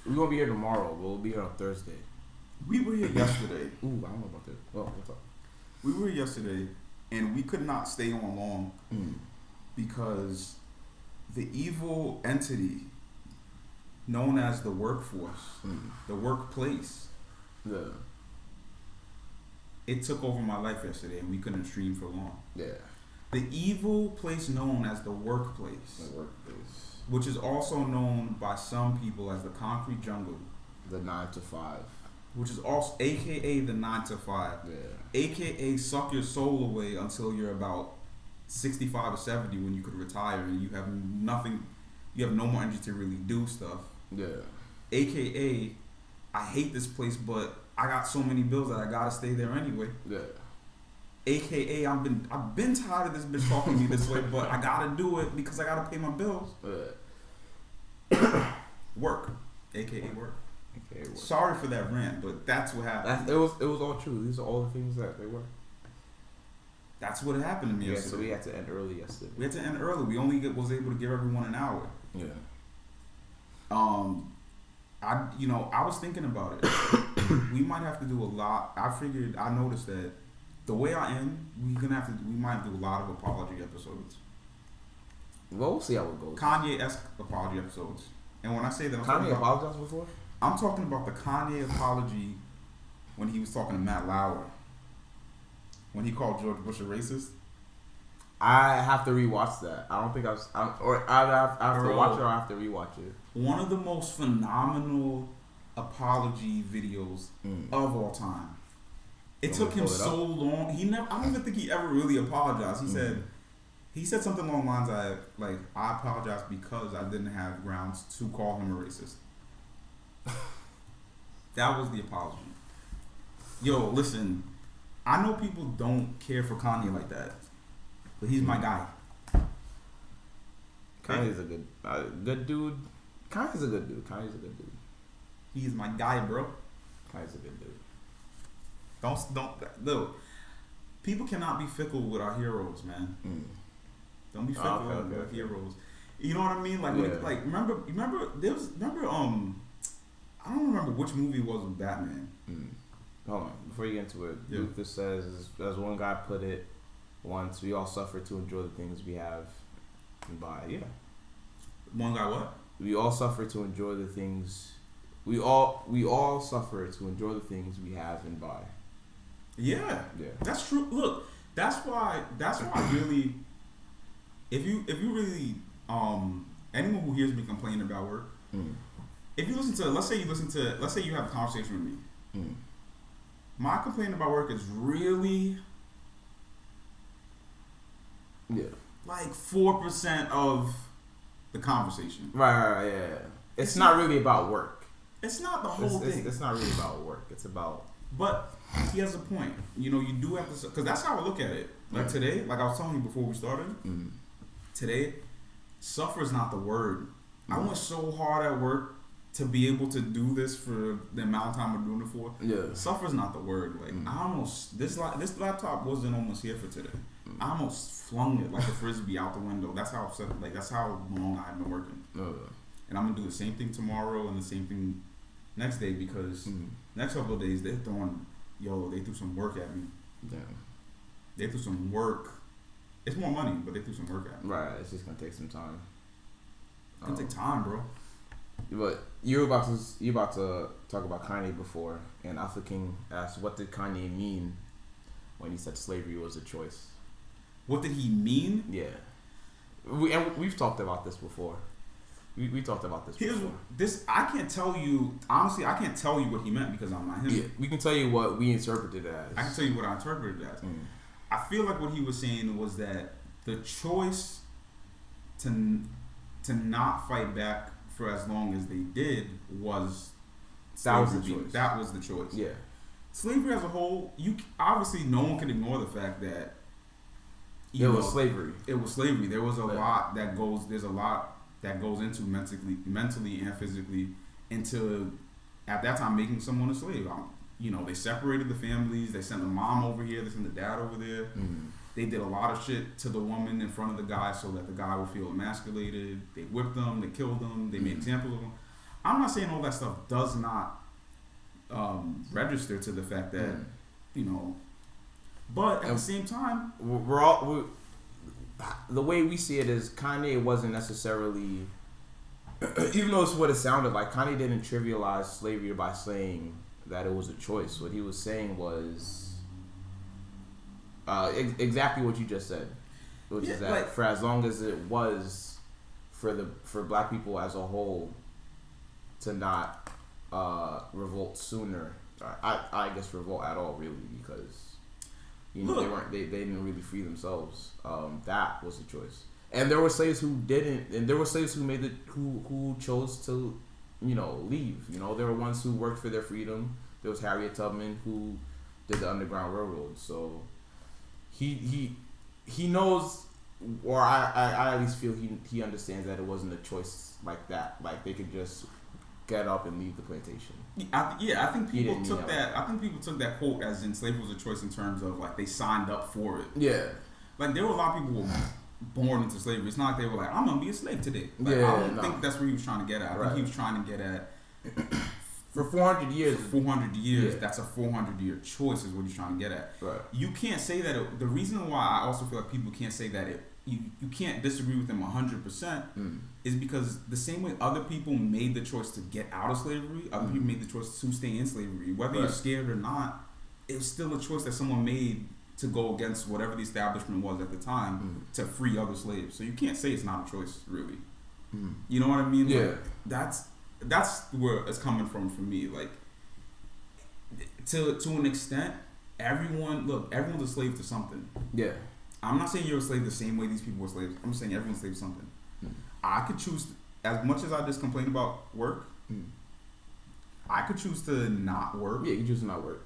We won't be here tomorrow, but we'll be here on Thursday. We were here yesterday. Ooh, I don't know about that. Well, what's up? We were here yesterday, and we could not stay on long because the evil entity known as the workforce, the workplace, it took over my life yesterday, and we couldn't stream for long. Yeah. The evil place known as the workplace. The workplace. Which is also known by some people as the concrete jungle. The 9 to 5. Which is also, AKA the 9 to 5. Yeah. AKA suck your soul away until you're about 65 or 70 when you could retire and you have nothing, you have no more energy to really do stuff. Yeah. AKA, I hate this place, but I got so many bills that I gotta stay there anyway. Yeah. AKA, I've been tired of this bitch talking to me this way, but I gotta do it because I gotta pay my bills. Work. AKA work. AKA work. Sorry for that rant, but that's what happened. It was all true. These are all the things that they were. That's what happened to me yesterday. So we had to end early yesterday. We had to end early. We only was able to give everyone an hour. Yeah. I was thinking about it. We might have to do a lot. I noticed that the way I am, we might have to do a lot of apology episodes. Well, we'll see how it goes. Kanye-esque apology episodes. And when I say that, Kanye apologized before? I'm talking about the Kanye apology when he was talking to Matt Lauer. When he called George Bush a racist. I have to rewatch that. I don't think I'd have to watch it or I have to rewatch it. One of the most phenomenal apology videos of all time. It took him so long. I don't even think he ever really apologized. He said something along the lines of I apologize because I didn't have grounds to call him a racist. That was the apology. Yo, listen, I know people don't care for Kanye like that, but he's my guy. Kanye's a good dude. Kanye's a good dude. He's my guy, bro. Kanye's a good dude. Look, people cannot be fickle with our heroes, man. Don't be fickle with our heroes. You know what I mean? Remember I don't remember which movie it was with Batman. Hold on, before you get into it, Luther says, as one guy put it once, we all suffer to enjoy the things we have and buy. Yeah. One guy what? We all suffer to enjoy the things. We all suffer to enjoy the things we have and buy. Yeah. That's true. Look, that's why really, if you really anyone who hears me complaining about work, if you listen to let's say you have a conversation with me, my complaint about work is really like 4% of the conversation. Right, yeah. It's not really about work. It's not the whole thing. It's not really about work. It's about. But he has a point. You do have to, because that's how I look at it. Like today, like I was telling you before we started, today, suffer is not the word. I went so hard at work to be able to do this for the amount of time I'm doing it for. Yeah. Suffer is not the word. Like I almost this laptop wasn't almost here for today. I almost flung it like a frisbee out the window. That's how upset. Like that's how long I've been working. And I'm gonna do the same thing tomorrow and the same thing next day because next couple of days they threw some work at me. Damn. They threw some work. It's more money, but they threw some work at me. Right. It's just gonna take some time. It's gonna take time, bro. But you're about to talk about Kanye before, and Alpha King asked, "What did Kanye mean when he said slavery was a choice?" What did he mean? Yeah, we've talked about this before. We talked about this before. I can't tell you honestly. I can't tell you what he meant because I'm not him. Yeah, we can tell you what we interpreted it as. I can tell you what I interpreted it as. I feel like what he was saying was that the choice to not fight back for as long as they did was slavery. That was the choice. Yeah. Slavery as a whole, obviously no one can ignore the fact that it was slavery. It was slavery. There was a lot that goes. There's a lot that goes into mentally and physically into, at that time, making someone a slave. They separated the families. They sent the mom over here. They sent the dad over there. Mm-hmm. They did a lot of shit to the woman in front of the guy so that the guy would feel emasculated. They whipped them. They killed them. They made examples of them. I'm not saying all that stuff does not register to the fact that, but at the same time, the way we see it is Kanye wasn't necessarily, even though it's what it sounded like, Kanye didn't trivialize slavery by saying that it was a choice. What he was saying was exactly what you just said, which is that for as long as it was for black people as a whole to not revolt sooner, I guess revolt at all really, because they didn't really free themselves. That was the choice, and there were slaves who didn't, and there were slaves who who chose to leave. There were ones who worked for their freedom. There was Harriet Tubman who did the Underground Railroad. So he knows, or I at least feel he understands that it wasn't a choice like that. Like they could just get up and leave the plantation. I think people took that. I think people took that quote as in slavery was a choice in terms of like they signed up for it. Yeah, like there were a lot of people who were born into slavery. It's not like they were like, I'm gonna be a slave today. Like, I don't think that's what he was trying to get at. I think he was trying to get at for 400 years. For 400 years, that's a 400-year choice is what he's trying to get at. Right. You can't say that. The reason why I also feel like people can't say that you can't disagree with them 100% is because the same way other people made the choice to get out of slavery, other people made the choice to stay in slavery. Whether you're scared or not, it was still a choice that someone made to go against whatever the establishment was at the time to free other slaves. So you can't say it's not a choice, really. You know what I mean? Yeah. Like, that's where it's coming from for me. Like, to an extent, everyone's a slave to something. Yeah. I'm not saying you're a slave the same way these people were slaves. I'm just saying everyone's a slave to something. I could choose, as much as I just complain about work, I could choose to not work. Yeah, you choose to not work.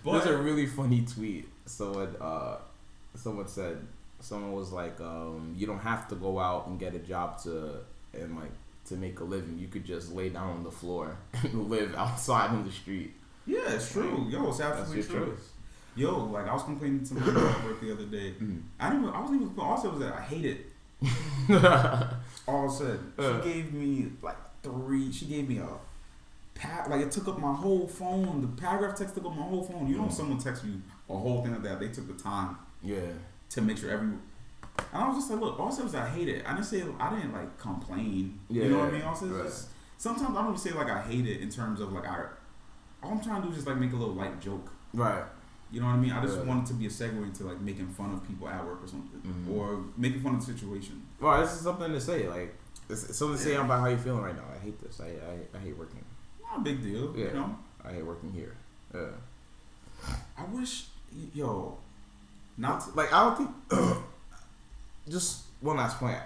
But there's a really funny tweet. Someone was like, you don't have to go out and get a job to make a living. You could just lay down on the floor and live outside on the street. Yeah, it's true. Yo, it's absolutely true. Choice. Yo, like I was complaining to somebody about work the other day. I wasn't even all I said was that I hate it. All I said. She gave me like 3. She gave me it took up my whole phone. The paragraph text took up my whole phone. You know, someone texts you a whole thing like that. They took the time. Yeah. To make sure And I was just like, look, all I said was I hate it. I didn't like complain. Yeah, you know what I mean? I said just, sometimes I don't say like I hate it in terms of like all I'm trying to do is just like make a little light joke. Right. You know what I mean? I just want it to be a segue into like making fun of people at work or something, or making fun of the situation. Well, this is something to say. Like, it's something to say about how you're feeling right now. I hate this. I hate working. Not a big deal. Yeah. You know? I hate working here. Yeah. I wish, I don't think. Just one last point.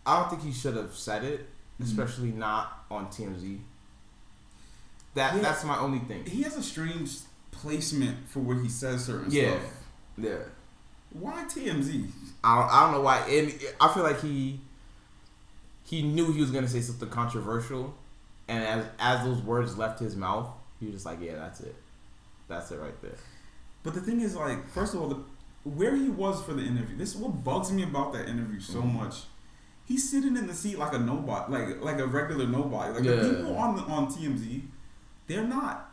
I don't think he should have said it, especially not on TMZ. That's my only thing. He has a strange placement for where he says certain stuff. Yeah. Why TMZ? I don't know why. And I feel like he knew he was gonna say something controversial, and as those words left his mouth, he was just like, "Yeah, that's it. That's it right there." But the thing is, like, first of all, where he was for the interview. This is what bugs me about that interview so much. He's sitting in the seat like a nobody, like a regular nobody. Like the people on TMZ, they're not.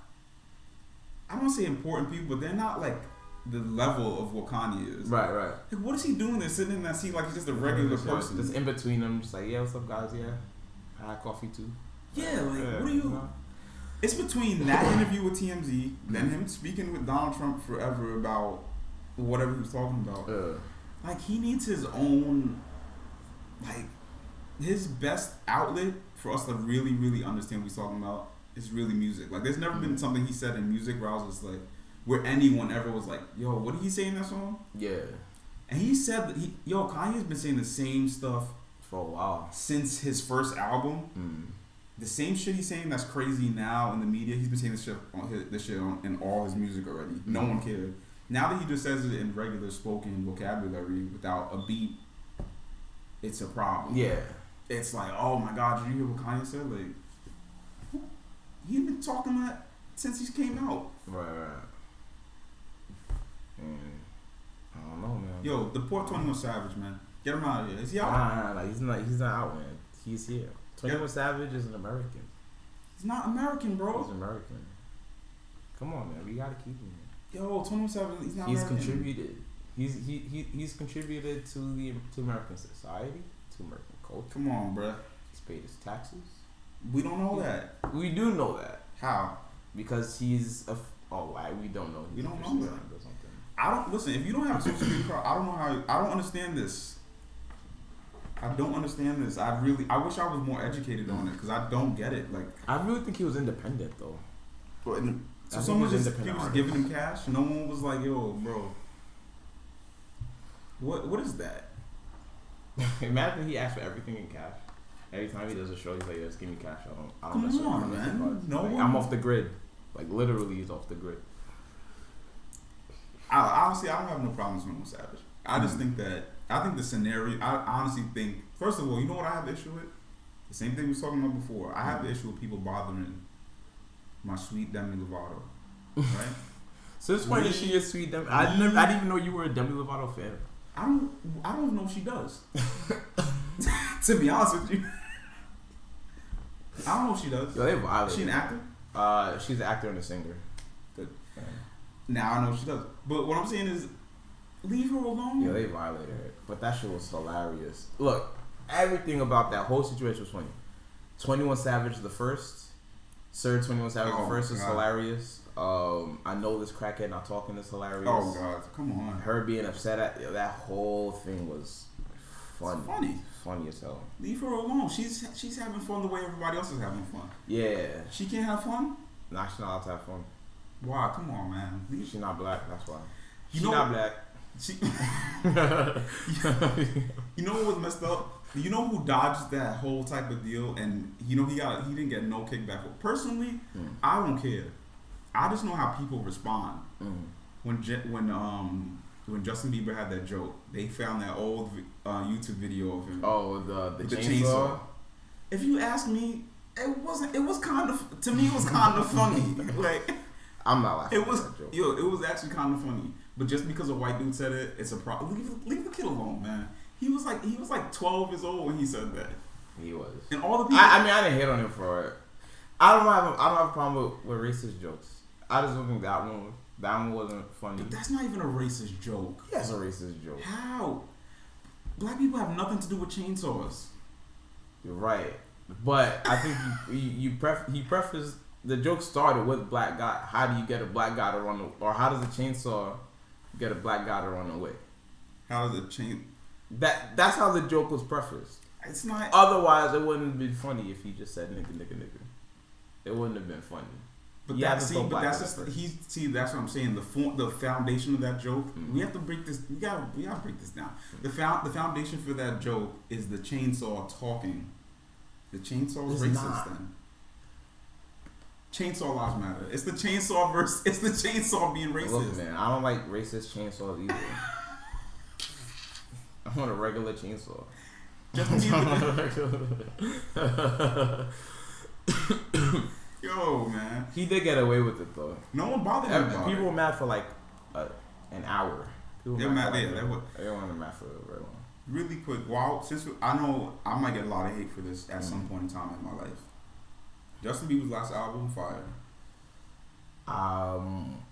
I don't want to say important people, but they're not like the level of what Kanye is. Right. Like, what is he doing there, sitting in that seat like he's just a regular person? Just in between them, just like, yeah, what's up, guys? Yeah, I had coffee too. Yeah, like, what are you? It's between that interview with TMZ, then him speaking with Donald Trump forever about whatever he was talking about. Like, he needs his own, like, his best outlet for us to really, really understand what he's talking about is really music. Like, there's never been something he said in music where I was just like, where anyone ever was like, yo, what did he say in that song? Yeah. And he said that Kanye's been saying the same stuff for a while. Since his first album. The same shit he's saying that's crazy now in the media, he's been saying this shit in all his music already. No one cared. Now that he just says it in regular spoken vocabulary without a beat, it's a problem. Yeah. it's like, oh my God, did you hear what Kanye said? Like, he's been talking that since he came out. Right. I don't know, man. Yo, the poor 21 Savage, man. Get him out of here. Is he out? Nah, he's not out, man. He's here. 21 Savage is an American. He's not American, bro. He's American. Come on, man. We gotta keep him. Yo, 21 Savage, he's not He's American. contributed. He's contributed to American society, to American culture. Come on, bruh. He's paid his taxes. We don't know that. We do know that How? because he's a. Why we don't know? We He's don't a know Christian that. or something. I don't listen. If you don't have a social security card, I don't know how. I don't understand this. I don't understand this. I wish I was more educated on it because I don't get it. Like, I really think he was independent though. so someone just giving him cash. No one was like, "Yo, bro, what is that?" Imagine he asked for everything in cash. Every time he does a show, he's like, "Just give me cash. I don't Come mess with on, my man. cards." No Like, one- I'm off the grid. Like literally, he's off the grid. Honestly, I don't have no problems with 21 Savage. I just think that I think the scenario. I honestly think, first of all, you know what I have an issue with? The same thing we was talking about before. I have an issue with people bothering my sweet Demi Lovato, right? Since when is she a sweet Demi? I didn't even know you were a Demi Lovato fan. I don't know if she does. To be honest with you, I don't know if she does. Yo, they violated. Is she an actor? She's an actor and a singer. Good. Now I know she does. But what I'm saying is, leave her alone. Yeah, they violated her. But that shit was hilarious. Look, everything about that whole situation was funny. 21 Savage the first. Sir 21 Savage the first is hilarious. I know this crackhead not talking is hilarious. Oh God, come on. Her being upset at that whole thing was funny. It's funny. Funny as hell. Leave her alone. She's having fun the way everybody else is having fun. Yeah. She can't have fun? Nah, she's not allowed to have fun. Why? Come on, man. She's not black, that's why. You She's know- not black. She, you know what was messed up? You know who dodged that whole type of deal, and he didn't get no kickback. Personally, I don't care. I just know how people respond. When Justin Bieber had that joke, they found that old YouTube video of him. Oh, the with chainsaw. If you ask me, it was kind of, to me it was kind of funny. Like, I'm not laughing. it was, at that joke. yo, it was actually kind of funny. But just because a white dude said it, it's a problem. Leave the kid alone, man. He was like 12 years old when he said that. He was. And all the people. I mean, I didn't hit on him for it. I don't have a problem with racist jokes. I just don't think that one wasn't funny. But that's not even a racist joke. That's a racist joke. How? Black people have nothing to do with chainsaws. You're right, but I think he prefaced the joke started with black guy. How do you get a black guy to run, or how does a chainsaw get a black guy to run away? How does it change? That's how the joke was prefaced. It's not. Otherwise, it wouldn't have been funny if he just said nigga, nigga, nigga. It wouldn't have been funny. But You have that's to throw black that's in just that's what I'm saying. The foundation of that joke. We have to break this. We gotta break this down. The foundation for that joke is the chainsaw talking. The chainsaw is It's racist. not. Then chainsaw lives matter. It's the chainsaw versus. It's the chainsaw being racist. Look, man, I don't like racist chainsaws either. I want a regular chainsaw. Yo, man. He did get away with it though. No one bothered him about People it. were mad for like an hour. People They're were mad. for, Yeah, like, they were. They weren't mad for very long. Really quick, since I know I might get a lot of hate for this at some point in time in my life. Justin Bieber's last album, Fire.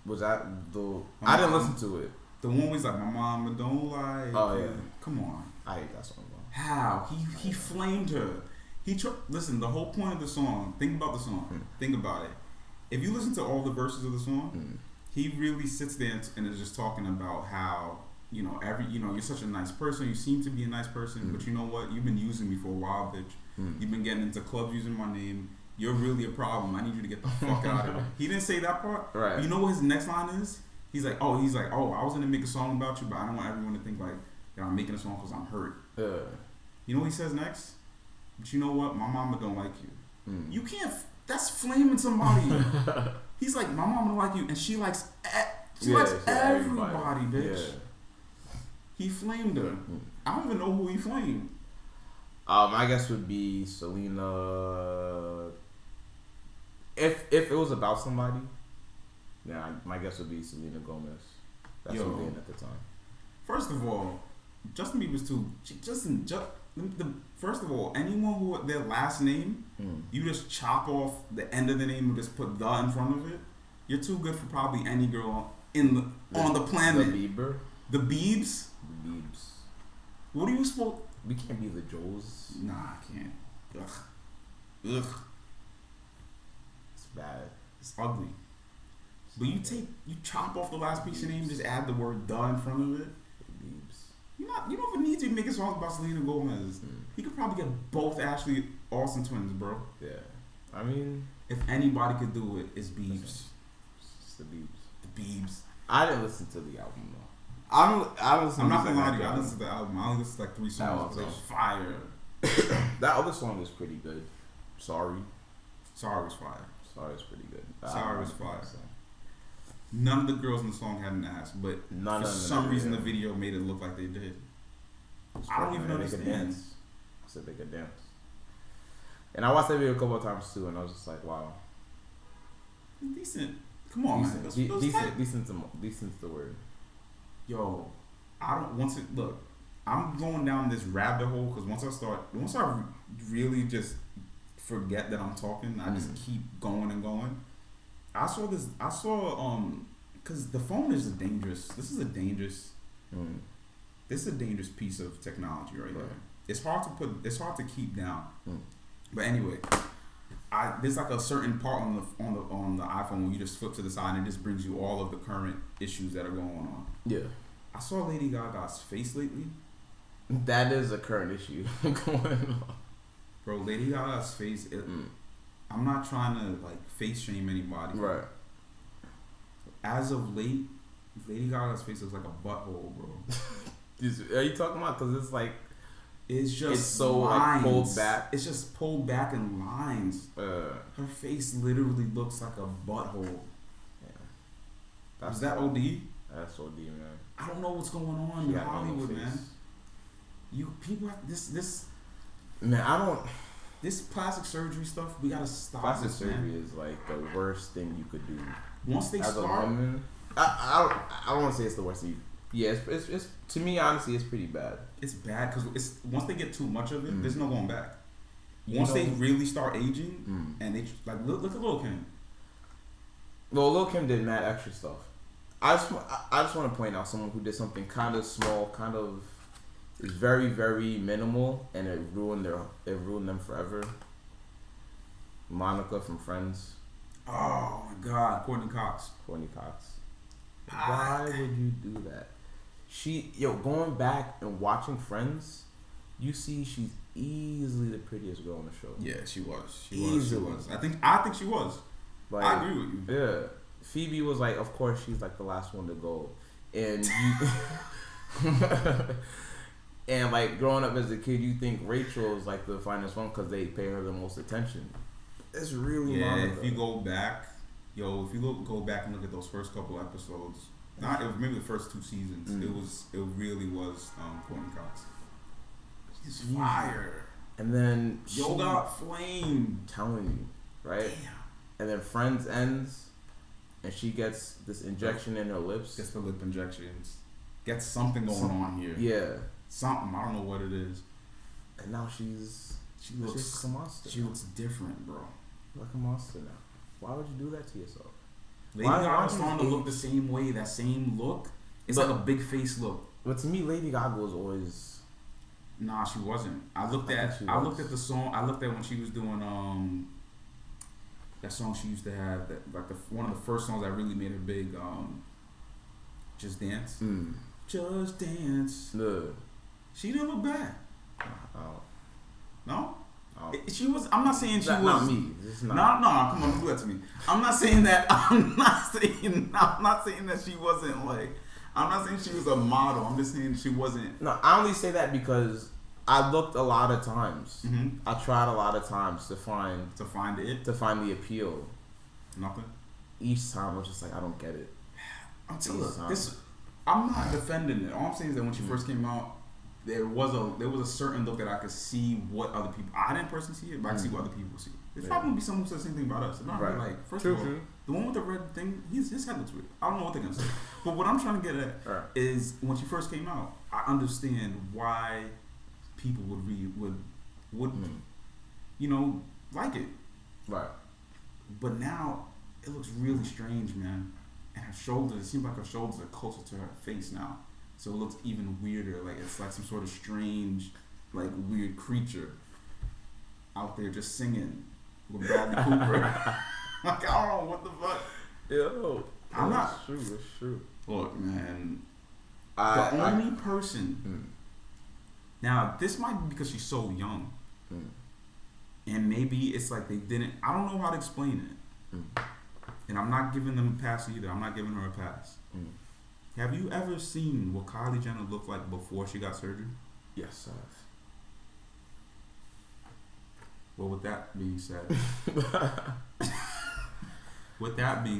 Was that the? I didn't listen to it. The one was like, my mama don't like. Oh yeah. Come on. I hate that song. Bro. How he flamed her. Listen. The whole point of the song. Think about the song. Think about it. If you listen to all the verses of the song, he really sits there and is just talking about how you're such a nice person. You seem to be a nice person, but you know what? You've been using me for a while, bitch. You've been getting into clubs using my name. You're really a problem. I need you to get the fuck out of here. He didn't say that part. Right. But you know what his next line is? He's like, I was gonna make a song about you, but I don't want everyone to think like that I'm making a song because I'm hurt. You know what he says next? But you know what? My mama don't like you. You can't. That's flaming somebody. He's like, my mama don't like you, and she likes. She likes everybody, bitch. Yeah. He flamed her. I don't even know who he flamed. My guess would be Selena. If it was about somebody, yeah, my guess would be Selena Gomez. That's who they in at the time. First of all, Justin Bieber's too. First of all, anyone who their last name, you just chop off the end of the name and just put the in front of it. You're too good for probably any girl on the planet. The Bieber. The Biebs. The Biebs. What are you supposed? We can't be the Joes. Nah, I can't. Ugh. It's bad. It's ugly. But you chop off the last piece of your name, just add the word "the" in front of it. The Biebs. You don't even need to make a song about Selena Gomez. He could probably get both Ashley Olsen twins, bro. Yeah. I mean, if anybody could do it, it's Biebs. It's the Biebs. The Biebs. I didn't listen to the album though. I'm not gonna lie to you. I listened to the album. I only listened to like 3 songs. It was fire. That other song is pretty good. Sorry was fire. Sorry is pretty good. Sorry was fire. None of the girls in the song had an ass, but for some reason the video made it look like they did. I don't even understand. I said they could dance. And I watched that video a couple of times too, and I was just like, wow. Decent. Come on, man. Decent's the word. Yo, I'm going down this rabbit hole because once I really just forget that I'm talking, I just keep going and going. Because the phone is this is a dangerous piece of technology right here. It's hard to keep down. But anyway, there's like a certain part on the iPhone where you just flip to the side and it just brings you all of the current issues that are going on. Yeah. I saw Lady Gaga's face lately. That is a current issue going on. Bro, Lady Gaga's face, I'm not trying to like face shame anybody. Right. As of late, Lady Gaga's face looks like a butthole, bro. Are you talking about? Because it's like, it's so like pulled back. It's just pulled back in lines. Her face literally looks like a butthole. Yeah. Is that OD? That's OD, man. I don't know what's going on in Hollywood, man. People have this. Man, I don't. This plastic surgery stuff, we gotta stop. Plastic surgery is like the worst thing you could do. Once they start, a woman, I don't want to say it's the worst thing. Yeah, it's to me honestly, it's pretty bad. It's bad because once they get too much of it, there's no going back. Once they really start aging, and they like look at Lil' Kim. Well, Lil' Kim did mad extra stuff. I just want to point out someone who did something kind of small, kind of is very, very minimal, and it ruined them forever. Monica from Friends. Oh my God, Courtney Cox. Why would you do that? Going back and watching Friends, you see she's easily the prettiest girl on the show. Yeah, she was. She was. I think she was. Like, I agree with you. Yeah. Phoebe was like, of course, she's like the last one to go, and and like growing up as a kid, you think Rachel is like the finest one because they pay her the most attention. It's really Monica. If you go back, go back and look at those first couple episodes. Maybe the first 2 seasons. It really was Courtney Cox. She's fire. And then got flame. Telling you, right? Damn. And then Friends ends. And she gets this injection in her lips. Gets the lip injections. Gets something going on here. Yeah. Something. I don't know what it is. And now she looks like a monster. She looks different, bro. Like a monster now. Why would you do that to yourself? Lady Gaga's starting to look the same way. That same look. It's like a big face look. But to me, Lady Gaga was always. Nah, she wasn't. I looked at the song. I looked at when she was doing that song she used to have, that like one of the first songs that really made her big, Just Dance. Just Dance. No. She didn't look bad. No? She was. I'm not saying she was. Not me. No, come on, do that to me. I'm not saying that. I'm not saying that she wasn't like. I'm not saying she was a model. I'm just saying she wasn't. No, I only say that because I looked a lot of times. I tried a lot of times to find the appeal. Nothing. Each time I was just like, I don't get it. I'm telling you, I'm not defending it. All I'm saying is that when she first came out, there was a certain look that I could see what other people. I didn't personally see it, but I could see what other people see. There's probably gonna be someone who says the same thing about us. It's not really like first of all, the one with the red thing, his head looks weird. I don't know what they're gonna say. But what I'm trying to get at is when she first came out, I understand why people would like it. Right. But now it looks really strange, man. And her shoulders, it seems like her shoulders are closer to her face now. So it looks even weirder. Like it's like some sort of strange, like weird creature out there just singing with Bradley Cooper. Like, I don't know what the fuck. Yo, I'm not. It's true. Look, man. The only person. Now, this might be because she's so young. And maybe it's like they didn't. I don't know how to explain it. And I'm not giving them a pass either. I'm not giving her a pass. Have you ever seen what Kylie Jenner looked like before she got surgery? Yes, I have. Well, with that being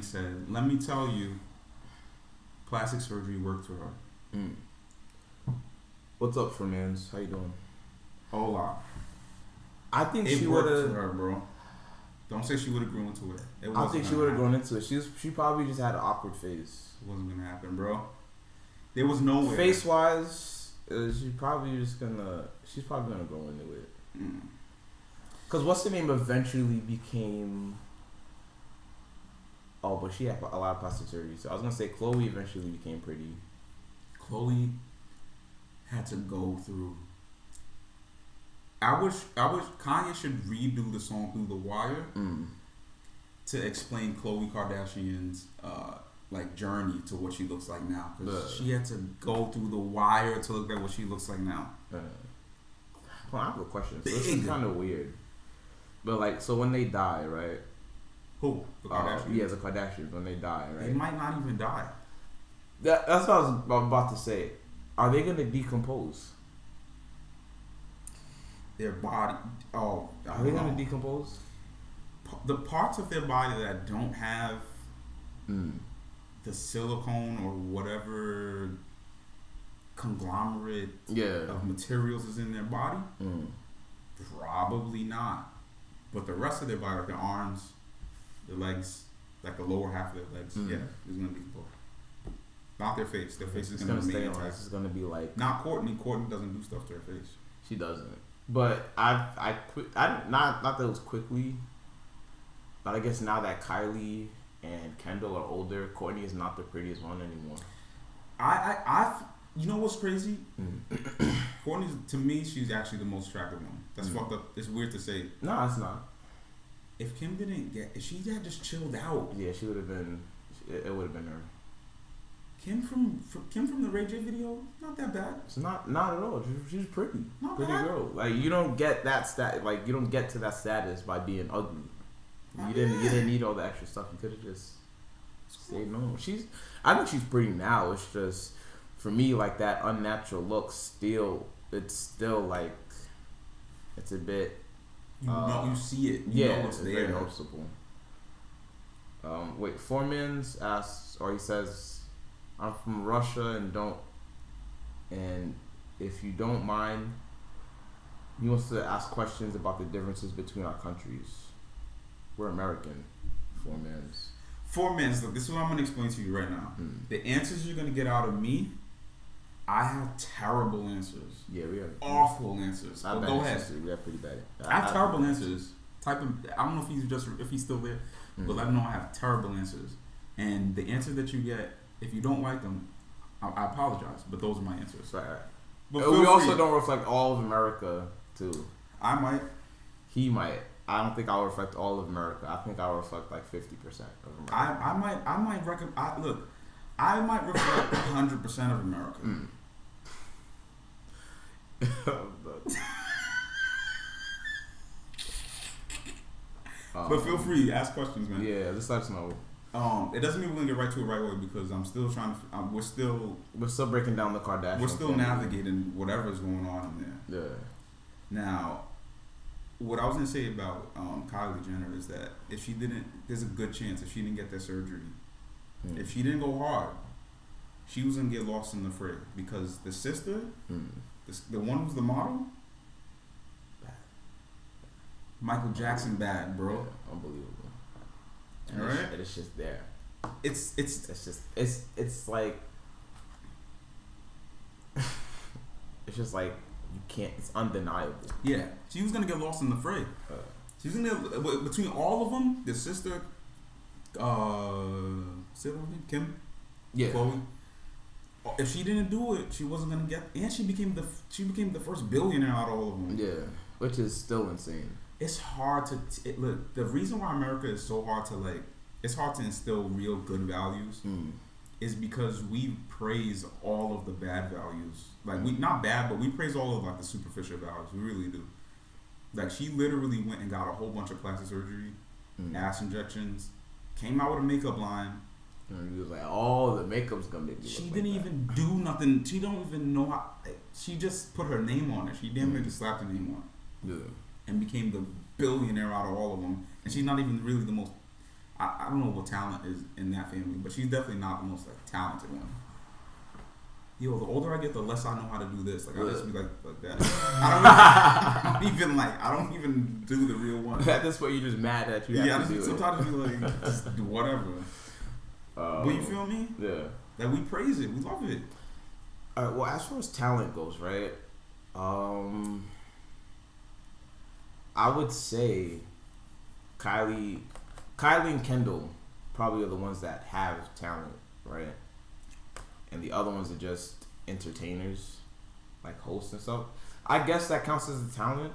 said, let me tell you, plastic surgery worked for her. What's up, Fernandez? How you doing? Hola. I think it she would worked have. for her, bro. Don't say she would have grown into it. I think she would have grown into it. She probably just had an awkward phase. It wasn't gonna happen, bro. There was nowhere. Face wise, she's probably gonna grow into it. Cause what's the name eventually became. Oh, but she had a lot of plastic surgery. So I was gonna say Chloe eventually became pretty. Chloe had to go through. I wish Kanye should redo the song Through the Wire to explain Khloe Kardashian's like journey to what she looks like now. Because she had to go through the wire to look at what she looks like now. Well, I have a question. So this is kind of weird. But like, so when they die, right? Who? The Kardashians? Yeah, the Kardashians, when they die, right? They might not even die. That's what I was about to say. Are they going to decompose? Their body. Oh, are they going to decompose? The parts of their body that don't have the silicone or whatever conglomerate of materials is in their body, probably not. But the rest of their body, like their arms, their legs, like the lower half of their legs, is going to decompose. Not their face. Their face is going to stay intact. It's going to be like. Not Courtney. Courtney doesn't do stuff to her face. She doesn't. But not that it was quickly, but I guess now that Kylie and Kendall are older, Courtney is not the prettiest one anymore. You know what's crazy? Courtney, to me, she's actually the most attractive one. That's fucked up. It's weird to say. No, it's not. If she had just chilled out, yeah, she would have been. It would have been her. Kim from the Ray J video, not that bad. It's not at all. She's pretty, not pretty bad. girl. Like you don't get that you don't get to that status by being ugly. You didn't need all the extra stuff. You could have just stayed normal. I think she's pretty now. It's just for me like that unnatural look. It's still like it's a bit. You see it. You know it's very noticeable. Wait, Foreman's asks, or he says. I'm from Russia and if you don't mind, he wants to ask questions about the differences between our countries. We're American. Four mans. Look, this is what I'm going to explain to you right now. The answers you're going to get out of me, I have terrible answers. Yeah, we have awful answers. But go ahead. We have pretty bad. I have terrible answers. I don't know if he's still there, but let him know I have terrible answers. And the answer that you get. If you don't like them, I apologize, but those are my answers. Right. But we also don't reflect all of America, too. I might. He might. I don't think I'll reflect all of America. I think I'll reflect like 50% of America. I might reflect 100% of America. But feel free to ask questions, man. Yeah, just let us know. It doesn't mean we're gonna get right to it right away because I'm still trying to. We're still breaking down the Kardashians. We're still navigating whatever's going on in there. Yeah. Now, what I was gonna say about Kylie Jenner is that if she didn't, there's a good chance if she didn't get that surgery, if she didn't go hard, she was gonna get lost in the fray because the sister, The one who's the model? Bad. Michael Jackson bad, bro. Yeah, unbelievable. All right. It's just there. It's like it's just like you can't. It's undeniable. Yeah, she was gonna get lost in the fray. She was gonna between all of them. The sister, say her name, Kim, Yeah. Chloe. If she didn't do it, she wasn't gonna get. And she became the first billionaire out of all of them. Yeah, which is still insane. It's hard to look. The reason why America is so hard to it's hard to instill real good values. Is because we praise all of the bad values. Like we not bad, but we praise all of like the superficial values. We really do. Like she literally went and got a whole bunch of plastic surgery, ass injections, came out with a makeup line. And he was like, "Oh, the makeup's gonna make me." She look didn't like even do nothing. She don't even know how. She just put her name on it. She damn near just slapped her name on it. Yeah. And became the billionaire out of all of them. And she's not even really the most. I don't know what talent is in that family, but she's definitely not the most like talented one. Yo, the older I get, the less I know how to do this. Like I just be like that. I don't even do the real one. At this point, you're just mad that you have to do sometimes be like, just do whatever. But you feel me? Yeah. That we praise it, we love it. All right. Well, as far as talent goes, right? I would say Kylie and Kendall probably are the ones that have talent, right? And the other ones are just entertainers, like hosts and stuff. I guess that counts as a talent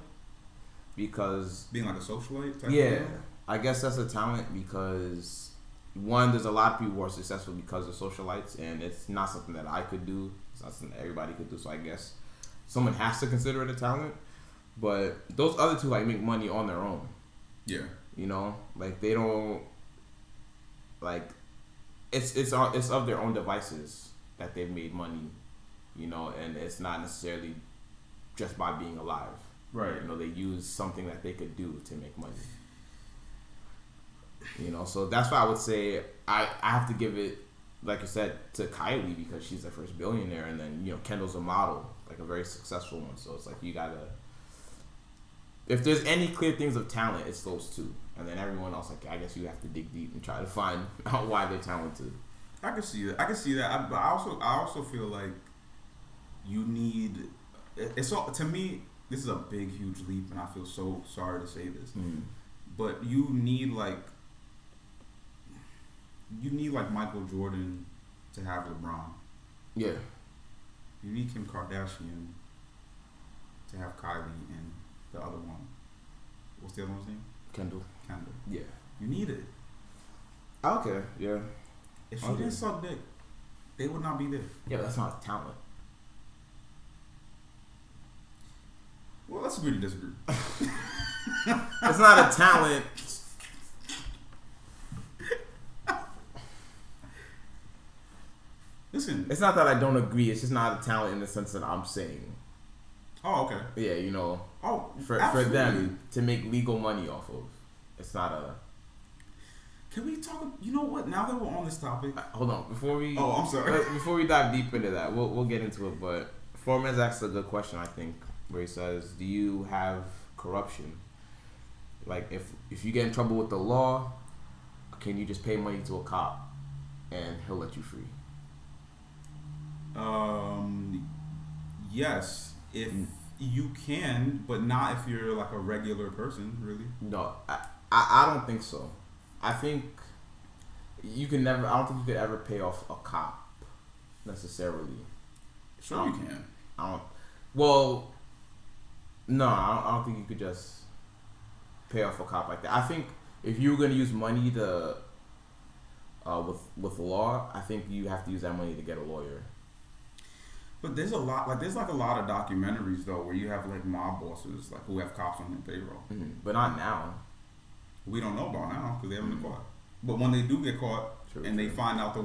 because being like a socialite type yeah, of thing? I guess that's a talent because one, there's a lot of people who are successful because of socialites, and it's not something that I could do. It's not something that everybody could do. So I guess someone has to consider it a talent. But those other two like make money on their own. Yeah. You know, like they don't like it's of their own devices that they've made money, you know, and it's not necessarily just by being alive. Right. You know, they use something that they could do to make money. You know, so that's why I would say I have to give it, like you said, to Kylie because she's the first billionaire, and then, you know, Kendall's a model, like a very successful one. So it's like you gotta, if there's any clear things of talent, it's those two. And then everyone else, like, I guess you have to dig deep and try to find out why they're talented. I can see that. But I also feel like you need. It's all, to me. This is a big, huge leap, and I feel so sorry to say this, but you need like Michael Jordan to have LeBron. Yeah. You need Kim Kardashian to have Kylie and the other one. What's the other one's name? Kendall. Yeah. You need it. Okay. Yeah. If she didn't suck dick, they would not be there. Yeah, but that's not talent. Well, let's agree to disagree. It's not a talent. Listen. It's not that I don't agree. It's just not a talent in the sense that I'm saying. Oh, okay. Yeah, you know. Oh, for them to make legal money off of. It's not a. Can we talk? You know what? Now that we're on this topic, hold on. Before we. Oh, I'm sorry. Before we dive deep into that, we'll get into it. But Foreman's asked a good question, I think, where he says, "Do you have corruption? Like, if you get in trouble with the law, can you just pay money to a cop, and he'll let you free?" Yes, if you can, but not if you're like a regular person, really. No, I don't think so. I think you can never. I don't think you could ever pay off a cop necessarily. Sure, you can. I don't. Well, no, I don't think you could just pay off a cop like that. I think if you were going to use money to with law, I think you have to use that money to get a lawyer. But there's a lot of documentaries though where you have like mob bosses like who have cops on their payroll. But not now. We don't know about now because they haven't been caught. But when they do get caught they find out who,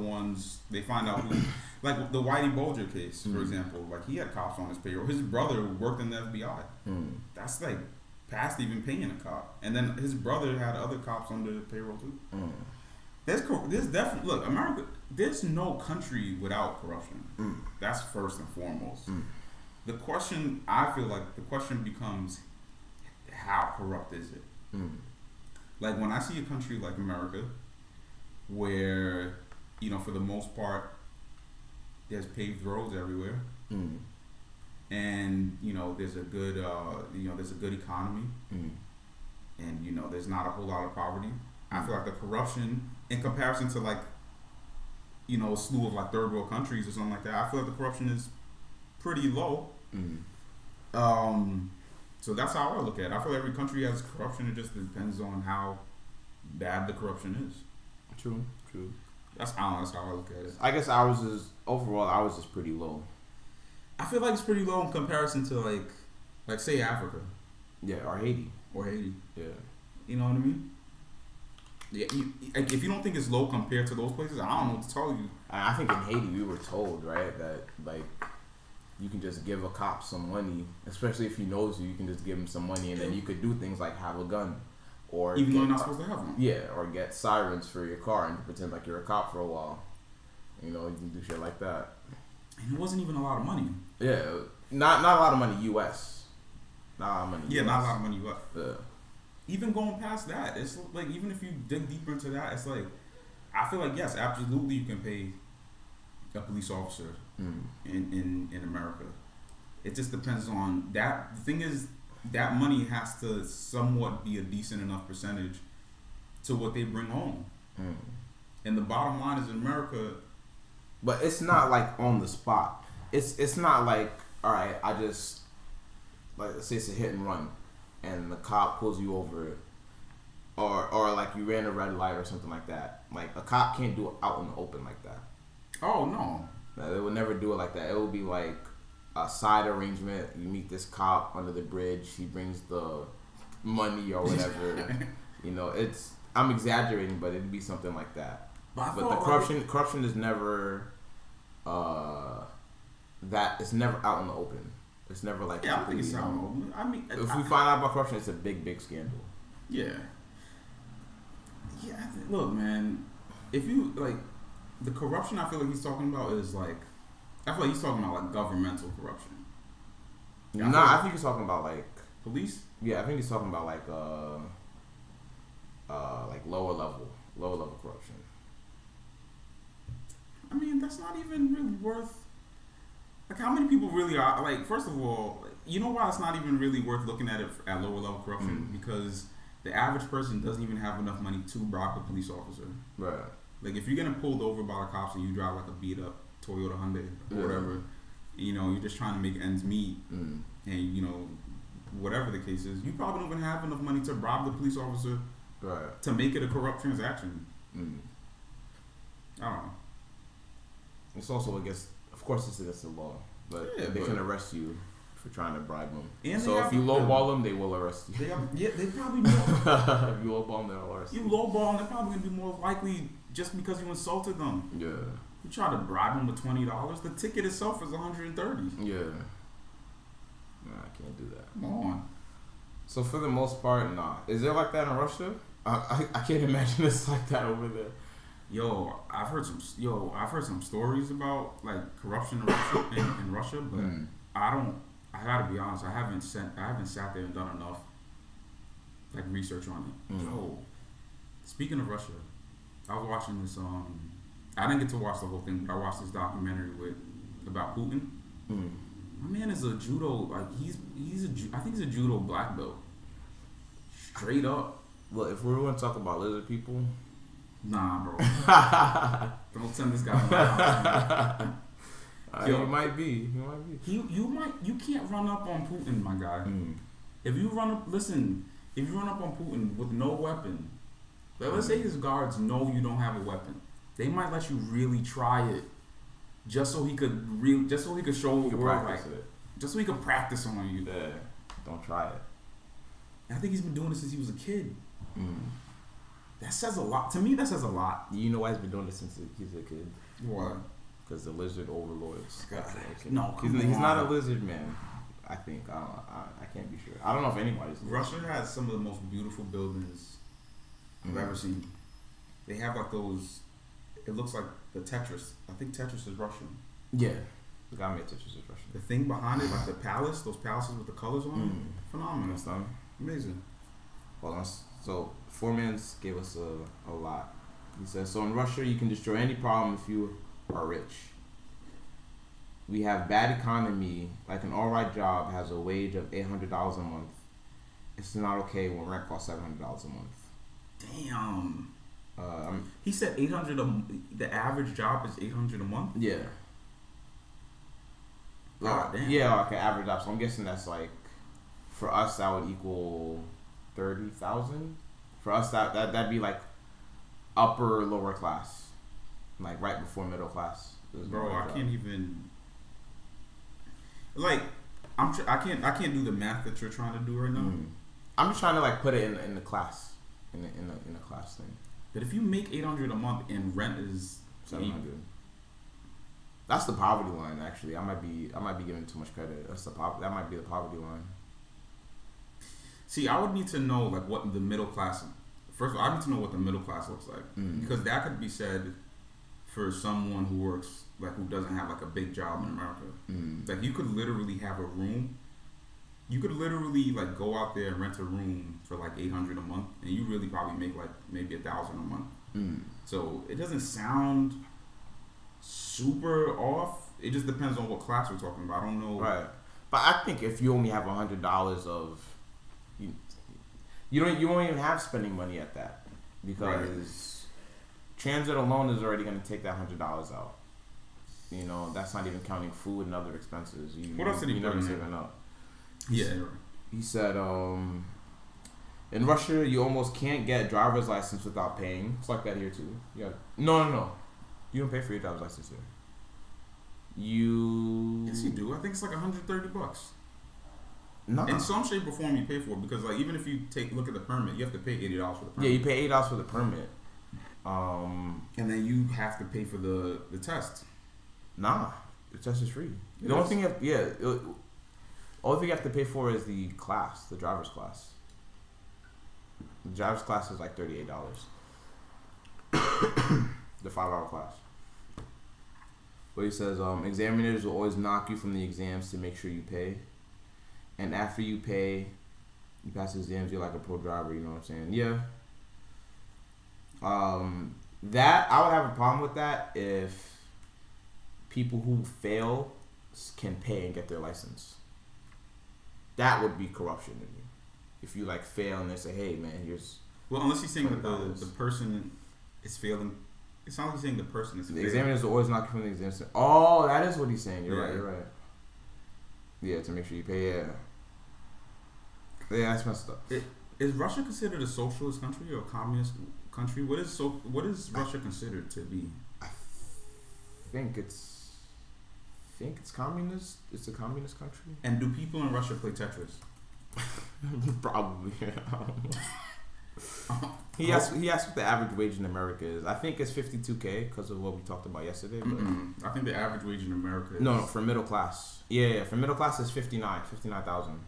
like the Whitey Bulger case, for example, like he had cops on his payroll. His brother worked in the FBI. That's like past even paying a cop. And then his brother had other cops under the payroll too. There's definitely, look, America, there's no country without corruption. That's first and foremost. The question, I feel like the question becomes, how corrupt is it? Like when I see a country like America, where, for the most part, there's paved roads everywhere, and there's a good, there's a good economy, and there's not a whole lot of poverty. I feel like the corruption, in comparison to like, a slew of like third world countries or something like that, I feel like the corruption is pretty low. So that's how I look at it. I feel every country has corruption. It just depends on how bad the corruption is. True. That's how I look at it. I guess overall ours is pretty low. I feel like it's pretty low in comparison to like say Africa. Yeah, or Haiti. Yeah. You know what I mean? Yeah. If you don't think it's low compared to those places, I don't know what to tell you. I think in Haiti we were told, right, that like you can just give a cop some money, especially if he knows you. You can just give him some money, and then you could do things like have a gun, or even though you're not supposed to have one. Yeah, or get sirens for your car and pretend like you're a cop for a while. You can do shit like that. And it wasn't even a lot of money. Yeah, not a lot of money U.S. Not a lot of money. Yeah, US. not a lot of money U.S. Yeah. Even going past that, it's like even if you dig deeper into that, it's like I feel like yes, absolutely you can pay a police officer in America. It just depends on that. The thing is, that money has to somewhat be a decent enough percentage to what they bring home. And the bottom line is in America. But it's not like on the spot. It's not like, all right, I just, like, let's say it's a hit and run, and the cop pulls you over, or like you ran a red light or something like that. Like a cop can't do it out in the open like that. Oh no, they would never do it like that. It would be like a side arrangement. You meet this cop under the bridge. He brings the money or whatever. I'm exaggerating, but it'd be something like that. But the corruption is never it's never out in the open. It's never like I think it's out in the open. I mean, if we find out about corruption, it's a big scandal. Yeah. Look, man. If you like the corruption, I feel like he's talking about is like I feel like he's talking about like governmental corruption. I think he's talking about like police. Yeah, I think he's talking about like lower level corruption. I mean, that's not even really worth. Like, how many people really are? Like, first of all, you know why it's not even really worth looking at it at lower level corruption? Because the average person doesn't even have enough money to bribe a police officer. Right. Like, if you're getting pulled over by the cops and you drive like a beat up Toyota Hyundai or whatever, you're just trying to make ends meet, and whatever the case is, you probably don't even have enough money to bribe the police officer, right, to make it a corrupt transaction. I don't know. It's also against the law, but they can arrest you for trying to bribe them. And so if you lowball them, they will arrest you. They probably will. If you lowball them, they'll arrest you. You lowball them, they're probably gonna be more likely just because you insulted them. Yeah. You try to bribe them with $20, the ticket itself is $130. Yeah. Nah, I can't do that. Come on. So for the most part, nah. Is it like that in Russia? I can't imagine it's like that over there. I've heard some stories about like corruption in Russia, but I gotta be honest, I haven't sat there and done enough like research on it. Speaking of Russia, I was watching this. I didn't get to watch the whole thing, but I watched this documentary about Putin. My man is a judo, like I think he's a judo black belt. Straight up. Well, if we were to talk about lizard people. Nah, bro. Don't send this guy to my house. He might be. You can't run up on Putin, my guy. If you run up on Putin with no weapon, let's say his guards know you don't have a weapon, they might let you really try it, just so he could show the world, like, just so he could practice on you. Yeah. Don't try it. I think he's been doing this since he was a kid. That says a lot. To me, that says a lot. You know why he's been doing this since he's a kid? Why? Because the lizard overlords. God. Okay. No, he's not a lizard man. I think. I can't be sure. I don't know if anybody's. Russia has some of the most beautiful buildings I've ever seen. They have like those. It looks like the Tetris. I think Tetris is Russian. Yeah. The guy made Tetris is Russian. The thing behind it, like the palace, those palaces with the colors on it, phenomenal. Understand? Amazing. Well, so Foreman's gave us a lot. He says, so in Russia, you can destroy any problem if you are rich. We have bad economy, like an alright job has a wage of $800 a month. It's not okay when rent costs $700 a month. Damn. He said 800 the average job is 800 a month? Yeah. God damn. Yeah, like an average job. So I'm guessing that's like, for us, that would equal 30,000. For us, that'd be like upper lower class, like right before middle class. Bro, I can't even. Like, I can't do the math that you're trying to do right now. I'm just trying to like put it in the class, in the class thing. But if you make 800 a month and rent is 700. That's the poverty line. Actually, I might be giving too much credit. That might be the poverty line. See, I would need to know like what the middle class. First of all, I need to know what the middle class looks like because that could be said for someone who works like who doesn't have like a big job in America. Like you could literally have a room. You could literally like go out there and rent a room for like 800 a month, and you really probably make like maybe 1,000 a month. So it doesn't sound super off. It just depends on what class we're talking about. I don't know. Right, but I think if you only have $100 of you won't even have spending money at that because transit alone is already going to take that $100 out. You know, that's not even counting food and other expenses. What else did he put in there? Up. Yeah, you're right. He said, in Russia, you almost can't get driver's license without paying. It's like that here too. Yeah. No. You don't pay for your driver's license here. Yes, you do. I think it's like $130. No. In some shape or form, you pay for it because, like, even if you look at the permit, you have to pay $80 for the permit. Yeah, you pay $8 for the permit. And then you have to pay for the test. Nah, the test is free. The only thing you have to pay for is the class, the driver's class. The driver's class is like $38. The 5-hour class. But he says, examiners will always knock you from the exams to make sure you pay. And after you pay, you pass the exams, you're like a pro driver, you know what I'm saying? Yeah. That, I would have a problem with that if people who fail can pay and get their license. That would be corruption to me. If you like fail and they say, hey man, here's... Well, unless he's saying that the person is failing. It's not like he's saying the person is failing. The examiners will always knock you from the exam. Oh, that is what he's saying. You're right. Yeah, to make sure you pay, yeah, that's messed up. Is Russia considered a socialist country or a communist country? What is Russia considered to be? I think it's communist. It's a communist country. And do people in Russia play Tetris? Probably. He asked what the average wage in America is. I think it's $52K because of what we talked about yesterday. But I think the average wage in America is... No, for middle class. Yeah, for middle class it's 59,000.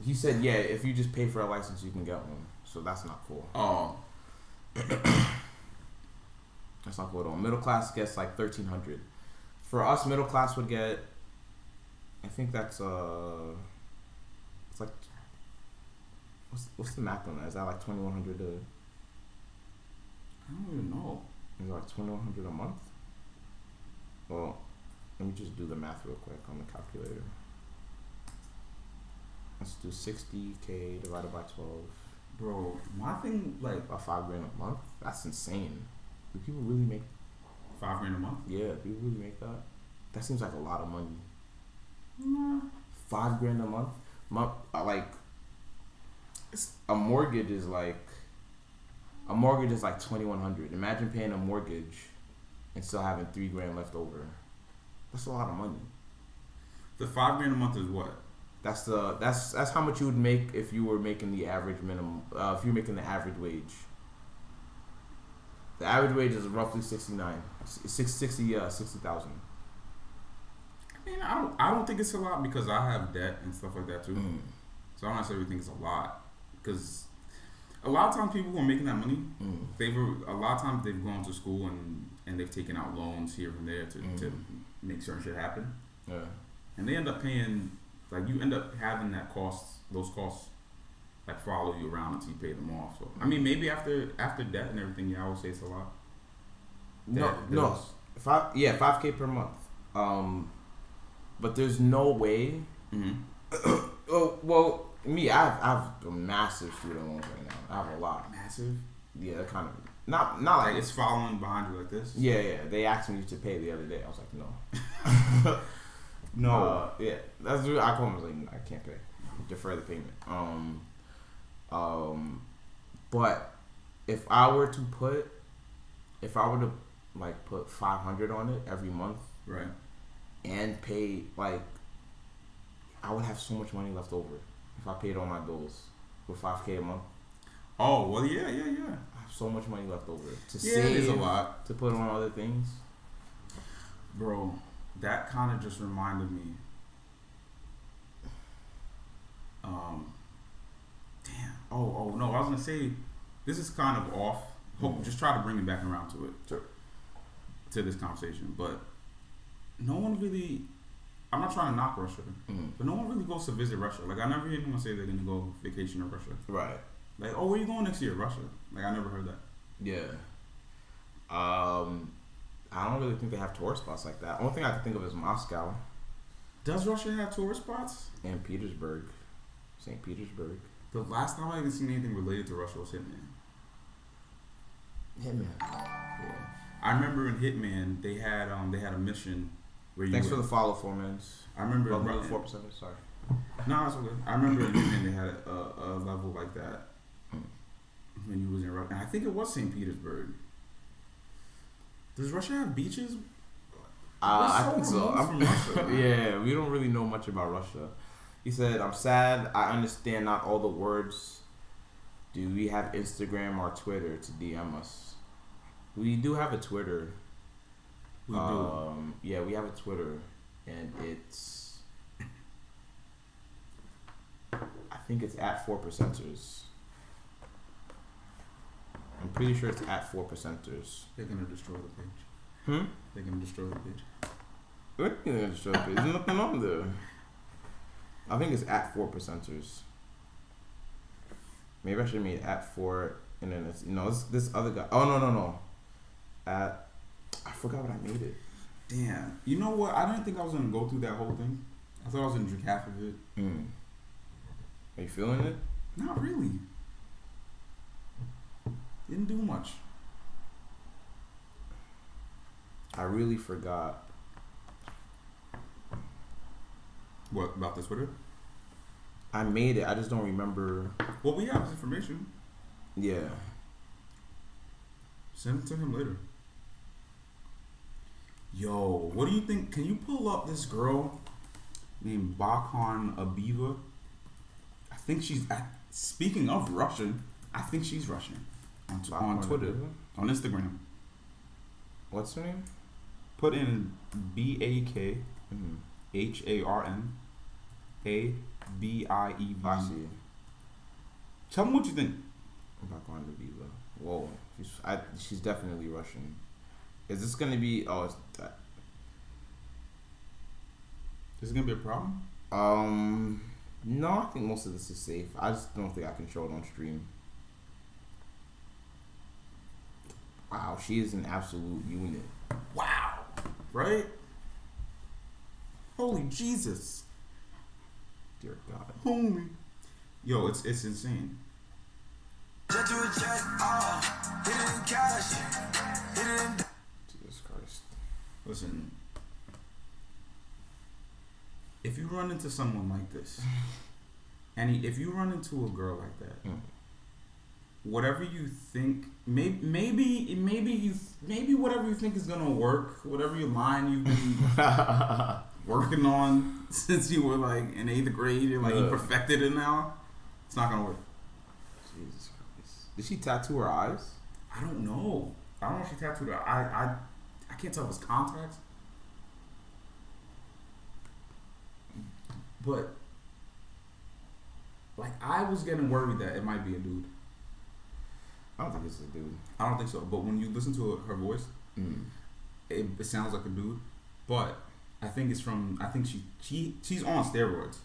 He said, yeah, if you just pay for a license, you can get one. So that's not cool. Oh. That's not cool at all. Middle class gets like $1,300. For us, middle class would get, I think that's it's like, what's the math on that? Is that like $2,100? I don't even know. Is it like $2,100 a month? Well, let me just do the math real quick on the calculator. Let's do 60K divided by 12. Bro, my thing, like... About $5,000 a month? That's insane. Do people really make... $5,000 a month? Yeah, people really make that? That seems like a lot of money. Nah. $5,000 a month? Like... A mortgage is like $2,100. Imagine paying a mortgage and still having $3,000 left over. That's a lot of money. The $5,000 a month is what? That's how much you would make if you were making the average minimum. If you're making the average wage. The average wage is roughly 60,000. I mean, I don't think it's a lot because I have debt and stuff like that too. So I don't necessarily think it's a lot because a lot of times people who are making that money, a lot of times they've gone to school and and they've taken out loans here and there to make certain shit happen. Yeah. And they end up paying, like, you end up having those costs, like, follow you around until you pay them off. So, I mean, maybe after debt and everything, yeah, I would say it's a lot. No. 5K per month. But there's no way. Well, me, I have a massive student loans right now. I have a lot. Massive? Yeah, kind of. Not like it's following behind you like this? Yeah. They asked me to pay the other day. I was like, no. No. Yeah. That's what I told him. I was like, I can't pay. Defer the payment. But if I were to like put 500 on it every month, right, and pay, like, I would have so much money left over if I paid all my bills with 5K a month. Oh, well, yeah. I have so much money left over to save. It is a lot to put on other things. Bro, that kind of just reminded me. Damn. Oh no, I was gonna say this is kind of off. Just try to bring it back around to it. Sure. To this conversation, but no one really. I'm not trying to knock Russia, but no one really goes to visit Russia. Like, I never hear anyone say they're gonna go vacation to Russia. Right. Like, oh, where are you going next year? Russia. Like, I never heard that. Yeah. I don't really think they have tourist spots like that. Only thing I can think of is Moscow. Does Russia have tourist spots? And Petersburg. St. Petersburg. The last time I even seen anything related to Russia was Hitman. Yeah. I remember in Hitman they had a mission where you. Thanks for the follow, 4-Mans. I remember. Welcome to the 4%. Sorry. No, it's okay. I remember in Hitman they had a level like that when you was in Russia. And I think it was St. Petersburg. Does Russia have beaches? I think so. From Russia, yeah, we don't really know much about Russia. He said, "I'm sad. I understand not all the words. Do we have Instagram or Twitter to DM us?" We do have a Twitter. We do. Yeah, we have a Twitter, and it's. I think it's at 4Percenters. I'm pretty sure it's at 4Percenters. They're gonna destroy the page. They're gonna destroy the page. What are you gonna destroy the page? There's nothing on there. I think it's at 4Percenters. Maybe I should have made at 4, and then it's this other guy. Oh no. At, I forgot what I made it. Damn. You know what? I didn't think I was gonna go through that whole thing. I thought I was gonna drink half of it. Are you feeling it? Not really. Didn't do much. I really forgot. What about the Twitter? I made it. I just don't remember. Well, we have this information. Yeah. Send it to him later. Yo, what do you think? Can you pull up this girl named Bakan Abiva? I think she's. Speaking of Russian, I think she's Russian. On Twitter, on Instagram. What's her name? Put in BAKHARN ABIEV. I see. Tell me what you think. Bakan Abiva. Whoa, she's definitely Russian. Is this gonna be? Oh, it's that. Is it gonna be a problem? No, I think most of this is safe. I just don't think I can show it on stream. Wow, she is an absolute unit. Wow, right? Holy Jesus, Dear God. holy, yo, it's insane. Jesus Christ. Listen, if you run into someone like this, and if you run into a girl like that, whatever you think, maybe whatever you think is gonna work, whatever your line you've been working on since you were like in 8th grade, you're like you perfected it now, it's not gonna work. Jesus Christ. Did she tattoo her eyes? I don't know if she tattooed her. I can't tell if it's contacts. But like I was getting worried that it might be a dude. I don't think it's a dude. I don't think so. But when you listen to her voice, it sounds like a dude, but I think it's from. I think she's on steroids.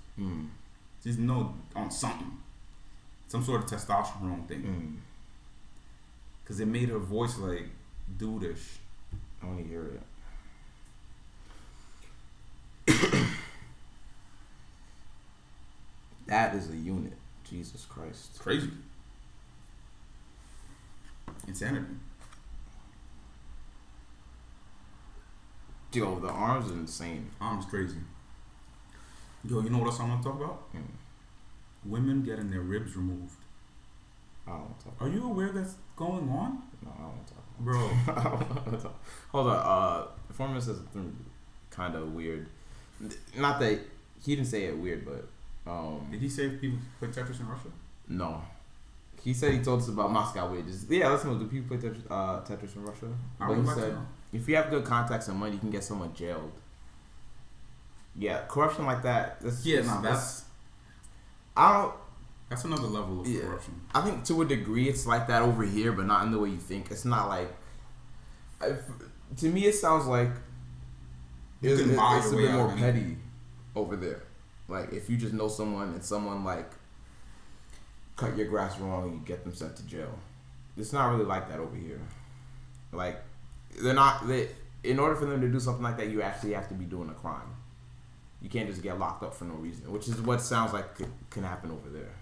She's on something, some sort of testosterone thing. Because it made her voice like dude-ish. I want to hear it. That is a unit. Jesus Christ. It's crazy. Insanity. Yo, the arms are insane. Arms crazy. Yo, you know what else I want to talk about? Women getting their ribs removed. I don't want to talk Are you aware that's going on? No, I don't want to talk Bro. Hold on. Foreman says something kind of weird. Not that he didn't say it weird, but Did he say people play Tetris in Russia? no. He said he told us about Moscow wages. Yeah, listen, do people play Tetris in Russia? I But would he like to said know. if you have good contacts and money, you can get someone jailed. Yeah, corruption like that. That's another level of corruption. I think to a degree it's like that over here, but not in the way you think. It's not like. To me, it sounds like it's a bit more petty over there. Like if you just know someone and someone like cut your grass wrong, you get them sent to jail. It's not really like that over here. Like in order for them to do something like that, you actually have to be doing a crime. You can't just get locked up for no reason, which is what sounds like can happen over there.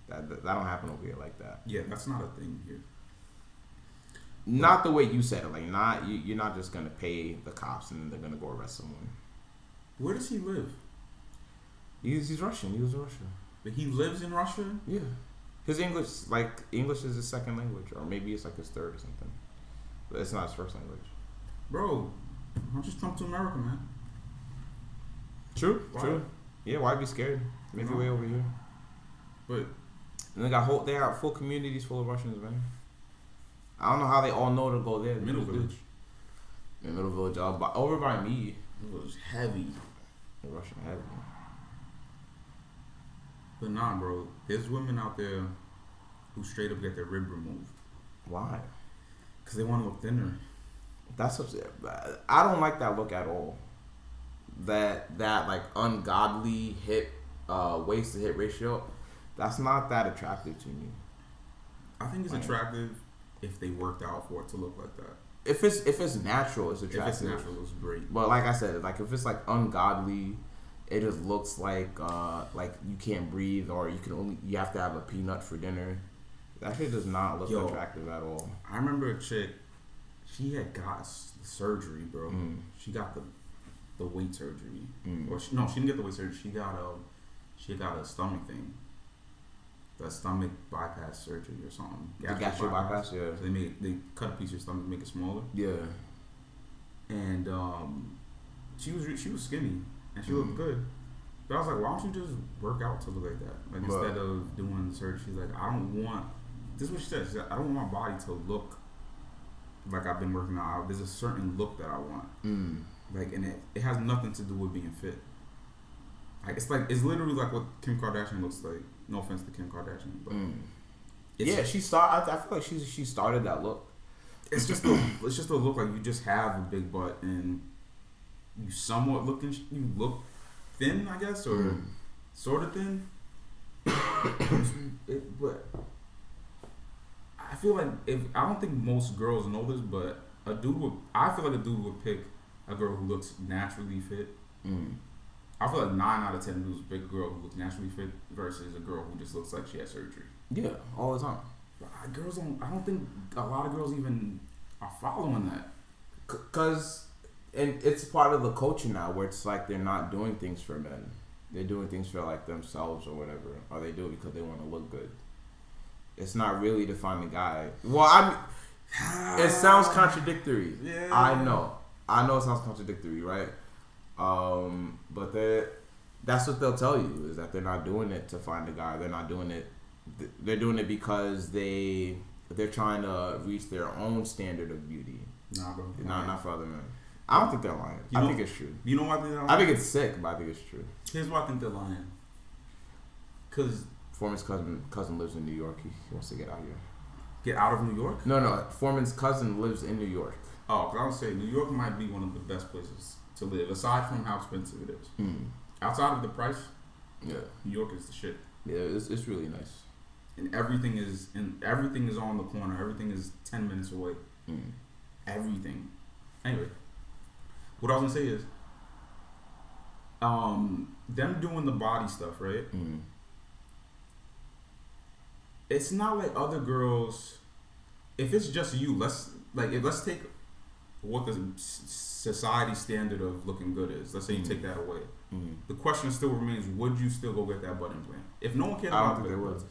that don't happen over here like that. Yeah, that's not a thing here. Not the way you said it. Like, you're not just gonna pay the cops and they're gonna go arrest someone. Where does he live? He's Russian. He was in Russia. But he lives in Russia? Yeah. His English is his second language, or maybe it's like his third or something. But it's not his first language. Bro, I'll just come to America, man. True. Yeah, why be scared? Make your way over here. But and they got full communities full of Russians, man. I don't know how they all know to go there. Middle Village. In Middle Village, over by me. It was heavy. The Russian heavy. But nah, bro. There's women out there who straight up get their rib removed. Why? Because they want to look thinner. I don't like that look at all. That like ungodly waist to hip ratio. That's not that attractive to me. I think it's attractive if they worked out for it to look like that. If it's natural, it's attractive. If it's natural, it's great. But like I said, like if it's like ungodly, it just looks like you can't breathe, or you have to have a peanut for dinner. That shit does not look attractive at all. I remember a chick, she had got surgery, bro. She got the weight surgery, or she didn't get the weight surgery. She got a stomach thing. The stomach bypass surgery or something. The gastric bypass, yeah. So they cut a piece of your stomach, make it smaller. Yeah. And she was skinny and she looked good. But I was like, why don't you just work out to look like that? Like instead of doing the surgery, she's like, this is what she said. She said, I don't want my body to look like I've been working out. There's a certain look that I want. Like, and it has nothing to do with being fit. Like it's literally like what Kim Kardashian looks like. No offense to Kim Kardashian, but I feel like she started that look. It's just a look like you just have a big butt and you somewhat look thin, I guess, or sort of thin. But I feel like I don't think most girls know this, but I feel like a dude would pick a girl who looks naturally fit. I feel like 9 out of 10 dudes pick a girl who looks naturally fit versus a girl who just looks like she had surgery. Yeah, all the time. But I don't think a lot of girls even are following that. And it's part of the culture now where it's like they're not doing things for men. They're doing things for like themselves or whatever. Or they do it because they want to look good. It's not really to find the guy. Well, it sounds contradictory. Yeah. I know it sounds contradictory, right? But that's what they'll tell you, is that they're not doing it to find a guy. They're not doing it. They're doing it because they're trying to reach their own standard of beauty. Nah, bro. Not for other men. I don't think they're lying. I think it's true. You know why they're lying? I think it's sick, but I think it's true. Here's why I think they're lying. Because Foreman's cousin lives in New York. He wants to get out here. Get out of New York? No. Foreman's cousin lives in New York. Oh, because I would say New York might be one of the best places to live, aside from how expensive it is. Outside of the price, Yeah. New York is the shit. Yeah, it's really nice. And everything is on the corner. Everything is 10 minutes away. Everything. Anyway, what I was gonna say is, them doing the body stuff, right? It's not like other girls. If it's just you, let's take what the society standard of looking good is. Let's say you take that away. The question still remains: would you still go get that butt implant? If no one cared I don't about think it, they would.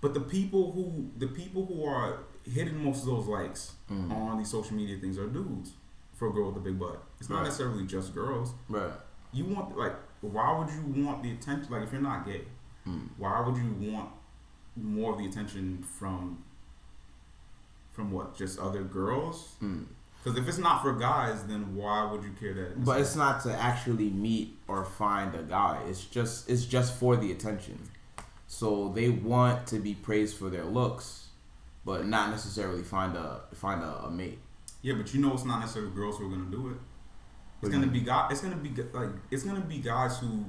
but the people who are hitting most of those likes on these social media things are dudes for a girl with a big butt. It's not necessarily just girls. Right. You want, like, why would you want the attention? Like, if you're not gay, why would you want more of the attention from what? Just other girls? Because if it's not for guys, then why would you care that? But it's not to actually meet or find a guy. It's just for the attention. So they want to be praised for their looks, but not necessarily find a mate. Yeah, but you know it's not necessarily girls who are gonna do it. It's gonna be guys. It's gonna be guys who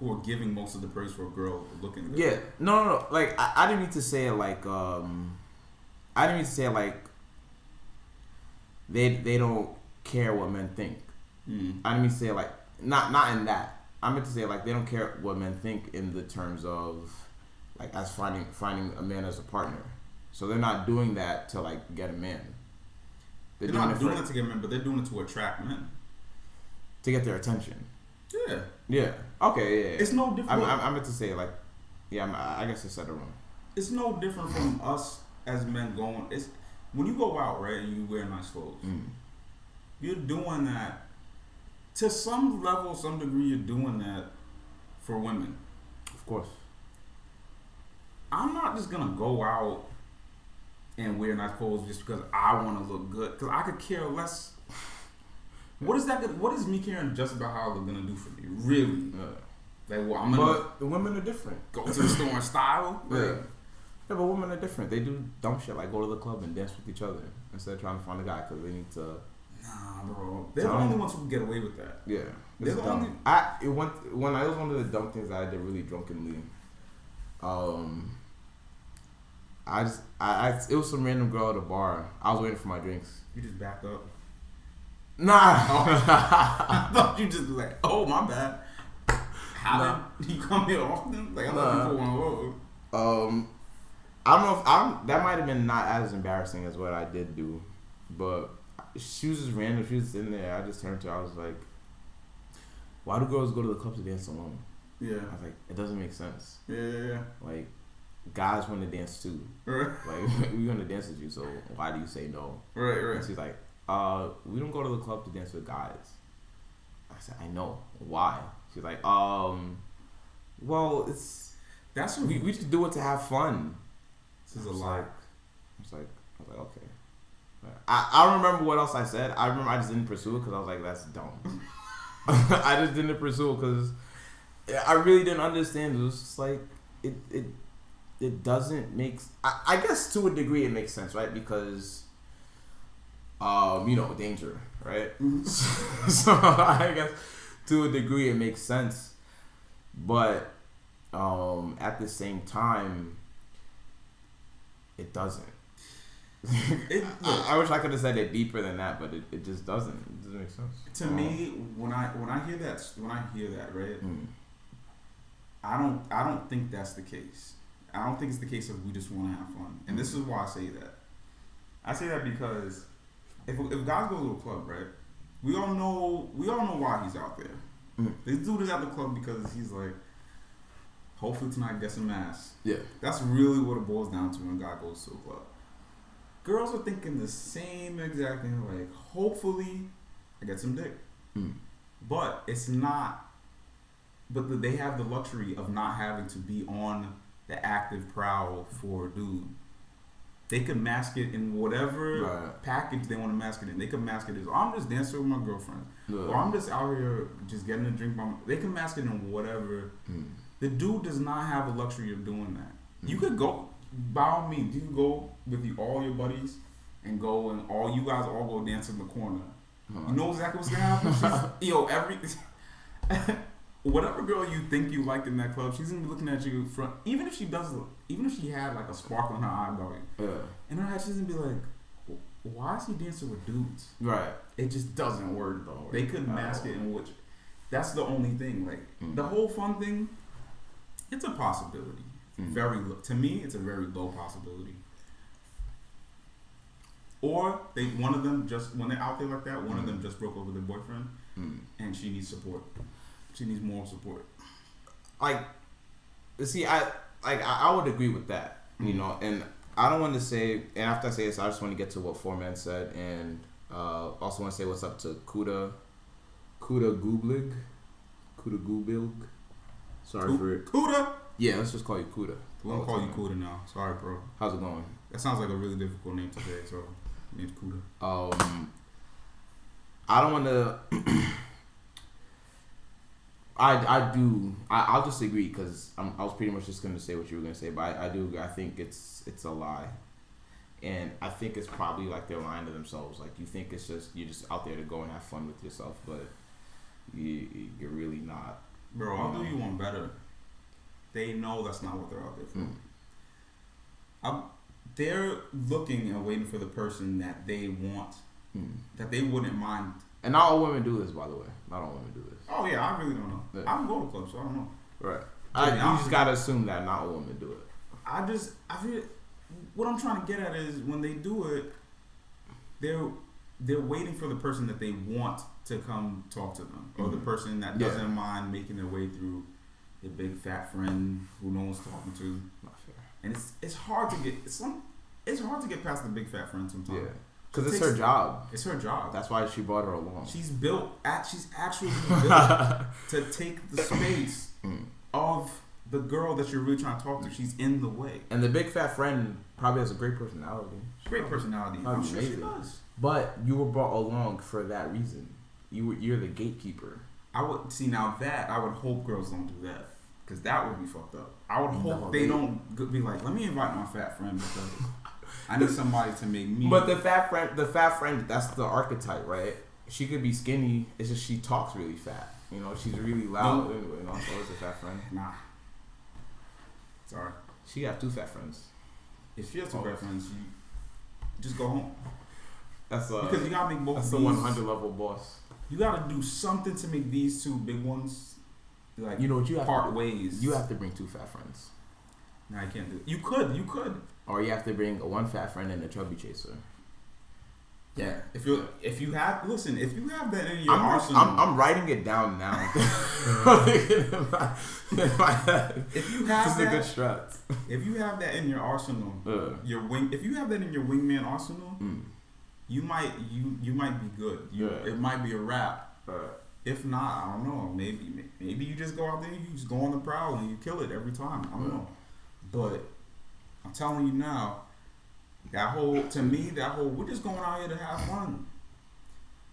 are giving most of the praise for a girl looking good. Yeah, no. Like I didn't mean to say it like they don't care what men think. I didn't mean to say it like not in that. I meant to say like they don't care what men think in the terms of like as finding a man as a partner. So they're not doing that to like get a man. They're not doing it to get men, but they're doing it to attract men. To get their attention. Yeah. Yeah. Okay. Yeah. It's no different. I meant to say like, I guess I said it wrong. It's no different from us as men going. It's when you go out, right, and you wear nice clothes. You're doing that to some level, some degree. You're doing that for women. Of course. I'm not just gonna go out and wear nice clothes just because I want to look good. Because I could care less. What is me caring just about how I look gonna do for me? Really? Like, well, I'm gonna. But the women are different. Go to the store and style. Yeah, but women are different. They do dumb shit like go to the club and dance with each other instead of trying to find a guy because they need to. Nah, bro. They're the only ones who can get away with that. Yeah, they're the only. It was one of the dumb things I did really drunkenly. It was some random girl at a bar. I was waiting for my drinks. You just backed up. Nah. I thought you just like, oh my bad. How did you come here often? Like I'm looking for one of those. I don't know if that might have been not as embarrassing as what I did do, but she was just random. She was in there. I just turned to her. I was like, why do girls go to the club to dance alone? Yeah. I was like, it doesn't make sense. Yeah. Like, guys want to dance too. Right. Like, we want to dance with you, so why do you say no? Right. And she's like, we don't go to the club to dance with guys. I said, I know. Why? She's like, well, we just do it to have fun. This is a lie. I was like, okay. I don't remember what else I said. I remember I just didn't pursue it because I was like, that's dumb. I just didn't pursue it because I really didn't understand. It was just like it doesn't make. I guess to a degree it makes sense, right? Because danger, right? So I guess to a degree it makes sense, but at the same time it doesn't. I wish I could have said it deeper than that, but it just doesn't. It doesn't make sense. To me, when I hear that, right? I don't think that's the case. I don't think it's the case of we just want to have fun. And this is why I say that. I say that because if guys go to a club, right? We all know why he's out there. This dude is at the club because he's like, hopefully tonight I get some ass. Yeah. That's really what it boils down to when a guy goes to a club. Girls are thinking the same exact thing, like, hopefully I get some dick. But it's not, but they have the luxury of not having to be on the active prowl for a dude. They could mask it in whatever package they want to mask it in. They could mask it as, I'm just dancing with my girlfriend. Or I'm just out here just getting a drink. They can mask it in whatever. The dude does not have the luxury of doing that. You could go, by all means, you can go with all your buddies and go and you guys all go dance in the corner. You know exactly what's gonna happen. Whatever girl you think you like in that club, she's gonna be looking at you from. Even if she had like a sparkle in her eye about you, in her head she's gonna be like, why is he dancing with dudes? Right. It just doesn't work. They couldn't mask it in which. That's the only thing. Like the whole fun thing, it's a possibility. Very low. To me, it's a very low possibility. Or one of them just when they're out there like that, one of them just broke up with their boyfriend, and she needs support. She needs moral support. Like, see, I would agree with that, you know, and I don't want to say. And after I say this, I just want to get to what 4Man said, and also want to say what's up to Kuda Gublig. Sorry for it. Kuda. Yeah, let's just call you Kuda. We're gonna call you Kuda now. Sorry, bro. How's it going? That sounds like a really difficult name today, so name's Kuda. I don't want to. I'll just agree because I was pretty much just going to say what you were going to say, but I think it's a lie, and I think it's probably like they're lying to themselves. Like you think it's just you're just out there to go and have fun with yourself, but you're really not. Bro, I'll do you one better. They know that's not what they're out there for. They're looking and waiting for the person that they want, that they wouldn't mind. And not all women do this, by the way. Not all women do this. Oh yeah, I really don't know. Yeah. I don't go to clubs, so I don't know. Right. You just gotta assume that not all women do it. I feel what I'm trying to get at is when they do it, they're waiting for the person that they want to come talk to them, or the person that doesn't mind making their way through their big fat friend who no one's talking to. Not fair. And it's hard to get it's hard to get past the big fat friend sometimes. Yeah. Because it's her job. It's her job. That's why she brought her along. She's actually built to take the space of the girl that you're really trying to talk to. She's in the way. And the big fat friend probably has a great personality. Great personality. I'm sure she does. But you were brought along for that reason. You're the gatekeeper. I would hope girls don't do that. Because that would be fucked up. I would hope they don't be like, let me invite my fat friend because I need somebody to make me. But the fat friend, that's the archetype, right? She could be skinny. It's just she talks really fat. You know, she's really loud. Anyway, you know, so it's a fat friend. Nah. Sorry. She got two fat friends. If she has two fat friends, you just go home. That's because you gotta make both. That's the 100 level boss. You gotta do something to make these two big ones. Like, you know what you have part ways. You have to bring two fat friends. Nah, I can't do it. You could. Or you have to bring one fat friend and a chubby chaser. Yeah. If you have that in your arsenal, I'm writing it down now. If you have this is a good strat. If you have that in your arsenal, if you have that in your wingman arsenal, you might be good. It might be a wrap. If not, I don't know. Maybe you just go out there, you just go on the prowl and you kill it every time. I don't know. But I'm telling you now, we're just going out here to have fun.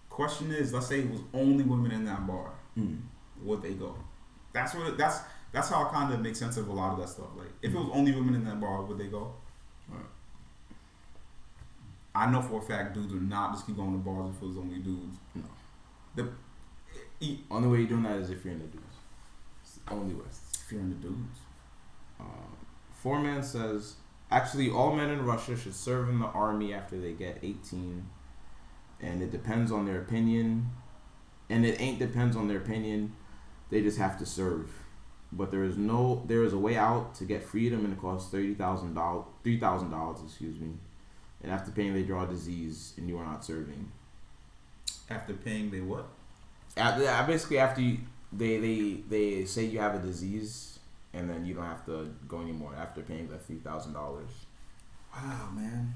Question is, let's say it was only women in that bar. Would they go? That's how I kind of make sense of a lot of that stuff. Like, if it was only women in that bar, would they go? Right. I know for a fact dudes would not just keep going to bars if it was only dudes. No. Only way you're doing that is if you're in the dudes. It's the only way. If you're in the dudes. 4Man says, actually, all men in Russia should serve in the army after they get 18. And it depends on their opinion. And it ain't depends on their opinion. They just have to serve. But there is a way out to get freedom, and it costs $3,000, excuse me. And after paying, they draw a disease, and you are not serving. After paying, they what? Basically, after they say you have a disease, and then you don't have to go anymore after paying the $3,000. Wow, man.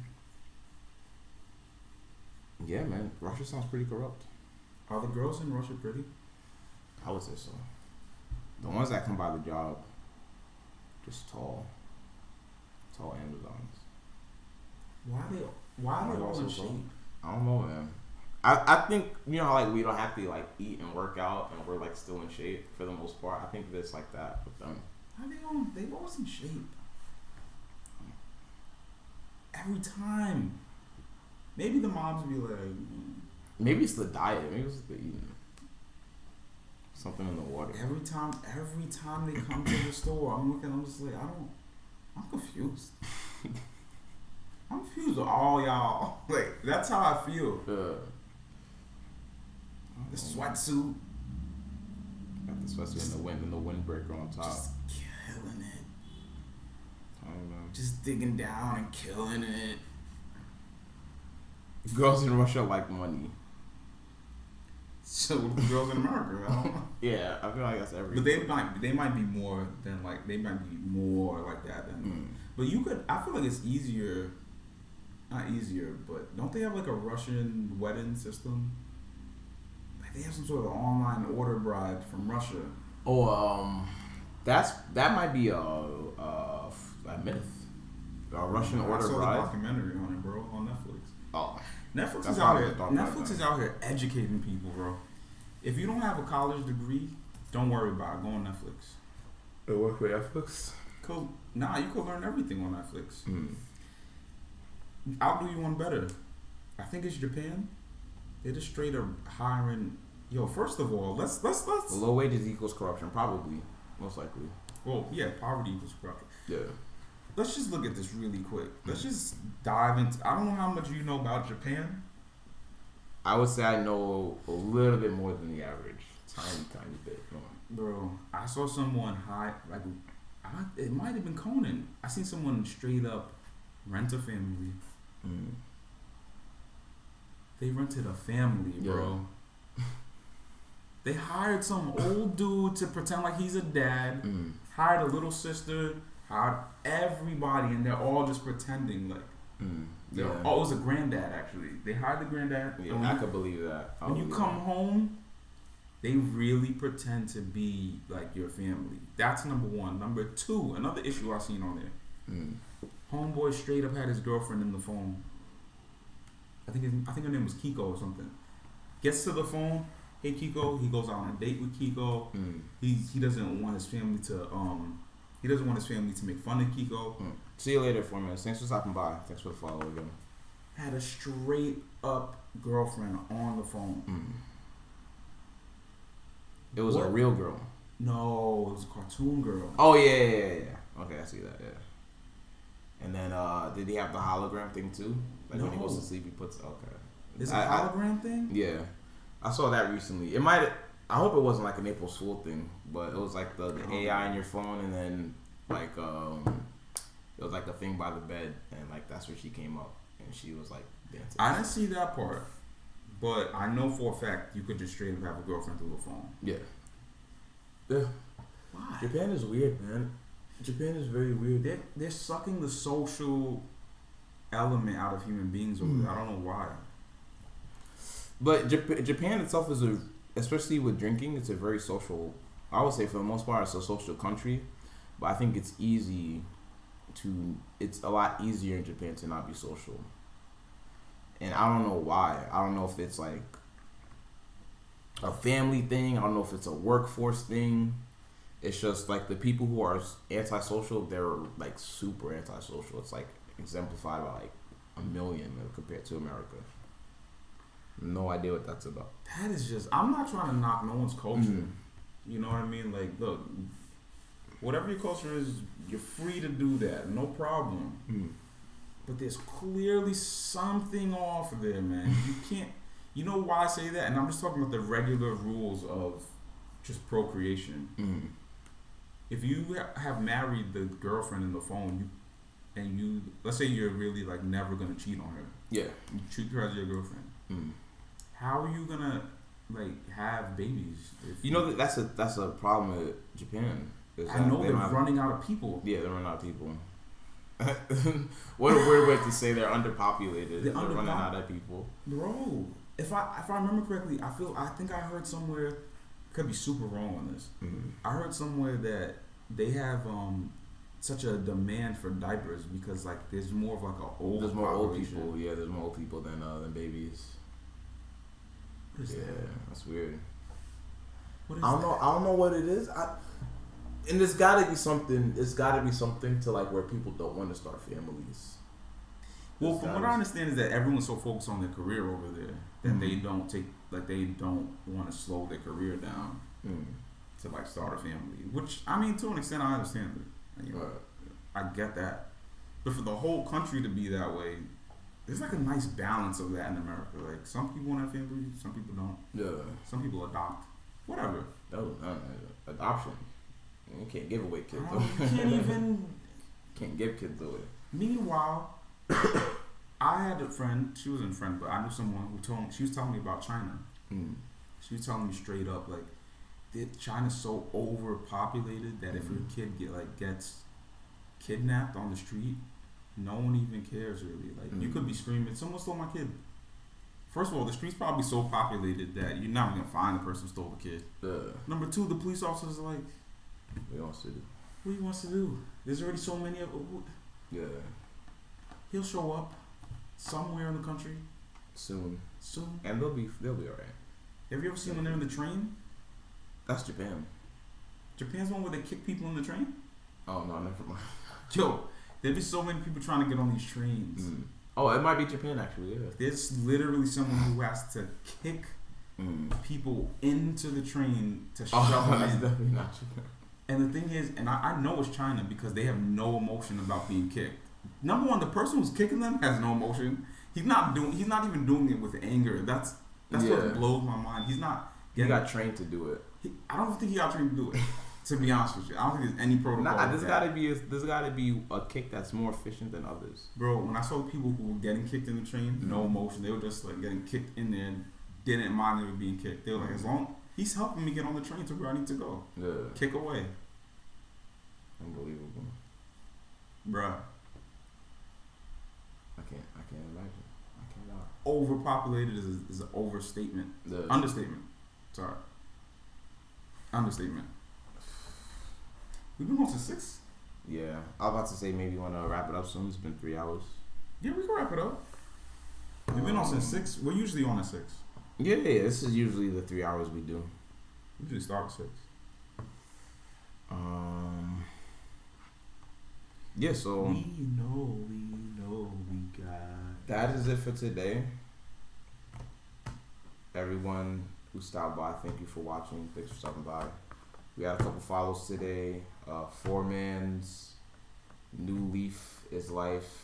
Yeah, man. Russia sounds pretty corrupt. Are the girls in Russia pretty? I would say so. The ones that come by the job, just tall Amazons. Why are they all in shape? I don't know, man. I think, you know, like we don't have to like eat and work out, and we're like still in shape for the most part. I think it's like that with them. They always in shape. Every time. Maybe the moms be like, maybe it's the diet. Maybe it's the eating. Something in the water. every time they come to the store, I'm just like, I'm confused. I'm confused with all y'all. Like, that's how I feel. The sweatsuit. Got the sweatsuit and the windbreaker on top. Just killing it. I don't know. Just digging down and killing it. Girls in Russia like money. So the girls in America, I don't know. Yeah, I feel like that's everything. But they might be more than like that than. But I feel like it's easier. Not easier, but don't they have like a Russian wedding system? Like they have some sort of online order bride from Russia. Oh, that might be a myth. A Russian order I saw bride. the documentary on it, bro, on Netflix. Oh, Netflix that's is out probably here. a dark Netflix web is out here educating people, bro. If you don't have a college degree, don't worry about it. Go on Netflix. It work with Netflix? You can learn everything on Netflix. I'll do you one better. I think it's Japan. They're just straight up hiring. Yo, first of all, let's. Low wages equals corruption, probably, most likely. Well, yeah, poverty equals corruption. Yeah. Let's just look at this really quick. Let's just dive into. I don't know how much you know about Japan. I would say I know a little bit more than the average. Tiny bit. Bro, I saw someone it might have been Conan. I seen someone straight up rent a family. They rented a family, bro. Yeah. They hired some old dude to pretend like he's a dad. Hired a little sister. Hired everybody, and they're all just pretending like. Yeah. Oh, it was a granddad actually. They hired the granddad. Yeah, I could believe that. When you come home, they really pretend to be like your family. That's number one. Number two, another issue I seen on there. Homeboy straight up had his girlfriend in the phone. I think her name was Kiko or something. Gets to the phone. Hey Kiko. He goes out on a date with Kiko. He doesn't want his family to make fun of Kiko. See you later, 4 minutes. Thanks for stopping by. Thanks for the follow again. Had a straight up girlfriend on the phone. It was a real girl. No, it was a cartoon girl. Oh yeah. Okay, I see that. Yeah. And then did he have the hologram thing too? Like when he goes to sleep, he puts. Okay. Is it a hologram thing? Yeah, I saw that recently. It might. I hope it wasn't like an April Fool thing, but it was like the AI in your phone, and then like it was like a thing by the bed, and like that's where she came up, and she was like dancing. I didn't see that part, but I know for a fact you could just straight up have a girlfriend through the phone. Yeah. Why? Japan is weird, man. Japan is very weird. They're sucking the social element out of human beings over there. I don't know why. But Japan itself is especially with drinking, it's a very social. I would say for the most part, it's a social country, but I think it's a lot easier in Japan to not be social. And I don't know why. I don't know if it's like a family thing. I don't know if it's a workforce thing. It's just like the people who are antisocial, they're like super antisocial. It's like exemplified by like 1 million compared to America. No idea what that's about. That is just. I'm not trying to knock no one's culture. You know what I mean? Like, look, whatever your culture is, you're free to do that. No problem. But there's clearly something off there, man. You can't. You know why I say that? And I'm just talking about the regular rules of just procreation. If you have married the girlfriend in the phone, and let's say you're really like never gonna cheat on her. Yeah. You treat her as your girlfriend. How are you gonna like have babies? You know that's a problem with Japan. I know they're running out of people. Yeah, they're running out of people. What a weird way to say they're underpopulated. They're running out of people, bro. If I remember correctly, I think I heard somewhere. Could be super wrong on this. I heard somewhere that they have such a demand for diapers because like there's more of like there's more old people. Yeah, there's more old people than babies. What is that? That's weird. What is I don't know what it is. And there's gotta be something. It's gotta be something to like where people don't want to start families. Well, from what I understand is that everyone's so focused on their career over there that they don't want to slow their career down to like start a family. Which I mean, to an extent, I understand it. You know, I get that. But for the whole country to be that way, there's like a nice balance of that in America. Like some people want to have families, some people don't. Yeah. Some people adopt. Whatever. Adoption. You can't give away kids. You can't even. Can't give kids away. Meanwhile, I had a friend. She wasn't a friend, but I knew someone who told me. She was telling me about China. She was telling me straight up, like, China's so overpopulated that if your kid gets kidnapped on the street, no one even cares really. Like, you could be screaming, "Someone stole my kid." First of all, the street's probably so populated that you're not gonna find the person who stole the kid. Number two, the police officers are like, "What he wants to do? What he wants to do? There's already so many of." Yeah. He'll show up somewhere in the country soon, and they'll be alright. Have you ever seen when they're in the train? That's Japan. Japan's one where they kick people in the train? Oh no, never mind. Yo, there'd be so many people trying to get on these trains. Oh, it might be Japan actually. Yeah. There's literally someone who has to kick people into the train to shove them that's in. Definitely not Japan. And the thing is, and I know it's China because they have no emotion about being kicked. Number one, the person who's kicking them has no emotion. He's not even doing it with anger. That's what blows my mind. He's not. He got trained to do it. I don't think he got trained to do it. To be honest with you, I don't think there's any protocol. There's gotta be a kick that's more efficient than others. Bro, when I saw people who were getting kicked in the train, no emotion. They were just like getting kicked in there and didn't mind they were being kicked. They were like, as long he's helping me get on the train to where I need to go. Yeah. Kick away. Unbelievable. Bruh. I can't imagine. I cannot. Overpopulated is an overstatement. Understatement. Sorry. Understatement. We've been going since 6? Yeah. I was about to say maybe you want to wrap it up soon. It's been 3 hours. Yeah, we can wrap it up. We've been on since 6. We're usually on at 6. Yeah. This is usually the 3 hours we do. We usually start at 6. Yeah, so we know we got. That is it for today. Everyone who stopped by, thank you for watching. Thanks for stopping by. We had a couple follows today. 4Man's New Leaf is Life.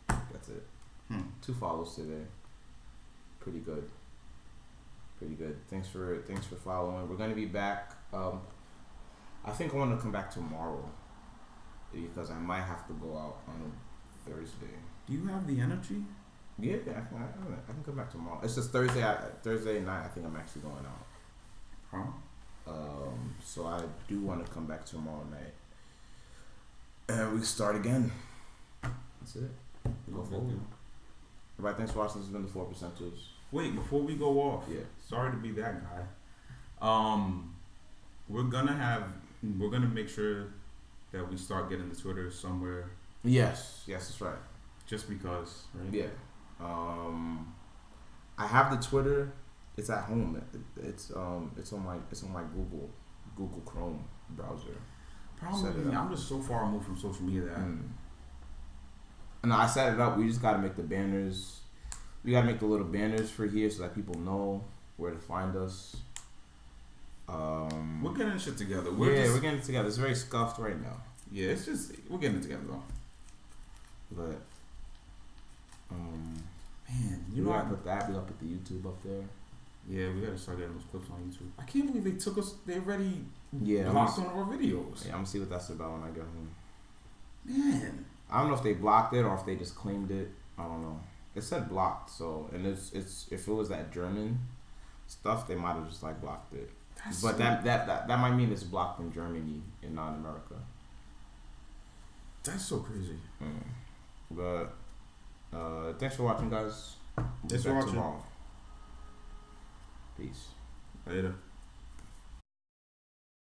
That's it. 2 follows today. Pretty good. Thanks for following. We're gonna be back. I think I want to come back tomorrow because I might have to go out on a Thursday. Do you have the energy? Yeah, I can come back tomorrow. It's just Thursday night. I think I'm actually going out. So I do want to come back tomorrow night, and we start again. That's it. Go forward. Everybody, thanks for watching. This has been the 4Percenters. Wait, before we go off, sorry to be that guy. We're gonna make sure that we start getting the Twitter somewhere. Yes, that's right. Just because, right? Yeah. I have the Twitter. It's at home. It's on my Google Chrome browser. Probably. I'm just so far removed from social media that. No, I set it up. We just gotta make the banners. We gotta make the little banners for here so that people know where to find us. We're getting shit together. We're getting it together. It's very scuffed right now. Yeah, it's just we're getting it together though. But man, we gotta put that. We gotta put the YouTube up there. Yeah, we gotta start getting those clips on YouTube. I can't believe they took us. They already blocked one of our videos. Yeah, I'm gonna see what that's about when I get home. Man, I don't know if they blocked it or if they just claimed it. I don't know. It said blocked, so and it's if it was that German stuff, they might have just like blocked it. But that might mean it's blocked in Germany and not in America. That's so crazy. But thanks for watching, guys. Thanks for watching. Tomorrow. Peace. Later.